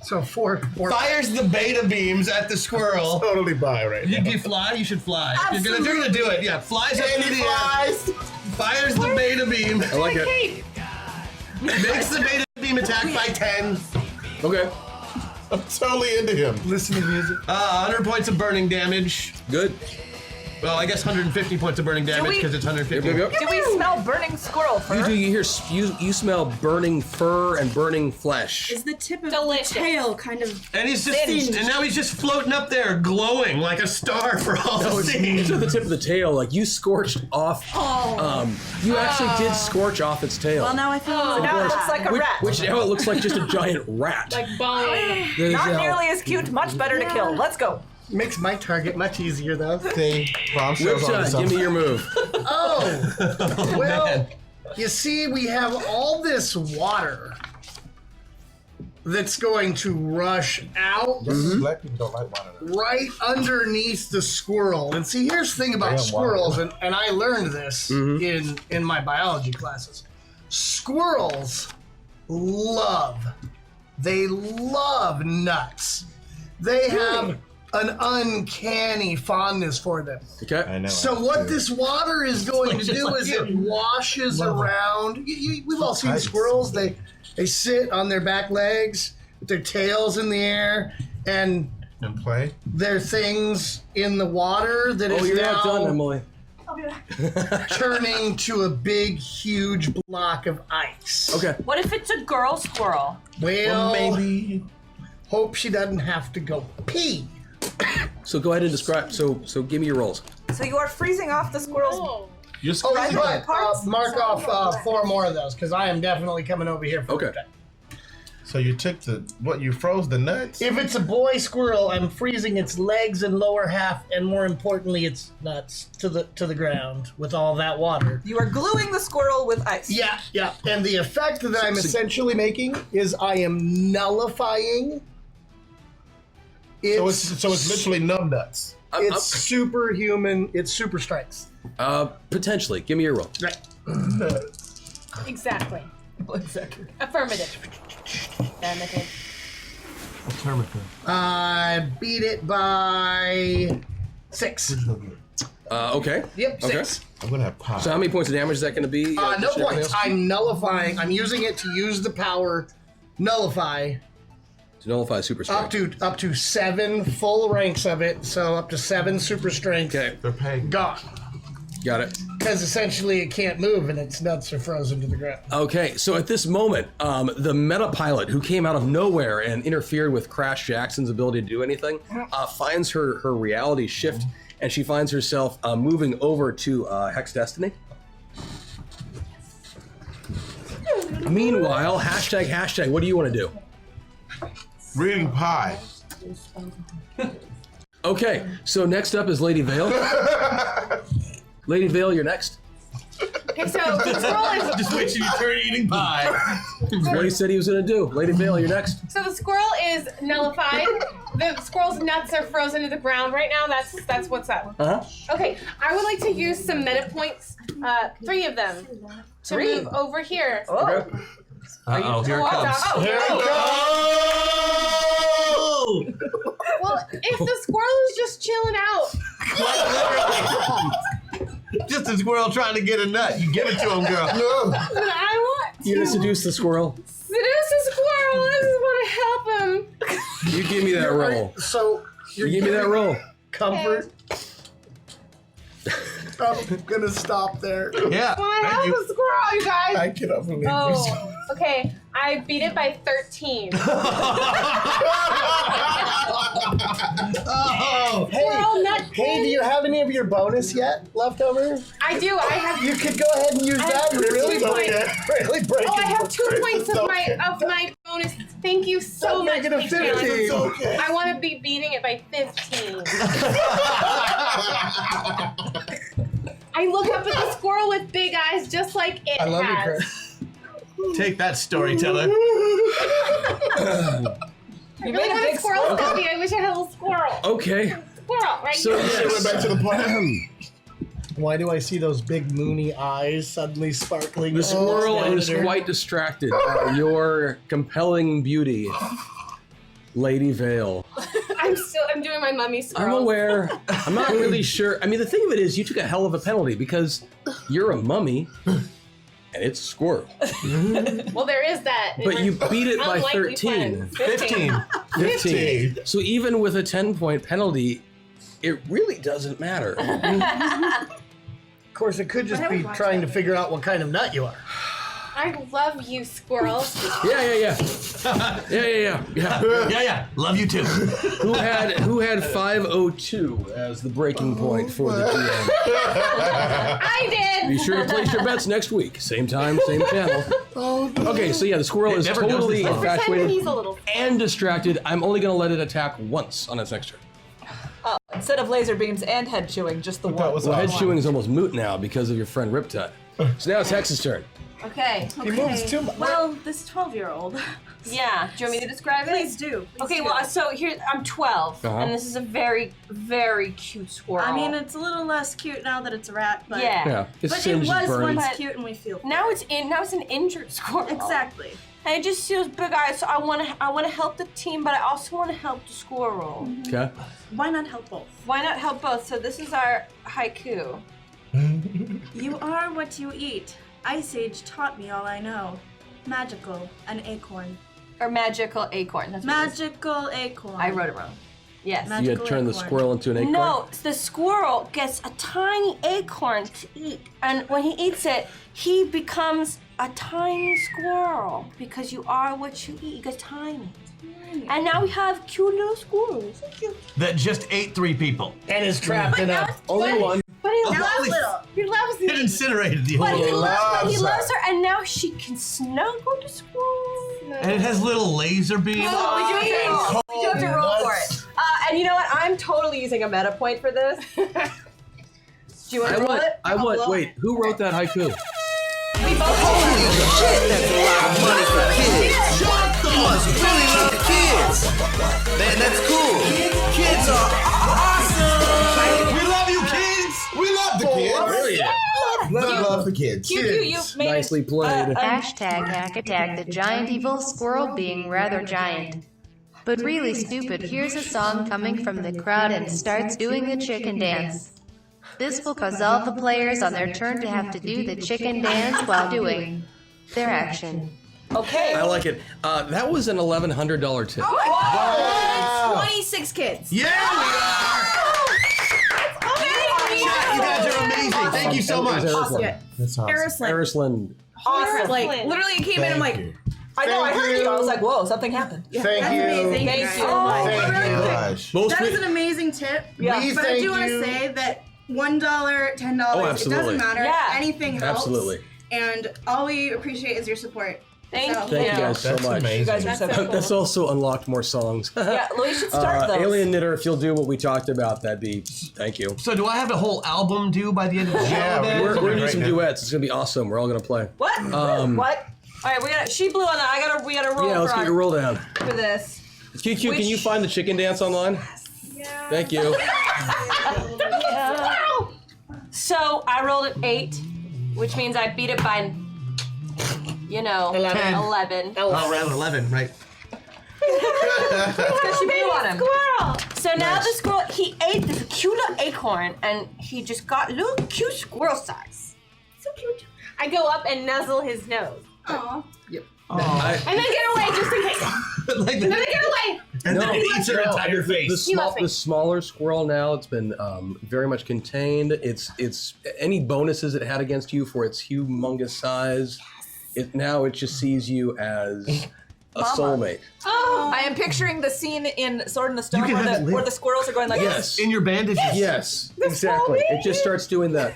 So four. fires the beta beams at the squirrel. Totally bi right now. You fly, you should fly. If you're gonna do it, yeah. Flies up through the air, fires the beta beam, I like it. makes the beta beam attack by 10. Okay. I'm totally into him. Listen to music. 100 points of burning damage. Good. Well, I guess 150 points of burning damage we- because it's 150. Here we go. Do we smell burning squirrel fur? You smell burning fur and burning flesh. Is the tip of Delicious. the tail kind of And he's just, Singed. and now he's just floating up there, glowing like a star for all No, to it's see. at the tip of the tail. Like you scorched off. You actually did scorch off its tail. Well, now I feel a little Now it bad. looks like a rat. Which now it looks like just a giant rat. Like bone. Not nearly as cute, much better to kill. Let's go. Makes my target much easier though. See, Bombshell's onto Ripshot, give something. me your move. Oh, well, you see, we have all this water. that's going to rush out Black people don't like water. right underneath the squirrel. And see, here's the thing about squirrels, and I learned this in my biology classes. Squirrels love nuts. They have an uncanny fondness for them. Okay. So what this water is going to do is it washes around. We've all seen squirrels. They sit on their back legs with their tails in the air and play. There are things in the water that is you're now not done, Emily. turning to a big, huge block of ice. Okay. What if it's a girl squirrel? Well, maybe. Hope she doesn't have to go pee. So go ahead and describe. So give me your rolls. So you are freezing off the squirrel's. Mark off 4 more of those because I am definitely coming over here for that. So you took you froze the nuts? If it's a boy squirrel, I'm freezing its legs and lower half, and more importantly, its nuts to the ground with all that water. You are gluing the squirrel with ice. Yeah. And the effect that I'm essentially making is I am nullifying. So it's literally numb nuts. It's superhuman. It's super strength. Potentially. Give me your roll. Right. Exactly. Exactly. Affirmative. Affirmative. I beat it by 6. Okay. Yep, 6. I'm gonna have pie. So how many points of damage is that going to be? No points. I'm nullifying. I'm using it to use the power nullify. To nullify super strength. Up to 7 full ranks of it. So up to 7 super strength. Okay. They're paying. Gone. Got it. Because essentially it can't move and its nuts are frozen to the ground. Okay, so at this moment, the meta pilot who came out of nowhere and interfered with Crash Jackson's ability to do anything finds her reality shift, and she finds herself moving over to Hex Destiny. Meanwhile, hashtag, what do you want to do? Reading pie. Okay, so next up is Lady Vale. Lady Vale, you're next. Okay, so the squirrel is. Just wait till you turn eating pie. That's what he said he was going to do. Lady Vale, you're next. So the squirrel is nullified. The squirrel's nuts are frozen to the ground right now. That's what's up. Okay, I would like to use some meta points, 3 of them, to move over here. Okay. Uh-oh, here it comes. Here it goes! Well, if the squirrel is just chilling out. Just a squirrel trying to get a nut. You give it to him, girl. No. But I want to. You're going to seduce the squirrel. Seduce the squirrel. I just want to help him. You give me that roll. So You give me that roll. Comfort. I'm gonna stop there. Yeah. I want to help the squirrel, you guys. I cannot believe Oh, okay. I beat it by 13. Oh, Squirrel nut. Hey, do you have any of your bonus yet left over? I do. I have. You could go ahead and use that. have Really, 2 points. really break Oh, I have it. 2 points of my bonus. Thank you so much. Make it a 15. okay. I want to be beating it by 15. I look up at the squirrel with big eyes, just like it I love you, has. Chris. Take that, storyteller. I really want a squirrel stuffy. I wish I had a little squirrel. Okay. Squirrel, right So here. Went back to the party. Why do I see those big moony eyes suddenly sparkling? The squirrel is Senator. quite distracted by your compelling beauty, Lady Vale. I'm doing my mummy I'm squirrel. aware. I'm not really sure. I mean, the thing of it is, you took a hell of a penalty because you're a mummy and it's a squirrel. Well, there is that. But you beat it by Unlikely 13. friends. 15. So even with a 10-point penalty, it really doesn't matter. Of course, it could just be trying to figure out what kind of nut you are. I love you, squirrels. Yeah. Yeah. Love you too. Who had 502 as the breaking point for the GM? I did. Be sure to place your bets next week. Same time, same channel. Okay, so yeah, the squirrel is never does totally this. Pretend infatuated he's a little. and distracted. I'm only going to let it attack once on its next turn. Instead of laser beams and head chewing, just the one. Well, head chewing is almost moot now because of your friend Riptide. So now it's Hex's turn. Okay. He moves too much. Well, this 12-year-old. Yeah. Do you want me to describe it? Please do. Okay, well, so here, I'm 12, and this is a very, very cute squirrel. I mean, it's a little less cute now that it's a rat, but yeah. But it was once cute, and we feel now it's an injured squirrel. Exactly. And it just feels big eyes, so I want to help the team, but I also want to help the squirrel. Okay. Why not help both? Why not help both? So this is our haiku. You are what you eat. Ice Age taught me all I know. Magical, an acorn. Or magical acorn. That's what it is. Magical acorn. I wrote it wrong. Yes. You had turned the squirrel into an acorn? No, the squirrel gets a tiny acorn to eat. And when he eats it, he becomes a tiny squirrel. Because you are what you eat. He gets tiny. And now we have cute little squirrels. So cute. That just ate 3 people. And is trapped in a... Only one. But he Oh, loves little. He loves me. It incinerated the But whole he loves her. her, and now she can snuggle the squirrel. And it has little laser beams. Oh, we do have to roll for it. And you know what? I'm totally using a meta point for this. Do you want to roll it? I want. Wait, who wrote that haiku? We both. Holy shit, that's a lot of money for kids. You must really love kids. Man, that's cool. Kids are awesome. We love you, kids. We love the kids. Really? Love the kids. You made Nicely played. Hashtag hack attack the giant evil squirrel being rather giant. But really stupid, here's a song coming from the crowd and starts doing the chicken dance. This will cause all the players on their turn to have to do the chicken dance while doing their action. Okay. I like it. That was an $1,100 tip. Oh my God! 26 kids. Yeah, we are. Chat, you guys are amazing. Thank you so much. That's awesome. Harrisland. Awesome. Like, literally, it came in and I'm like, I know, I heard you. I was like, whoa, something happened. Thank that's you. amazing. Thank you. Oh, Thank really you. quick. That is an amazing tip. Yeah. But I do want to say that $1, $10, it absolutely. doesn't matter. Yeah. Anything helps. Absolutely. And all we appreciate is your support. Thank you. Thank you guys so That's much. amazing. You guys are so cool. That's also unlocked more songs. Yeah, Louis should start those. Alien Knitter, if you'll do what we talked about, that'd be. Thank you. So do I have a whole album due by the end of the show? Yeah, then? We're gonna do Right some now. duets. It's gonna be awesome. We're all gonna play. What? What? All right, she blew on that. We gotta roll. Yeah, let's get your roll down. for this. QQ, can you find the chicken dance online? Yeah. Thank you. So I rolled an 8, which means I beat it by, 11. Oh, round 11, right. Because she blew on him. Squirrel. So now the squirrel, he ate this cute little acorn, and he just got little cute squirrel size. So cute. I go up and nuzzle his nose. Aw. And then get away just in case. Like And then I get away. and then it eats her entire face. The smaller squirrel now, it's been very much contained. It's any bonuses it had against you for its humongous size. Now it just sees you as a soulmate. Oh, I am picturing the scene in Sword in the Stone You can have it where the squirrels are going like Yes. In your bandages. Yes, exactly. It just starts doing that.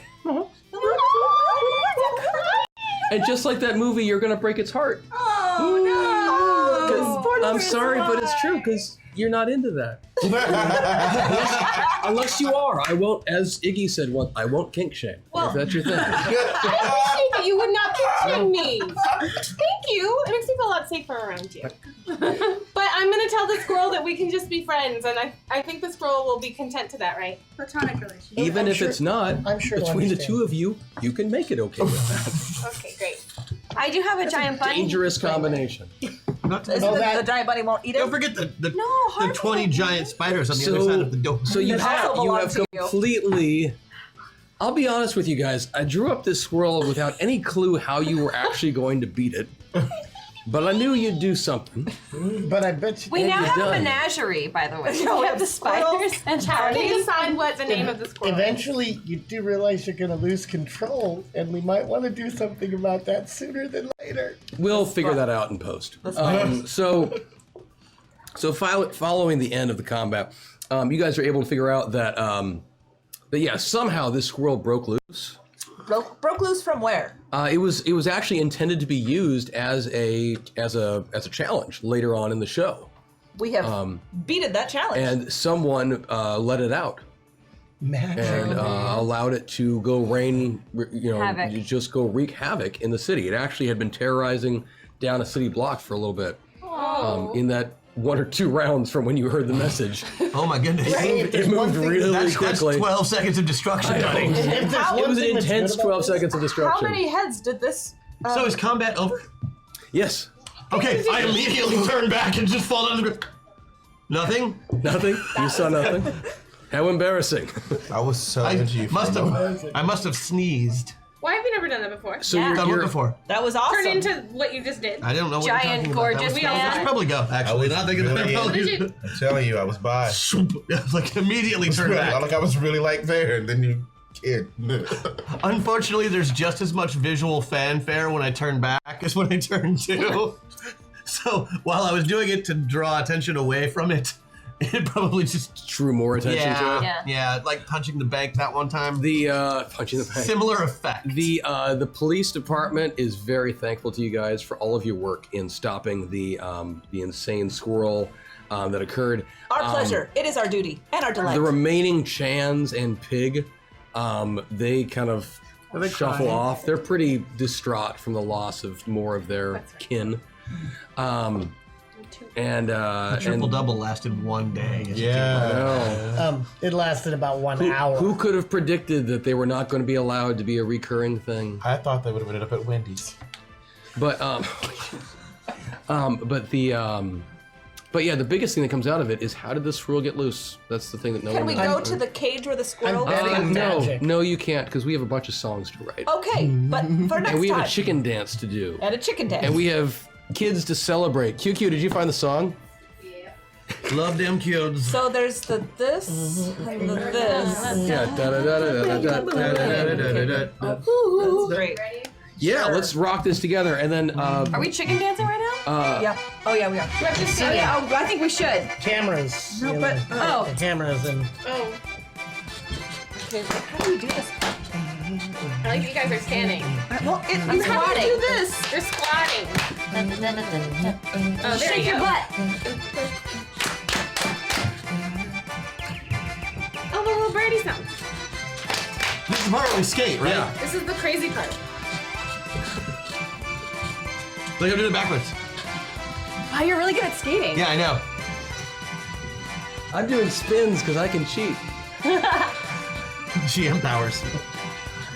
And just like that movie, you're gonna break its heart. Oh, no. I'm sorry, but it's true because you're not into that. Unless you are, I won't. As Iggy said once, I won't kink shame. If that's your thing. I appreciate that you would not kink me. Thank you. It makes me feel a lot safer around you. But I'm gonna tell the squirrel that we can just be friends, and I think the squirrel will be content to that, right? Platonic relationship. Even if it's not, I'm sure he'll between the understand. two of you, you can make it okay with that. Okay, great. I do have a giant bunny. Dangerous combination. Isn't the giant bunny won't eat it? Don't forget the hard 20 giant spiders on the other side of the door. So you It have also belongs to you. completely. I'll be honest with you guys. I drew up this squirrel without any clue how you were actually going to beat it, but I knew you'd do something. But I bet you. We now have a done. menagerie, by the way. We have the spiders and I can townies. decide what the name of the squirrel is. Eventually, you do realize you're going to lose control, and we might want to do something about that sooner than later. We'll figure that out in post. So following the end of the combat, you guys are able to figure out that somehow this squirrel broke loose. Broke loose from where? It was actually intended to be used as a challenge later on in the show, We have beaten that challenge. and someone let it out. and allowed it to go Havoc. just go wreak havoc in the city. It actually had been terrorizing down a city block for a little bit. In that 1 or 2 rounds from when you heard the message. Oh my goodness. It moved really quickly. That's 12 seconds of destruction, buddy. It was an intense 12 seconds of destruction. How many heads did this? So is combat over? Yes. Okay, I immediately turn back and just fall down the ground. Nothing? Nothing? You saw nothing? How embarrassing. I was so into you. I must have sneezed. Why have you never done that before? So I've done it before. That was awesome. Turn into what you just did. I don't know what Giant, you're talking gorgeous about. man. I should probably go, actually. Not thinking really about Did you? I'm telling you, I was by. Like, immediately turned back. Like I was really like there, and then you kid. Unfortunately, there's just as much visual fanfare when I turn back as when I turn to. So while I was doing it to draw attention away from it, it probably just drew more attention to it. Yeah, like punching the bank that one time. The punching the bank. Similar effect. The police department is very thankful to you guys for all of your work in stopping the insane squirrel that occurred. Our pleasure. It is our duty and our delight. The remaining Chans and Pig, they kind of shuffle crying? off. They're pretty distraught from the loss of more of their kin. The triple double lasted 1 day. It lasted about 1 hour. Who could have predicted that they were not going to be allowed to be a recurring thing? I thought they would have ended up at Wendy's. But yeah, the biggest thing that comes out of it is how did this squirrel get loose? That's the thing that no Can one we knows. go to the cage where the squirrel No, you can't, because we have a bunch of songs to write. Okay, but for next And we time. have a chicken dance to do. And a chicken dance. And we have kids to celebrate. QQ, did you find the song? Love them kids. So there's the this and the this. Yeah. That's great. Yeah, let's rock this together. And then. Are we chicken dancing right now? Yeah. Oh yeah, we are. Oh yeah. I think we should. Cameras. No, you but know, the cameras and. Oh. Okay, how do we do this? I like that you guys are standing. Well, How do squatting. you do this? You're squatting. Oh, there Shake you your go. butt. Oh, the little birdie sound. This is the part where we skate, right? Yeah. This is the crazy part. Like I'm doing it backwards. Wow, you're really good at skating. Yeah, I know. I'm doing spins because I can cheat. GM powers.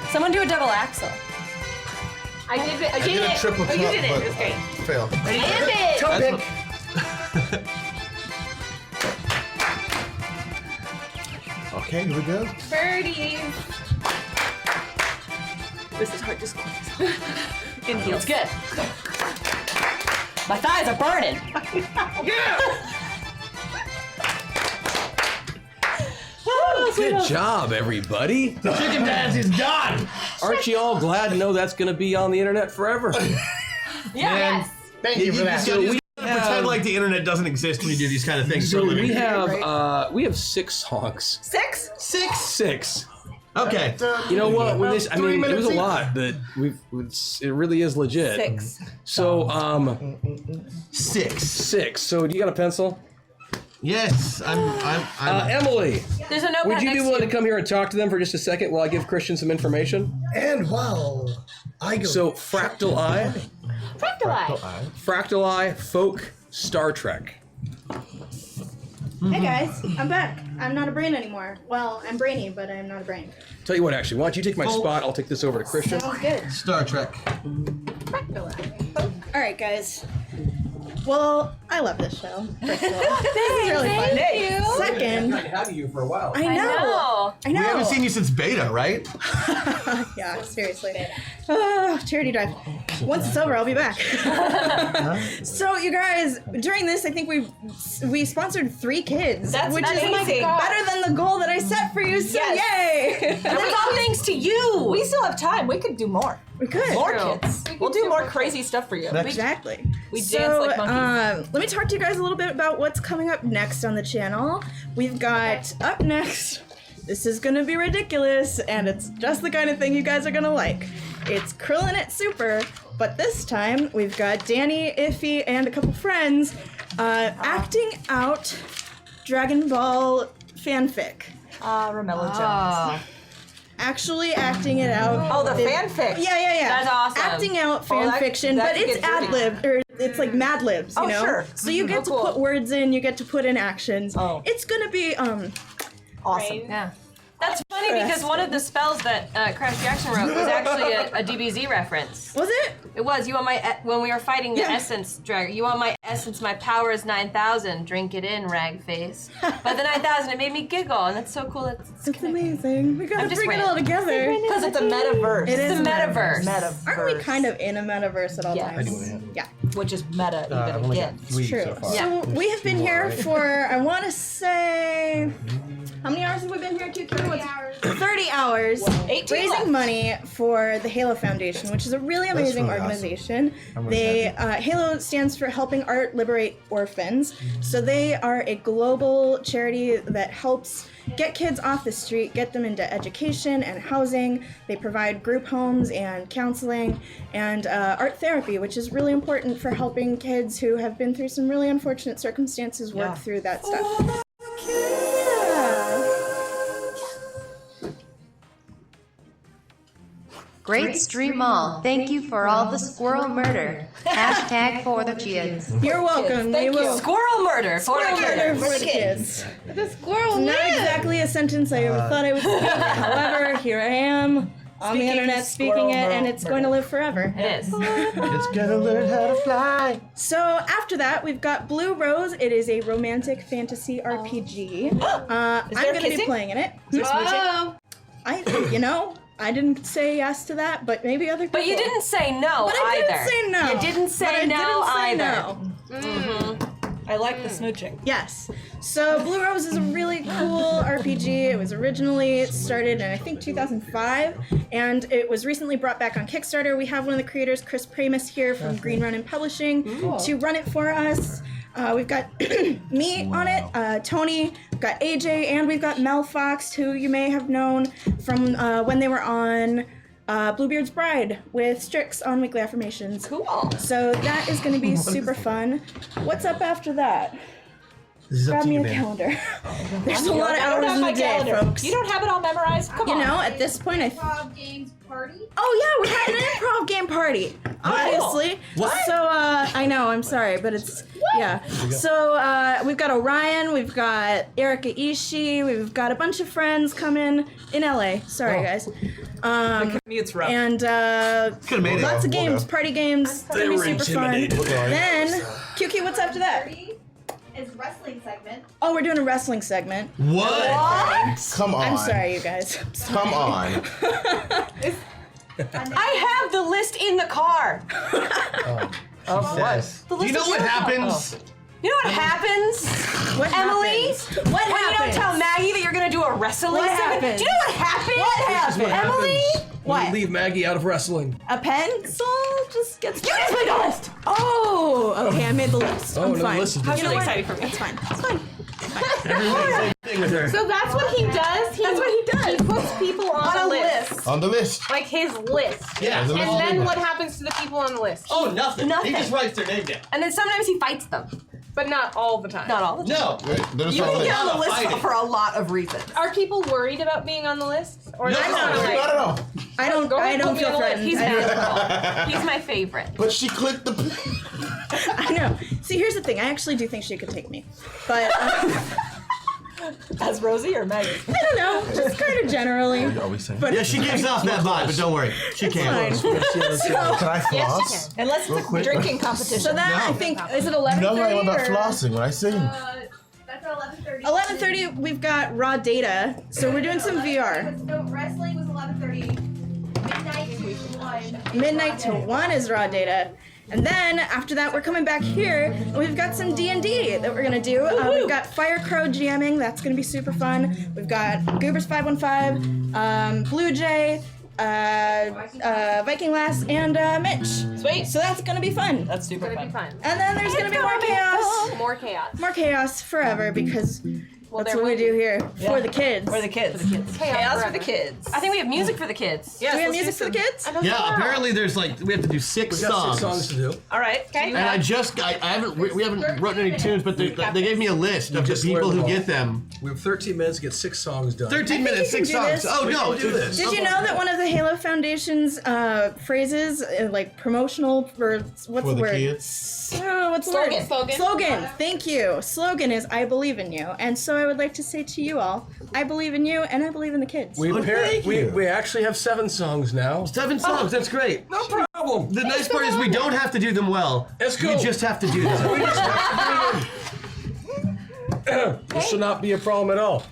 Someone do a double axel. I did it. I did a triple Oh, you cup, did it. but It was great. failed. And it. Okay, here we go. Birdies. This is hard to squat. In heels. Good. My thighs are burning. Good job, everybody. The chicken dance is done. Aren't you all glad to know that's going to be on the internet forever? Yes. Thank you for that. So we pretend like the internet doesn't exist when you do these kind of things. So we have 6 songs. 6? 6. Okay. You know what? When this, I 3 mean, it was a minutes lot that it really is legit. 6. So 6. 6. So do you got a pencil? Yes, I'm Emily, There's a notepad would you be next willing to to come here and talk to them for just a second while I give Christian some information? And while I go. So Fractal Eye, Fractal Eye, Folk, Star Trek. Hey guys, I'm back. I'm not a brain anymore. Well, I'm brainy, but I'm not a brain. Tell you what, actually, why don't you take my spot? I'll take this over to Christian. Sounds good. Star Trek. All right, guys. Well, I love this show. First of all, this is really fun. Thank you. Second, I've had you for a while. I know. We haven't seen you since beta, right? Yeah, seriously. Charity drive. Once it's over, I'll be back. So, you guys, during this, I think we sponsored 3 kids, That's which is amazing. better than the goal that I set for you. So, yay! And that's all thanks to you. We still have time. We could do more. We could. More kids. We'll do more crazy stuff for you. Exactly. We dance like monkeys. Let me talk to you guys a little bit about what's coming up next on the channel. We've got up next. This is gonna be ridiculous, and it's just the kind of thing you guys are gonna like. It's Krillin' It Super, but this time we've got Danny, Iffy, and a couple friends acting out Dragon Ball fanfic. Romello Jones. Actually acting it out. Oh, the fanfic. Yeah. That's awesome. Acting out fan fiction, that but could it's get dirty. ad-lib, or it's like Mad Libs, you know? Sure. So you get to put words in, you get to put in actions. Oh. It's gonna be, Awesome. Yeah. That's funny because one of the spells that Crash Jackson wrote was actually a DBZ reference. Was it? It was. You want my when we were fighting the essence dragon. You want my essence? My power is 9,000. Drink it in, rag face. By the 9,000, it made me giggle, and that's so cool. It's amazing. We gotta bring it all together. Because it's a metaverse. It is a metaverse. Aren't we kind of in a metaverse at all times? Yeah. Which is meta even again. It's true. So we have been here for, I want to say, how many hours have we been here? 30 hours. 18 raising left. money for the Halo Foundation, which is a really amazing really organization. awesome. Halo stands for Helping Art Liberate Orphans. So they are a global charity that helps get kids off the street, get them into education and housing. They provide group homes and counseling and art therapy, which is really important for helping kids who have been through some really unfortunate circumstances work through that stuff. Great stream all. Thank you for all the squirrel murder. Hashtag for the kids. You're welcome. Thank you. Squirrel murder for the kids. The squirrel Not exactly a sentence I ever thought I would speak. However, here I am on the internet speaking it, and it's going to live forever. It is. It's gonna learn how to fly. So after that, we've got Blue Rose. It is a romantic fantasy RPG. I'm going to be playing in it. I didn't say yes to that, but maybe other people. But you didn't say no but either. I didn't say no. You didn't say no either. I like the smooching. Yes. So Blue Rose is a really cool RPG. It was originally started in, I think, 2005, and it was recently brought back on Kickstarter. We have one of the creators, Chris Pramus, here from Green Run and Publishing to run it for us. We've got me on it, Tony, we've got AJ, and we've got Mel Fox, who you may have known from when they were on Bluebeard's Bride with Strix on Weekly Affirmations. Cool. So that is going to be super fun. What's up after that? Grab me a calendar. There's a lot of hours in the day, folks. You don't have it all memorized? Come on. You know, at this point, Improv games party? Oh yeah, we had an improv game party. Obviously. What? So I know, I'm sorry, but it's yeah. So we've got Orion, we've got Erika Ishii, we've got a bunch of friends coming in LA. Sorry guys. It's rough. And lots of games, party games. It's gonna be super fun. Then QQ, what's after that? Is wrestling segment. Oh, we're doing a wrestling segment. What? Come on. I'm sorry, you guys. Come on. I have the list in the car. Of what? Do you know what happens? You know what happens? What Emily? happens? What when happens? you don't tell Maggie that you're gonna do a wrestling What segment? happens? Do you know what happens? What happens? Emily? When you leave Maggie out of wrestling. A pencil just gets. You just made the list. Oh, okay. I made the list. Oh, I'm no, fine. listen. You know what? exciting for me. It's fine. It's fine. So that's what he does. That's what he does. He puts people on a list. On the list. Like his list. Yeah. And then what happens to the people on the list? Oh, nothing. Nothing. He just writes their name down. And then sometimes he fights them. But not all the time. Not all the time. No. There's You no can list. get on the list Fighting. for a lot of reasons. Are people worried about being on the list? Or No, is it no, kinda no, like- Not at all. I don't. Go ahead I and don't put me feel on the list. threatened. He's I don't- magical. He's my favorite. But she clicked the. I know. See, here's the thing. I actually do think she could take me, but As Rosie or Maggie? I don't know. Just kind of generally. Are we saying? But Yeah, she gives off that vibe, but don't worry. She can't. fine. Can I floss? Unless Real it's a quick. drinking competition. So that I think is it You 11:30 know how I'm about or flossing when I sing. That's at 11:30. 11:30? We've got raw data, so we're doing some VR. No, wrestling was 11:30. Midnight to 1. Midnight to 1 is raw data. And then after that, we're coming back here, and we've got some D&D that we're gonna do. We've got Firecrow GMing, that's gonna be super fun. We've got Goobers 515, Blue Jay, Viking Lass, and Mitch. Sweet. So that's gonna be fun. That's super It's gonna fun. be fun. And then there's gonna be more chaos. More chaos. More chaos forever because Well, That's there what we will do here Yeah. for the kids. For the kids. Chaos for the kids. I think we have music for the kids. Yes, Do we have let's music for the kids? Yeah, apparently there's like we have to do 6 We got songs. 6 songs to do. All right. Okay. And I haven't we haven't written any tunes, but they gave me a list of the just people learned who them all. get them. We have 13 minutes to get 6 songs done. 13 minutes, you can 6 do songs. this. Oh We no, can do this. Did you know that one of the Halo Foundation's phrases, like promotional for what's For the the word? kids? What's the word? Slogan. Slogan. Thank you. Slogan is "I believe in you," and so I would like to say to you all, I believe in you, and I believe in the kids. We, thank you. we actually have 7 songs now. 7 songs. That's great. No problem. The nice part is we don't have to do them well. Let's go. We just have to do them. We just have to do them. This should not be a problem at all.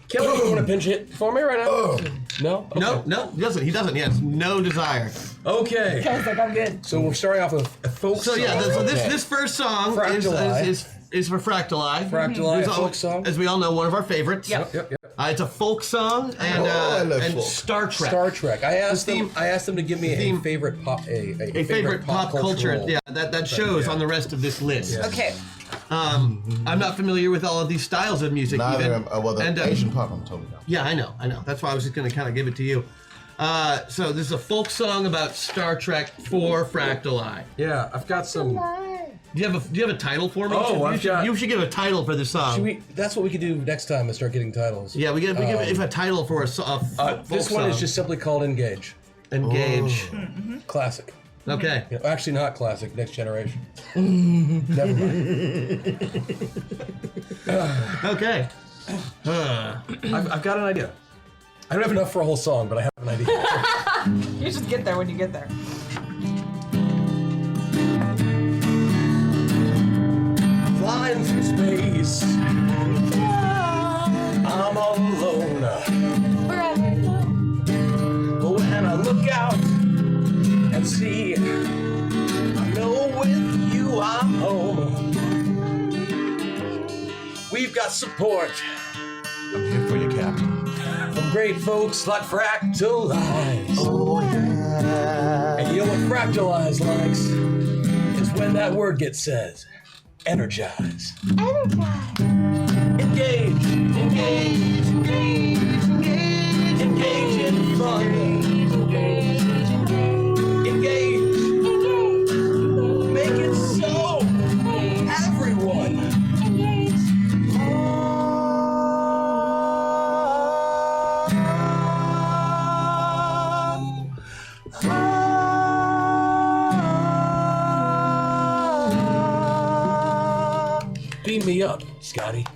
Kelly, you want to pinch hit for me right now? No? Okay. No, he doesn't. He doesn't. He has no desire. Okay. I was like, I'm good. So we're starting off with a folk So song. yeah, so this first song Fractal is for Fractal Eye. Fractal Eye, Who's a folk song. As we all know, one of our favorites. Yep. It's a folk song and I love folk. Star Trek. Star Trek. I asked theme- them to give me a favorite pop A favorite pop culture. cultural- Yeah, that shows on the rest of this list. Yeah. Okay. I'm not familiar with all of these styles of music. Neither even. am well, the And, Asian pop, I'm totally not. Yeah, I know. That's why I was just going to kind of give it to you. So this is a folk song about Star Trek for Fractal Eye. Yeah, I've got some. Do you have a title for me? Oh, you should give a title for this song. That's what we could do next time and start getting titles. Yeah, we give a title for a folk This one is song. just simply called Engage. Engage. Classic. Okay. You know, actually not classic, Next Generation. Never mind. Okay. I've got an idea. I don't have enough for a whole song, but I have an idea. You just get there when you get there. Flying through space, I'm all alone. But when I look out and see, I know with you I'm home. We've got support I'm here for you, Captain. from great folks like Fractal Eyes. Oh, yeah. And you know what Fractal Eyes likes? Is when that word gets said. Energize. Energize. Engage. Engage. Engage. Engage. Engage in fun. Engage. Make it so. Everyone. Beam me up, Scotty.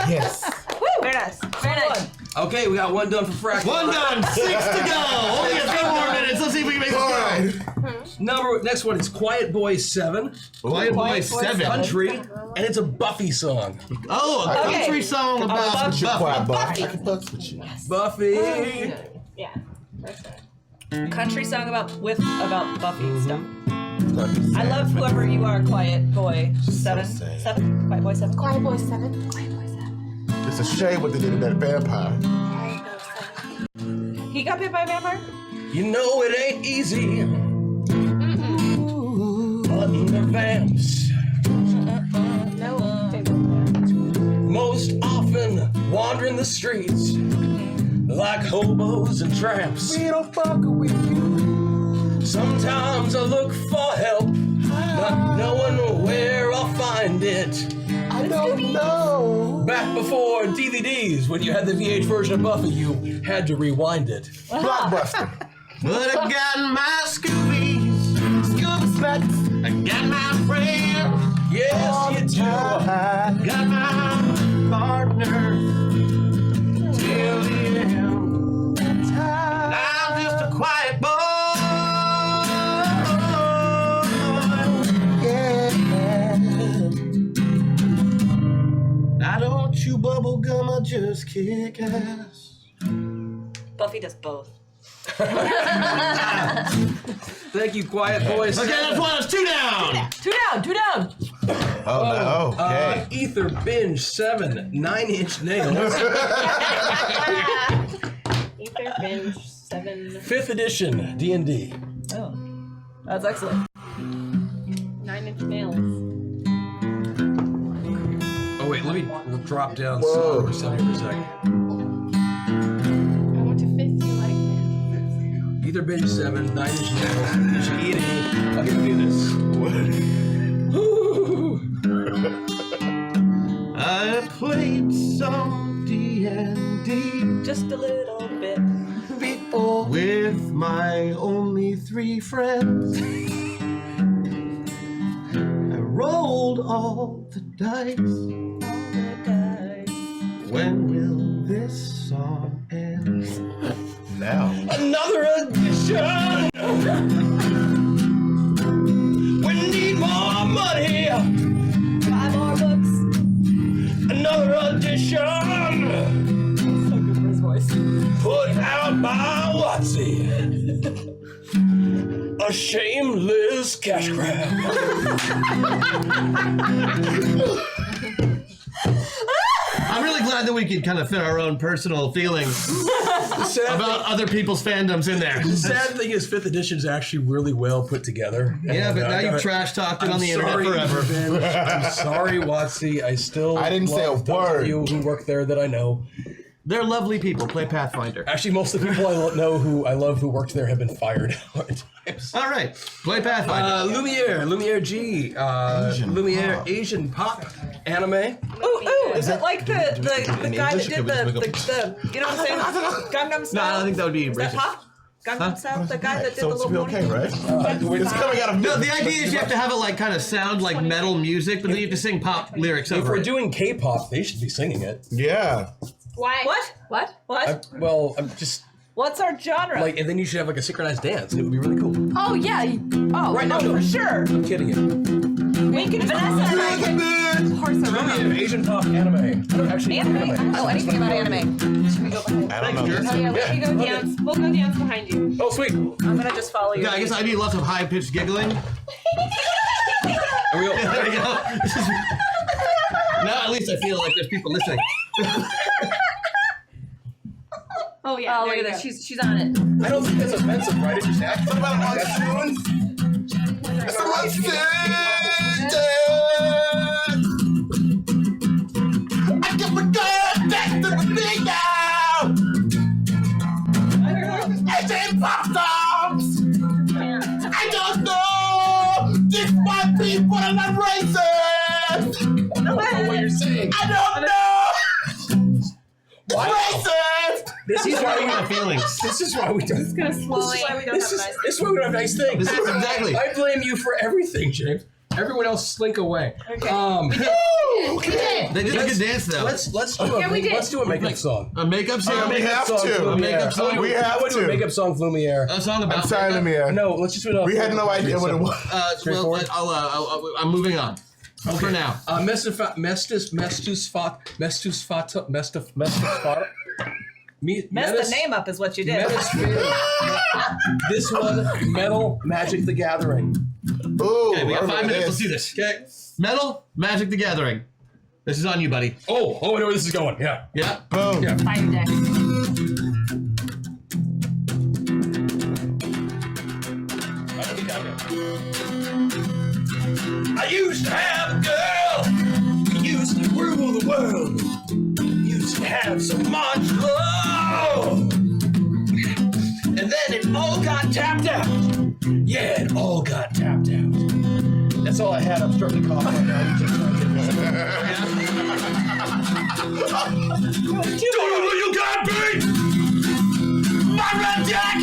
Yes. Woo! Very nice. Very nice. Okay, we got one done for Fractal. One done. 6 to go. Only a few more minutes. Let's see if we can make this go. Next one is Quiet Boy 7. Quiet Boy 7. Country, and it's a Buffy song. Oh, a country song about Quiet Buffy. boy. I can fuck with you. Buffy. Yeah. Country song about Buffy stuff. I love whoever you are, Quiet Boy 7. sad. 7? Quiet Boy 7? Quiet Boy 7. Quiet Boy 7. It's a shame what they did to that vampire. He got bit by a vampire? You know it ain't easy. Hunting the vamps. No. Most often wandering the streets like hobos and tramps. We don't fuck with you. Sometimes I look for help, not knowing where I'll find it. I don't know. Back before DVDs, when you had the VH version of Buffy, you had to rewind it. Blockbuster. But I got my Scoobies, Scooby Snacks. I got my friend. Yes, you do. Got my partner. Till the end. I'm just a quiet boy. I don't chew bubble gum, I just kick ass. Buffy does both. Thank you, Quiet Boys. Okay, that's one. It's 2 down. 2 down, 2 down. Oh, no. Okay. Ether Binge 7, 9-inch nails. Ether Binge 7. 5th edition D&D. Oh, that's excellent. 9-inch nails. Oh wait, let me drop down for a second. I went to 50 like that. Either binge 7, 9 inch nails, you should eat 8. I'm gonna do this. I played some D&D Just a little bit. before with my only 3 friends. I rolled all the dice. When will this song end? Now. Another edition. We need more money. Buy more books. Another edition. So good for his voice. Put out by WotC. A shameless cash grab. I'm really glad that we could kind of fit our own personal feelings about other people's fandoms in there. The sad thing is 5th edition is actually really well put together. Yeah, but now you've trash talked it on the internet forever. I'm sorry, WotC. I didn't say a word. You who work there that I know. They're lovely people. Play Pathfinder. Actually, most of the people I know who I love who worked there have been fired. All right, play Pathfinder. Lumiere G, Lumiere Asian pop anime. Ooh, is it like the guy that did the you know what I'm saying? Gangnam Style? No, I think that would be Is that racist. pop? Gangnam Style? The guy that did So the it's little be okay, right? It's coming out of no. The idea is you have to have it like kind of sound like metal music, but then you have to sing pop lyrics If over we're it. doing K-pop, they should be singing it. Yeah. Why? What? I'm just What's our genre? like, and then you should have like a synchronized dance, and it would be really cool. Oh yeah. Right now, for sure. I'm kidding you. We can Vanessa and I can horse around. Lumiere Asian pop anime. I don't actually know Anime? Oh, anything about anime. Should we go behind? I don't know. Oh yeah, let me go dance. We'll go dance behind you. Oh, sweet. I'm gonna just follow you. Yeah, I guess I need lots of high pitched giggling. There we go. There we go. Now at least I feel like there's people listening. Oh yeah. Oh, there look you at go. this. She's on it. I don't think that's offensive, right? It just happened. What about monsoons? I got my gun next to the thing now. It's in pop-tops. I don't know. This might be, but I'm not racist. I don't know what you're saying. I don't know. It's racist. This is why we have feelings. This is why we don't. This is why we don't have nice. This is why we don't have nice things. This is exactly. I blame you for everything, James. Everyone else slink away. Okay. Okay. They did a good dance though. Let's do a makeup song. A makeup song. We have to. A makeup song. We have do a to. makeup song, Lumiere. A song about. I'm sorry, Lumiere. No, let's just do it. We had no idea what it was. Well, I'm moving on. For now. Mestus Mess the name up is what you did. This one, Metal Magic the Gathering. Ooh, Okay, we got 5 I minutes. remember Let's do this. Okay. Metal Magic the Gathering. This is on you, buddy. Oh, I know where this is going. Yeah. Yeah. Boom. Yeah. Fire deck. I used to have a girl. We used to rule the world. Used to have so much love. And then it all got tapped out. Yeah, it all got tapped out. That's all I had. I'm starting to cough right now. Don't know who you got, me! My red jack!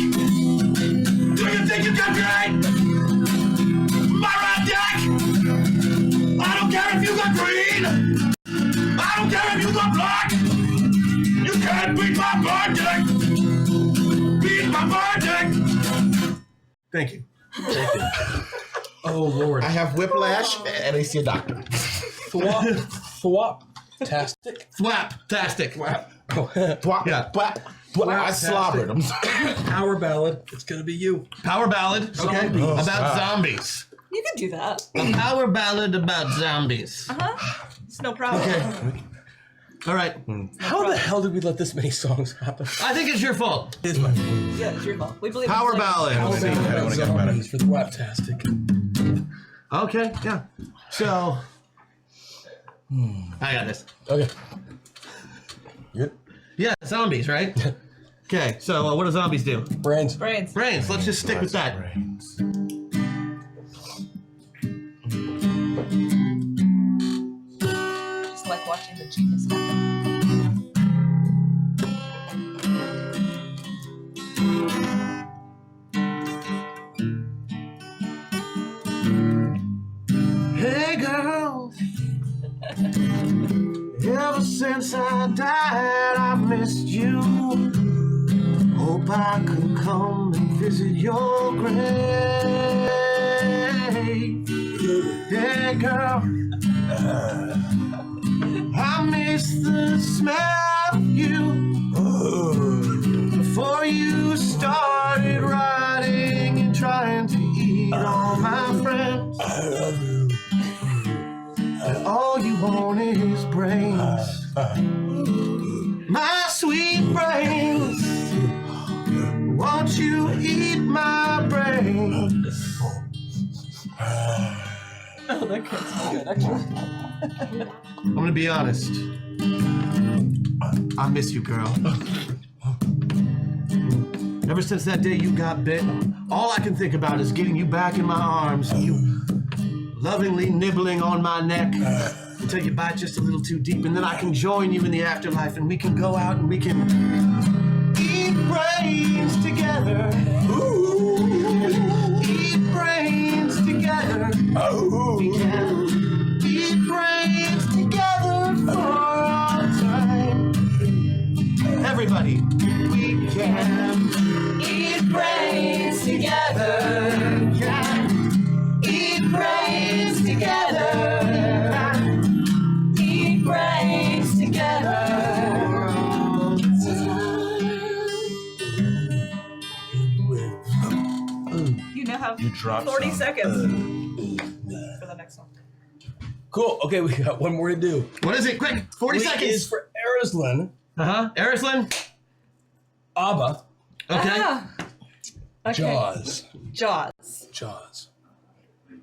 Do you think you got me? My red jack! I don't care if you got green! I don't care if you got black! You can't beat my bird Beat my bird Thank you. Oh, Lord. I have whiplash and I see a doctor. Thwap-tastic. Thwap-tastic. Thwap. Yeah. Thwap. I slobbered. I'm sorry. Power ballad. It's gonna be you. Power ballad. Okay. Oh, about stop. zombies. You can do that. A power ballad about zombies. It's no problem. Okay. All right. How the hell did we let this many songs happen? I think it's your fault. It is my fault. Yeah, it's your fault. We believe in Power singing. ballad. I don't want to get better. Zombies for the Thwap-tastic. Okay. Yeah. So I got this. Okay. Good. Yeah, zombies, right? Okay, so what do zombies do? Brains. Brains. Brains. Let's just stick with that. It's like watching the genius happen. Hey girl, ever since I died, I've missed you. Hope I could come and visit your grave. Hey girl, I miss the smell of you before you started riding and trying to eat all my friends. I love you. And all you want is brains. My sweet brains. Won't you eat my brains? Oh, that can't smell good, actually. I'm gonna be honest. I miss you, girl. Ever since that day you got bit, all I can think about is getting you back in my arms and you lovingly nibbling on my neck until you bite just a little too deep, and then I can join you in the afterlife and we can go out and we can eat brains together. Ooh. Eat brains together. Oh. We can eat brains together for all time. Everybody, we can eat brains together. Yeah. Eat brains together. Eat brains together. You now have You dropped 40 some. seconds for the next one. Cool. Okay, we got one more to do. What is it? Quick, 40 seconds. Is for Arislyn. Arislyn. Abba. Okay. Ah. Okay. Jaws. Jaws. Jaws.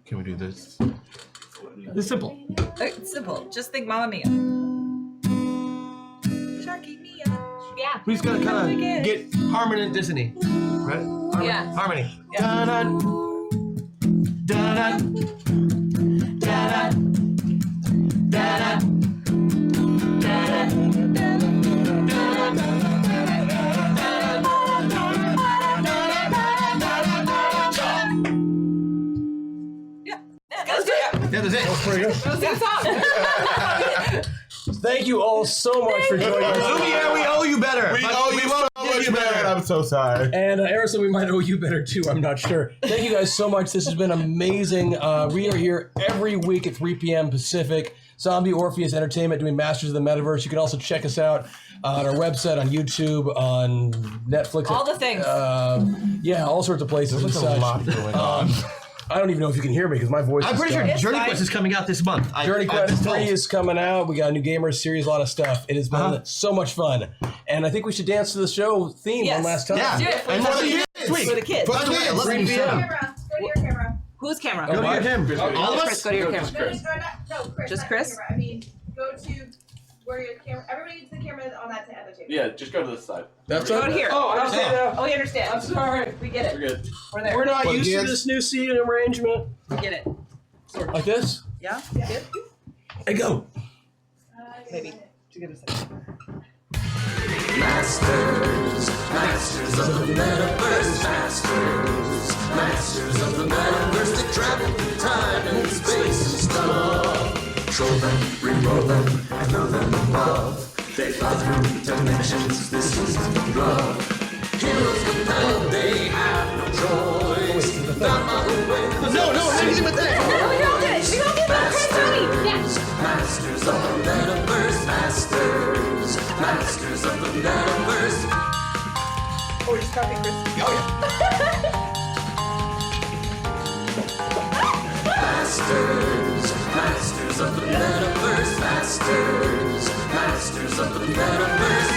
Can we do this? It's simple. It's simple. Just think Mamma Mia. Sharky Mia. Yeah. We just gotta kind of get harmony dissonance, right? Harmony. Yeah. Harmony. Da-da. Da-da. Da-da. Da-da. Yeah, that's it. That's pretty good. That was Thank you all so much for joining us. Lumiere, we owe you better. We owe you so much better. I'm so sorry. And Arislyn, we might owe you better too. I'm not sure. Thank you guys so much. This has been amazing. We are here every week at 3 p.m. Pacific. Zombie Orpheus Entertainment doing Masters of the Metaverse. You can also check us out on our website, on YouTube, on Netflix. All the things. Yeah, all sorts of places. There's and a such. lot going on. I don't even know if you can hear me because my voice I'm is pretty sure gone. Journey Quest is coming out this month. Journey Quest 3 is coming out. We got a new Gamers series, a lot of stuff. It has been so much fun. And I think we should dance to the show theme one last time. Yeah. Do it. And for the kids. For the kids. By the way, I love you, Camera. Go to your camera. Whose camera? Go to him. All of Chris, us? go to your camera. No, Chris. Just not Chris? your camera. I mean, go to where your camera. Everybody gets the camera on that other table. Yeah, just go to this side. That's Go to here. Oh, I understand now. Oh, we understand. I'm sorry. We get it. We're good. We're there. We're not Well, used to kids- this new seating arrangement. We get it. Like this? Yeah? Good? Hey, go. Maybe. To give us a Masters of the Metaverse, Masters of the Metaverse, they travel through time and space and stuff. Troll them, re-roll them, and throw them above. They fly through dimensions, this is love. Heroes compelled, they have no choice. Not on the way. No, anything but that. No, we all did it. We all did it. Masters of the Metaverse, Masters of the Metaverse. Oh, we're just copying Chris. Oh, yeah. Masters of the Metaverse, Masters of the Metaverse.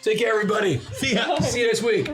Take care, everybody. See ya. See you next week.